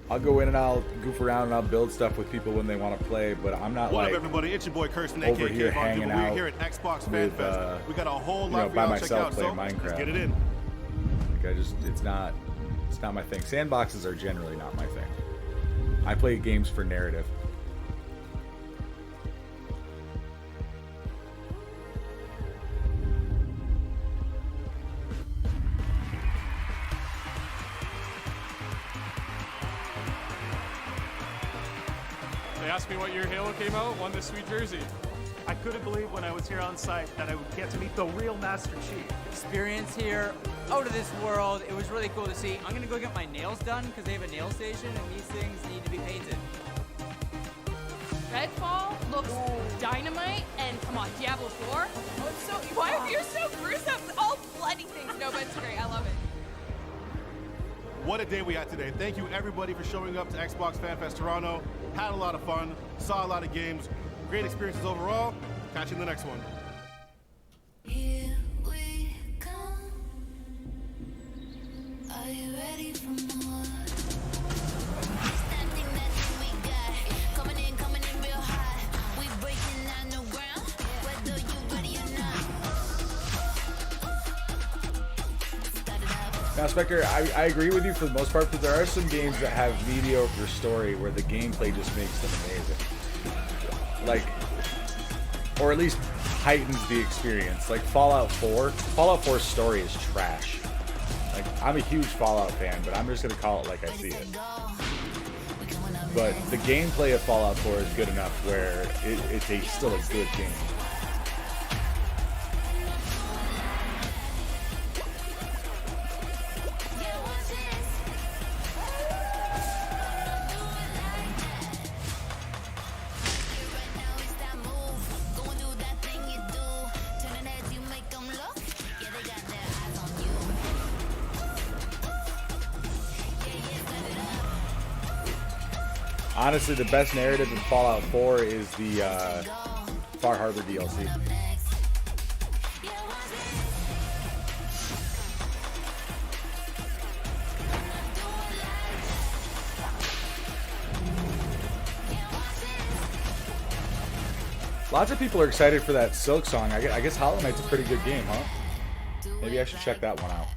I'll go in and I'll goof around and I'll build stuff with people when they want to play, but I'm not What like up, everybody? It's your boy Kirsten, over aka here Kid Von hanging Giver. We're out here at Xbox Fan with, Fest. We got a whole lot for by y'all to check myself out. So playing let's Minecraft. get it in. Like, it's not my thing. Sandboxes are generally not my thing. I play games for narrative. They asked me what year Halo came out, won this sweet jersey. I couldn't believe when I was here on site that I would get to meet the real Master Chief. Experience here, out of this world. It was really cool to see. I'm gonna go get my nails done because they have a nail station and these things need to be painted. Redfall looks dynamite, and come on, Diablo 4. Oh, it's so. Why are you so gruesome? All bloody things. No, but it's great. What a day we had today. Thank you, everybody, for showing up to Xbox Fan Fest Toronto. Had a lot of fun, saw a lot of games. Great experiences overall. Catch you in the next one. Here we come. Are you ready for more? Standing that thing we got. Coming in real hot. We breaking down the ground. Whether you ready or not. Start it up. Now, Spectre, I agree with you for the most part, but there are some games that have mediocre story where the gameplay just makes them amazing. Like, or at least heightens the experience. Like Fallout 4. Fallout 4's story is trash. Like, I'm a huge Fallout fan, but I'm just gonna call it like I see it. But the gameplay of Fallout 4 is good enough where it's still a good game. Honestly, the best narrative in Fallout 4 is the Far Harbor DLC. Lots of people are excited for that Silk Song. I guess Hollow Knight's a pretty good game, huh? Maybe I should check that one out.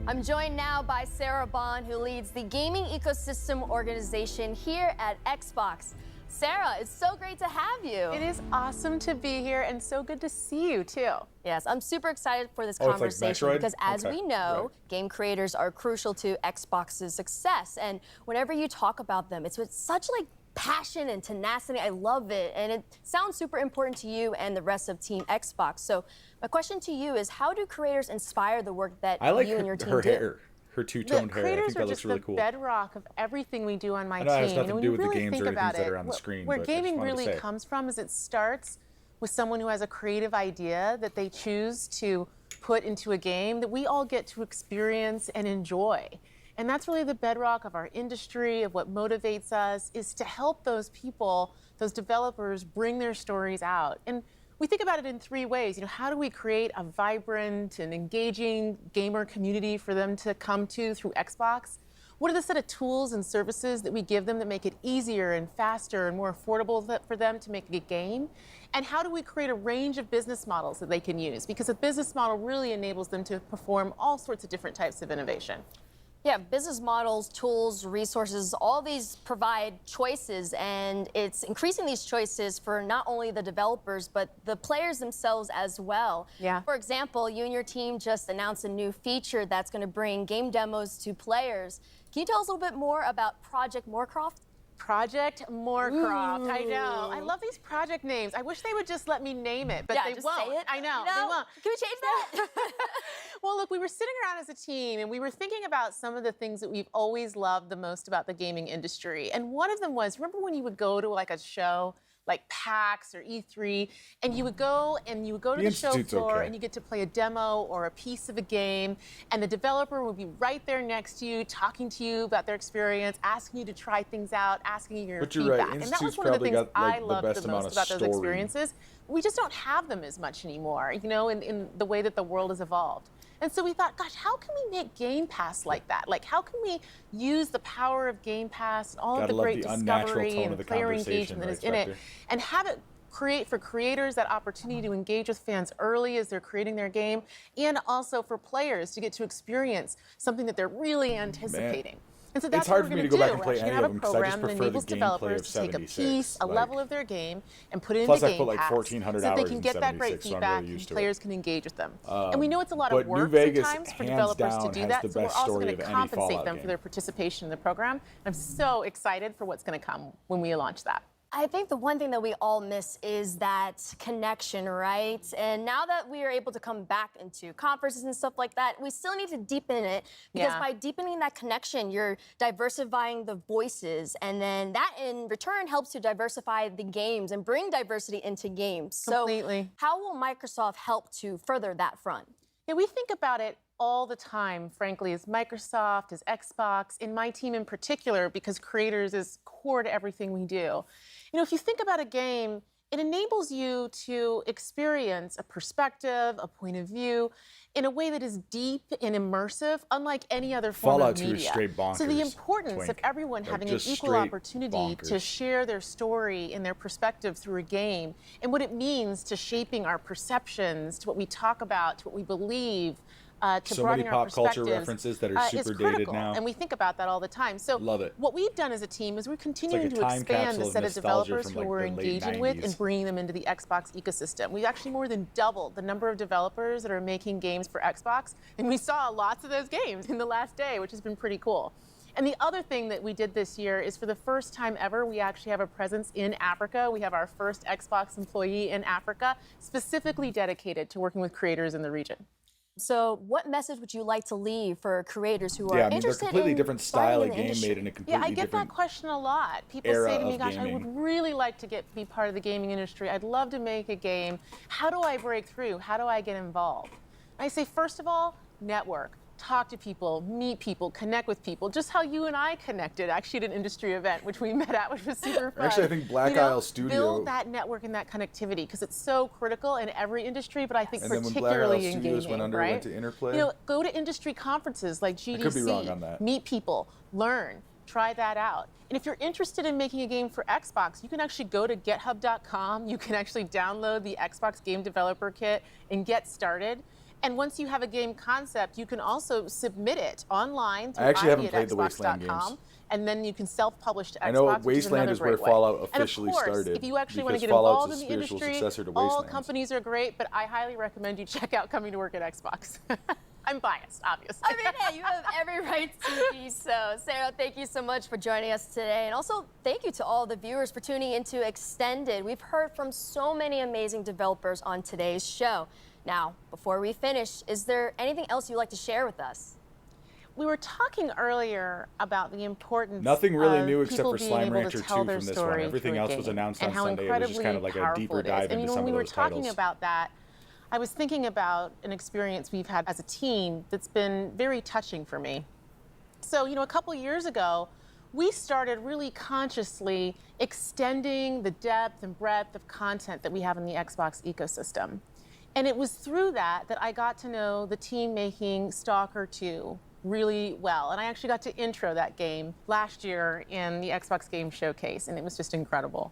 I'm joined now by Sarah Bond, who leads the gaming ecosystem organization here at Xbox. Sarah, it's so great to have you. It is awesome to be here and so good to see you too. Yes, I'm super excited for this Oh, it's like conversation Metroid? because as Okay, we know, game creators are crucial to Xbox's success. And whenever you talk about them, it's with such like passion and tenacity. I love it. And it sounds super important to you and the rest of Team Xbox. So my question to you is, how do creators inspire the work that I like you and your team her do? hair, her two-toned hair. I Creators think are that looks just really the cool. bedrock of everything we do on my I know it has team. nothing And when to do you with the really games think or anything about that it, are on the screen, where but I just gaming wanted to really say it. comes from is it starts with someone who has a creative idea that they choose to put into a game that we all get to experience and enjoy. And that's really the bedrock of our industry, of what motivates us, is to help those people, those developers, bring their stories out. And we think about it in three ways. You know, how do we create a vibrant and engaging gamer community for them to come to through Xbox? What are the set of tools and services that we give them that make it easier and faster and more affordable for them to make a game? And how do we create a range of business models that they can use? Because a business model really enables them to perform all sorts of different types of innovation. Yeah, business models, tools, resources, all these provide choices, and it's increasing these choices for not only the developers, but the players themselves as well. Yeah. For example, you and your team just announced a new feature that's going to bring game demos to players. Can you tell us a little bit more about Project Moorcroft? Project Moorcroft. I know. Ooh. I love these project names. I wish they would just let me name it, but Yeah, they just won't. say it. I know. You know, They won't. Can we change that? Well, look, we were sitting around as a team and we were thinking about some of the things that we've always loved the most about the gaming industry. And one of them was, remember when you would go to like a show like PAX or E3, and you would go to the show Institute's floor okay. and you get to play a demo or a piece of a game, and the developer would be right there next to you, talking to you about their experience, asking you to try things out, asking you your But you're feedback. right, And that was Institute's one of the probably things got, like, I the loved best the amount most of about those story. experiences. We just don't have them as much anymore, you know, in the way that the world has evolved. And so we thought, gosh, how can we make Game Pass like that? Like, how can we use the power of Game Pass and all of Gotta the love great the unnatural discovery tone of and the player conversation, engagement that right, is in it, Spectre? and have it create for creators that opportunity to engage with fans early as they're creating their game, and also for players to get to experience something that they're really anticipating. And so that's It's hard what for we're me going to to go do. back and We're play actually any going of to have them a 'cause I just program that prefer the enables gameplay developers of to take a 76. piece, a Like- level of their game, and put it into Plus, I've Game put like Pass 1,400 so that they hours can in get that great 76, so I'm feedback really used and to it. players can engage with them. And we know it's a lot but of New work Vegas, sometimes for hands developers to down, do has that, the so we're best also story going to of any compensate Fallout them game. for their participation in the program. I'm so excited for what's going to come when we launch that. I think the one thing that we all miss is that connection, right? And now that we are able to come back into conferences and stuff like that, we still need to deepen it, because Yeah. by deepening that connection, you're diversifying the voices, and then that in return helps to diversify the games and bring diversity into games. Completely. So how will Microsoft help to further that front? Yeah, we think about it all the time, frankly, as Microsoft, as Xbox, in my team in particular, because creators is core to everything we do. You know, if you think about a game, it enables you to experience a perspective, a point of view, in a way that is deep and immersive, unlike any other form Fallout of 2 media. is straight bonkers. So the importance of Twink. everyone Like, having an just equal straight opportunity to bonkers. share their story and their perspective through a game, and what it means to shaping our perceptions, to what we talk about, to what we believe, to So many broadening our pop culture perspectives, references that are is super dated critical, now. and we think about that all the time. So Love it. what we've done as a team is we're continuing a to time expand capsule the of set of nostalgia developers from, who like, we're the late engaging with 90s. and bringing them into the Xbox ecosystem. We've actually more than doubled the number of developers that are making games for Xbox, and we saw lots of those games in the last day, which has been pretty cool. And the other thing that we did this year is, for the first time ever, we actually have a presence in Africa. We have our first Xbox employee in Africa, specifically dedicated to working with creators in the region. So what message would you like to leave for creators who are Yeah, I mean, they're interested completely in different style starting of in the game industry? made in a completely Yeah, I get different that question a lot. People era say to me, of gosh, I gaming. would really like to be part of the gaming industry. I'd love to make a game. How do I break through? How do I get involved? I say, first of all, network. Talk to people, meet people, connect with people, just how you and I connected actually at an industry event, which we met at, which was super fun. Actually, I think Black Isle Studio- Build that network and that connectivity, because it's so critical in every industry, but I think And then when Black Isle particularly in Studios gaming, went under, it right? went to Interplay? You know, go to industry conferences like GDC. I could be wrong on that. Meet people, learn, try that out. And if you're interested in making a game for Xbox, you can actually go to github.com. You can actually download the Xbox Game Developer Kit and get started. And once you have a game concept, you can also submit it online through I actually haven't ID played the at Wasteland Xbox.com, games. and then you can self-publish to Xbox, I know which is Wasteland another is where great way. Fallout And of officially course, started, if you actually want to because get Fallout's involved in a the spiritual industry, successor to all Wasteland. companies are great, but I highly recommend you check out coming to work at Xbox. I'm biased, obviously. I mean, hey, you have every right to be so. Sarah, thank you so much for joining us today. And also, thank you to all the viewers for tuning into Extended. We've heard from so many amazing developers on today's show. Now, before we finish, is there anything else you'd like to share with us? We were talking earlier about the importance Nothing really of new except people for being Slime able to Rancher tell 2 their from this story one. Everything through a else was game, announced and on how Sunday. It was just kind of like a incredibly deeper powerful it dive is. I into mean, some when of we were those talking titles. about that, I was thinking about an experience we've had as a team that's been very touching for me. So, you know, a couple years ago, we started really consciously extending the depth and breadth of content that we have in the Xbox ecosystem. And it was through that that I got to know the team making Stalker 2 really well. And I actually got to intro that game last year in the Xbox Game Showcase, and it was just incredible.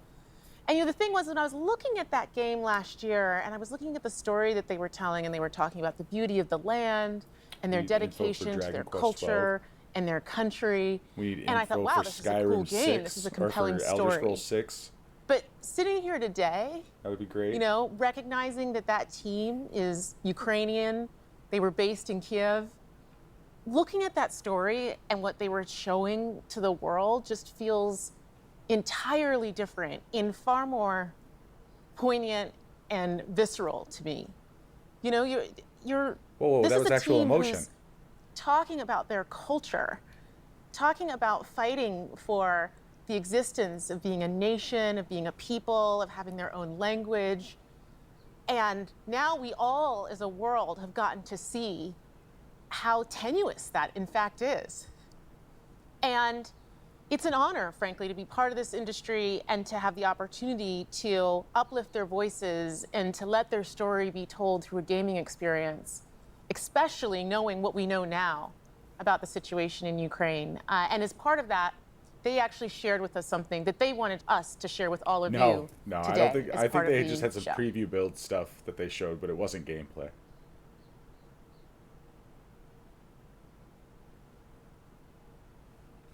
And you know, the thing was, when I was looking at that game last year, and I was looking at the story that they were telling, and they were talking about the beauty of the land and their We need info for dedication to their Dragon Quest culture and their country. We need and I thought, info wow, for this is a cool Skyrim game. 6 This is a or compelling for Elder story. Scrolls 6. But sitting here today, That would be great. you know, recognizing that that team is Ukrainian, they were based in Kiev, looking at that story and what they were showing to the world just feels entirely different and far more poignant and visceral to me. You know, you're Whoa, this that is was a actual team emotion. who's talking about their culture, talking about fighting for the existence of being a nation, of being a people, of having their own language. And now we all, as a world, have gotten to see how tenuous that in fact is. And it's an honor, frankly, to be part of this industry and to have the opportunity to uplift their voices and to let their story be told through a gaming experience, especially knowing what we know now about the situation in Ukraine. And as part of that, they actually shared with us something that they wanted us to share with all of you No, today. I don't think. as I think part of they the just had some show. preview build stuff that they showed, but it wasn't gameplay.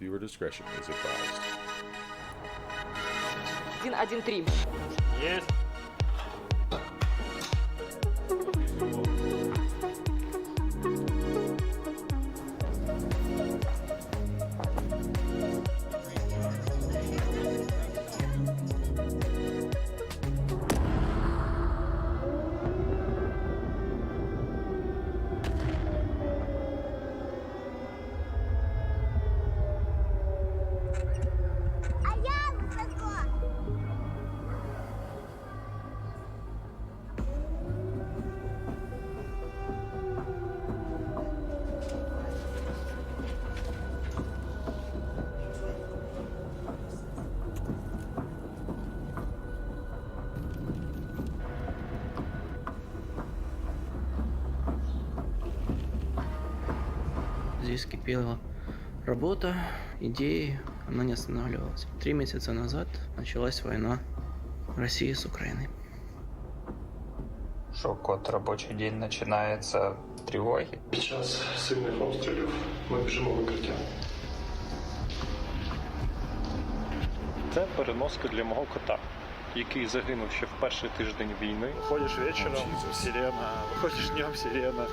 Viewer discretion is advised. 1-1-3. Yes. здесь кипела работа, идеи, она не останавливалась. 3 месяца назад началась война России с Украиной. Що код робочий день починається тривоги. Під час сильних обстрілів ми біжимо в укриття. Це переноска для мого кота, який загинув ще в перший тиждень війни. Виходиш вечором, сирена, виходиш днем, сирена.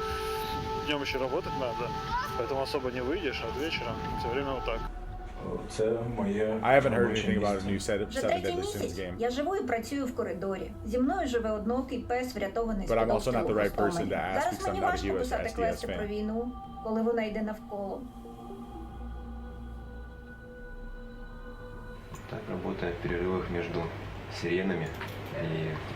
Днем еще работать надо, поэтому особо не выйдешь, а вечером все время вот так. I haven't heard anything about a new Seven Вже Deadly третій Sins місяць game. я живу і працюю в коридорі. Зі мною живе одноокий пес, врятований з But I'm also підозрілого not the right person стомлення. to ask Зараз because I'm мені not a важко US писати SDS квести про fan. війну, коли вона йде навколо. Так работает в перерывах между сиренами і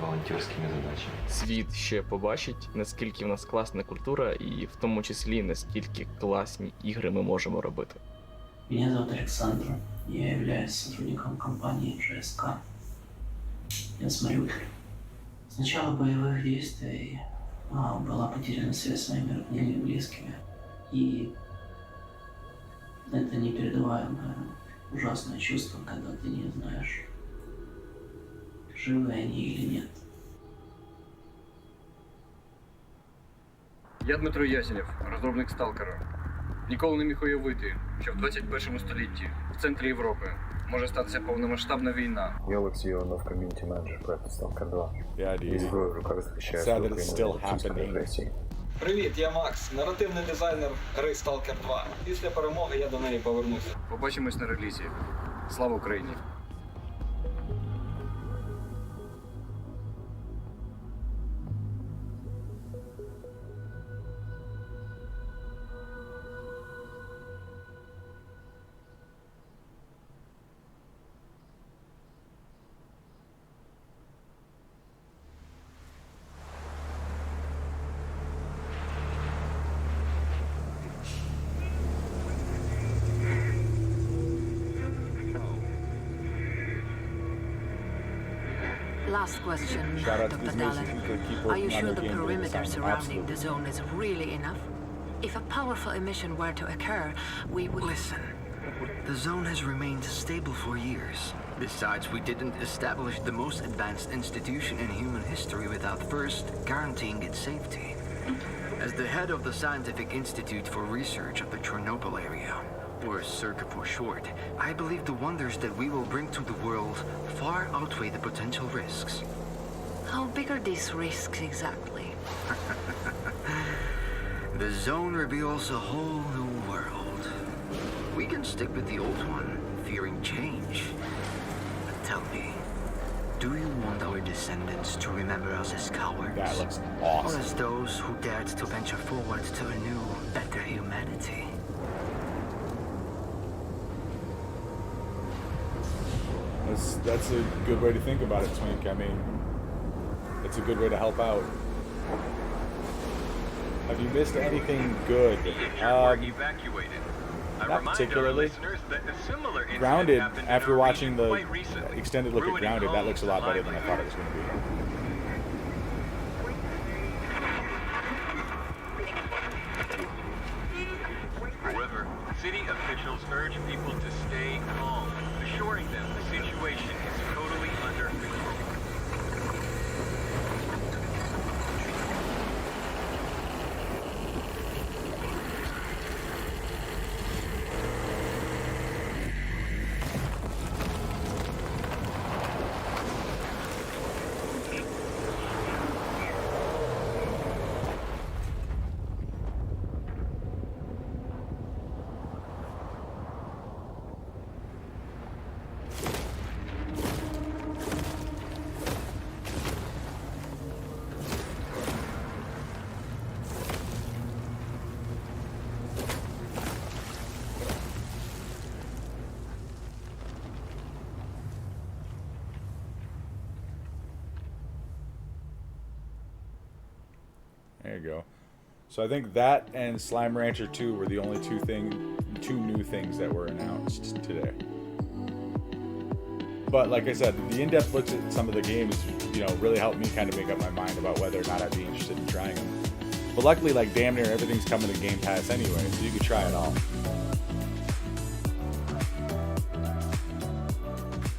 волонтерськими задачами. Світ ще побачить, наскільки в нас класна культура, і в тому числі наскільки класні ігри ми можемо робити. Меня зовут Александр. Я являюсь сотрудником компании ЖСК. Я с Мариуполя. С начала боевых действий была потеряна связь с моими родными и близкими. И это непередаваемое, ужасное чувство, когда ты не знаешь, живы они или нет. Я Дмитро Ясенєв, розробник Сталкера. Ніколи не міг уявити, що в 21 столітті, в центрі Європи, може статися повномасштабна війна. Я Олексій Іванов, ком'юніті-менеджер проекту Stalker 2. Yeah, І зброю в руках захищаю Sad that свою it's країну still від російської happening. агресії. Привіт, я Макс, наративний дизайнер гри Stalker 2. Після перемоги я до неї повернуся. Побачимось на релізі. Слава Україні! Last question, Shout out to Dr. these nations Dalek. who keep Are working you on sure their the game during this perimeter time. surrounding Absolutely. the zone is really enough? If a powerful emission were to occur, we would... Listen, the zone has remained stable for years. Besides, we didn't establish the most advanced institution in human history without first guaranteeing its safety. As the head of the Scientific Institute for Research of the Chernobyl area, or CERC for short, I believe the wonders that we will bring to the world far outweigh the potential risks. How big are these risks exactly? The zone reveals a whole new world. We can stick with the old one, fearing change. But tell me, do you want our descendants to remember us as cowards? That looks awesome. Or as those who dared to venture forward to a new, better humanity? That's a good way to think about it, Twink. I mean, it's a good way to help out. Have you missed anything good? Evacuated. Not particularly. Grounded, after watching the extended look at Grounded, that looks a lot better than I thought it was going to be. However, city officials urge people to stay calm, assuring them the situation is totally under control. There you go. So I think that and Slime Rancher 2 were the only two new things that were announced today. But like I said, the in-depth looks at some of the games, really helped me kind of make up my mind about whether or not I'd be interested in trying them. But luckily, like, damn near everything's coming to Game Pass anyway, so you can try it all.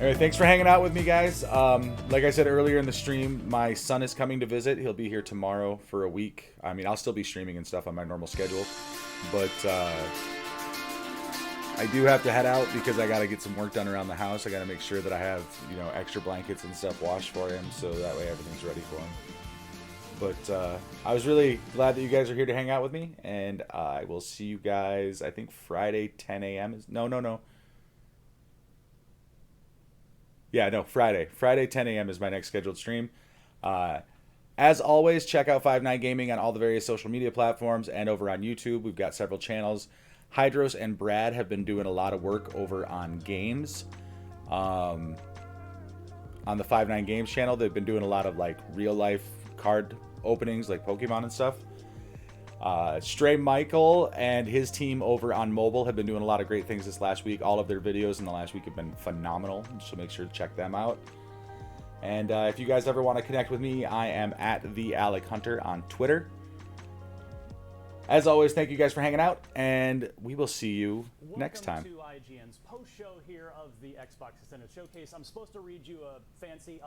Anyway, thanks for hanging out with me, guys. Like I said earlier in the stream, my son is coming to visit. He'll be here tomorrow for a week. I mean, I'll still be streaming and stuff on my normal schedule, but I do have to head out because I got to get some work done around the house. I got to make sure that I have, you know, extra blankets and stuff washed for him, so that way everything's ready for him. But I was really glad that you guys are here to hang out with me, and I will see you guys, I think Friday, 10 a.m. No. Yeah, no, Friday. Friday, 10 a.m. is my next scheduled stream. As always, check out 5-9 Gaming on all the various social media platforms and over on YouTube. We've got several channels. Hydros and Brad have been doing a lot of work over on games. On the 5-9 Games channel, they've been doing a lot of like real life card openings like Pokemon and stuff. Stray Michael and his team over on mobile have been doing a lot of great things this last week. All of their videos in the last week have been phenomenal, so make sure to check them out. And if you guys ever want to connect with me, I am at the Alec Hunter on Twitter. As always, thank you guys for hanging out, and we will see you next time. Welcome to IGN's post-show here of the Xbox Extended Showcase. I'm supposed to read you a fancy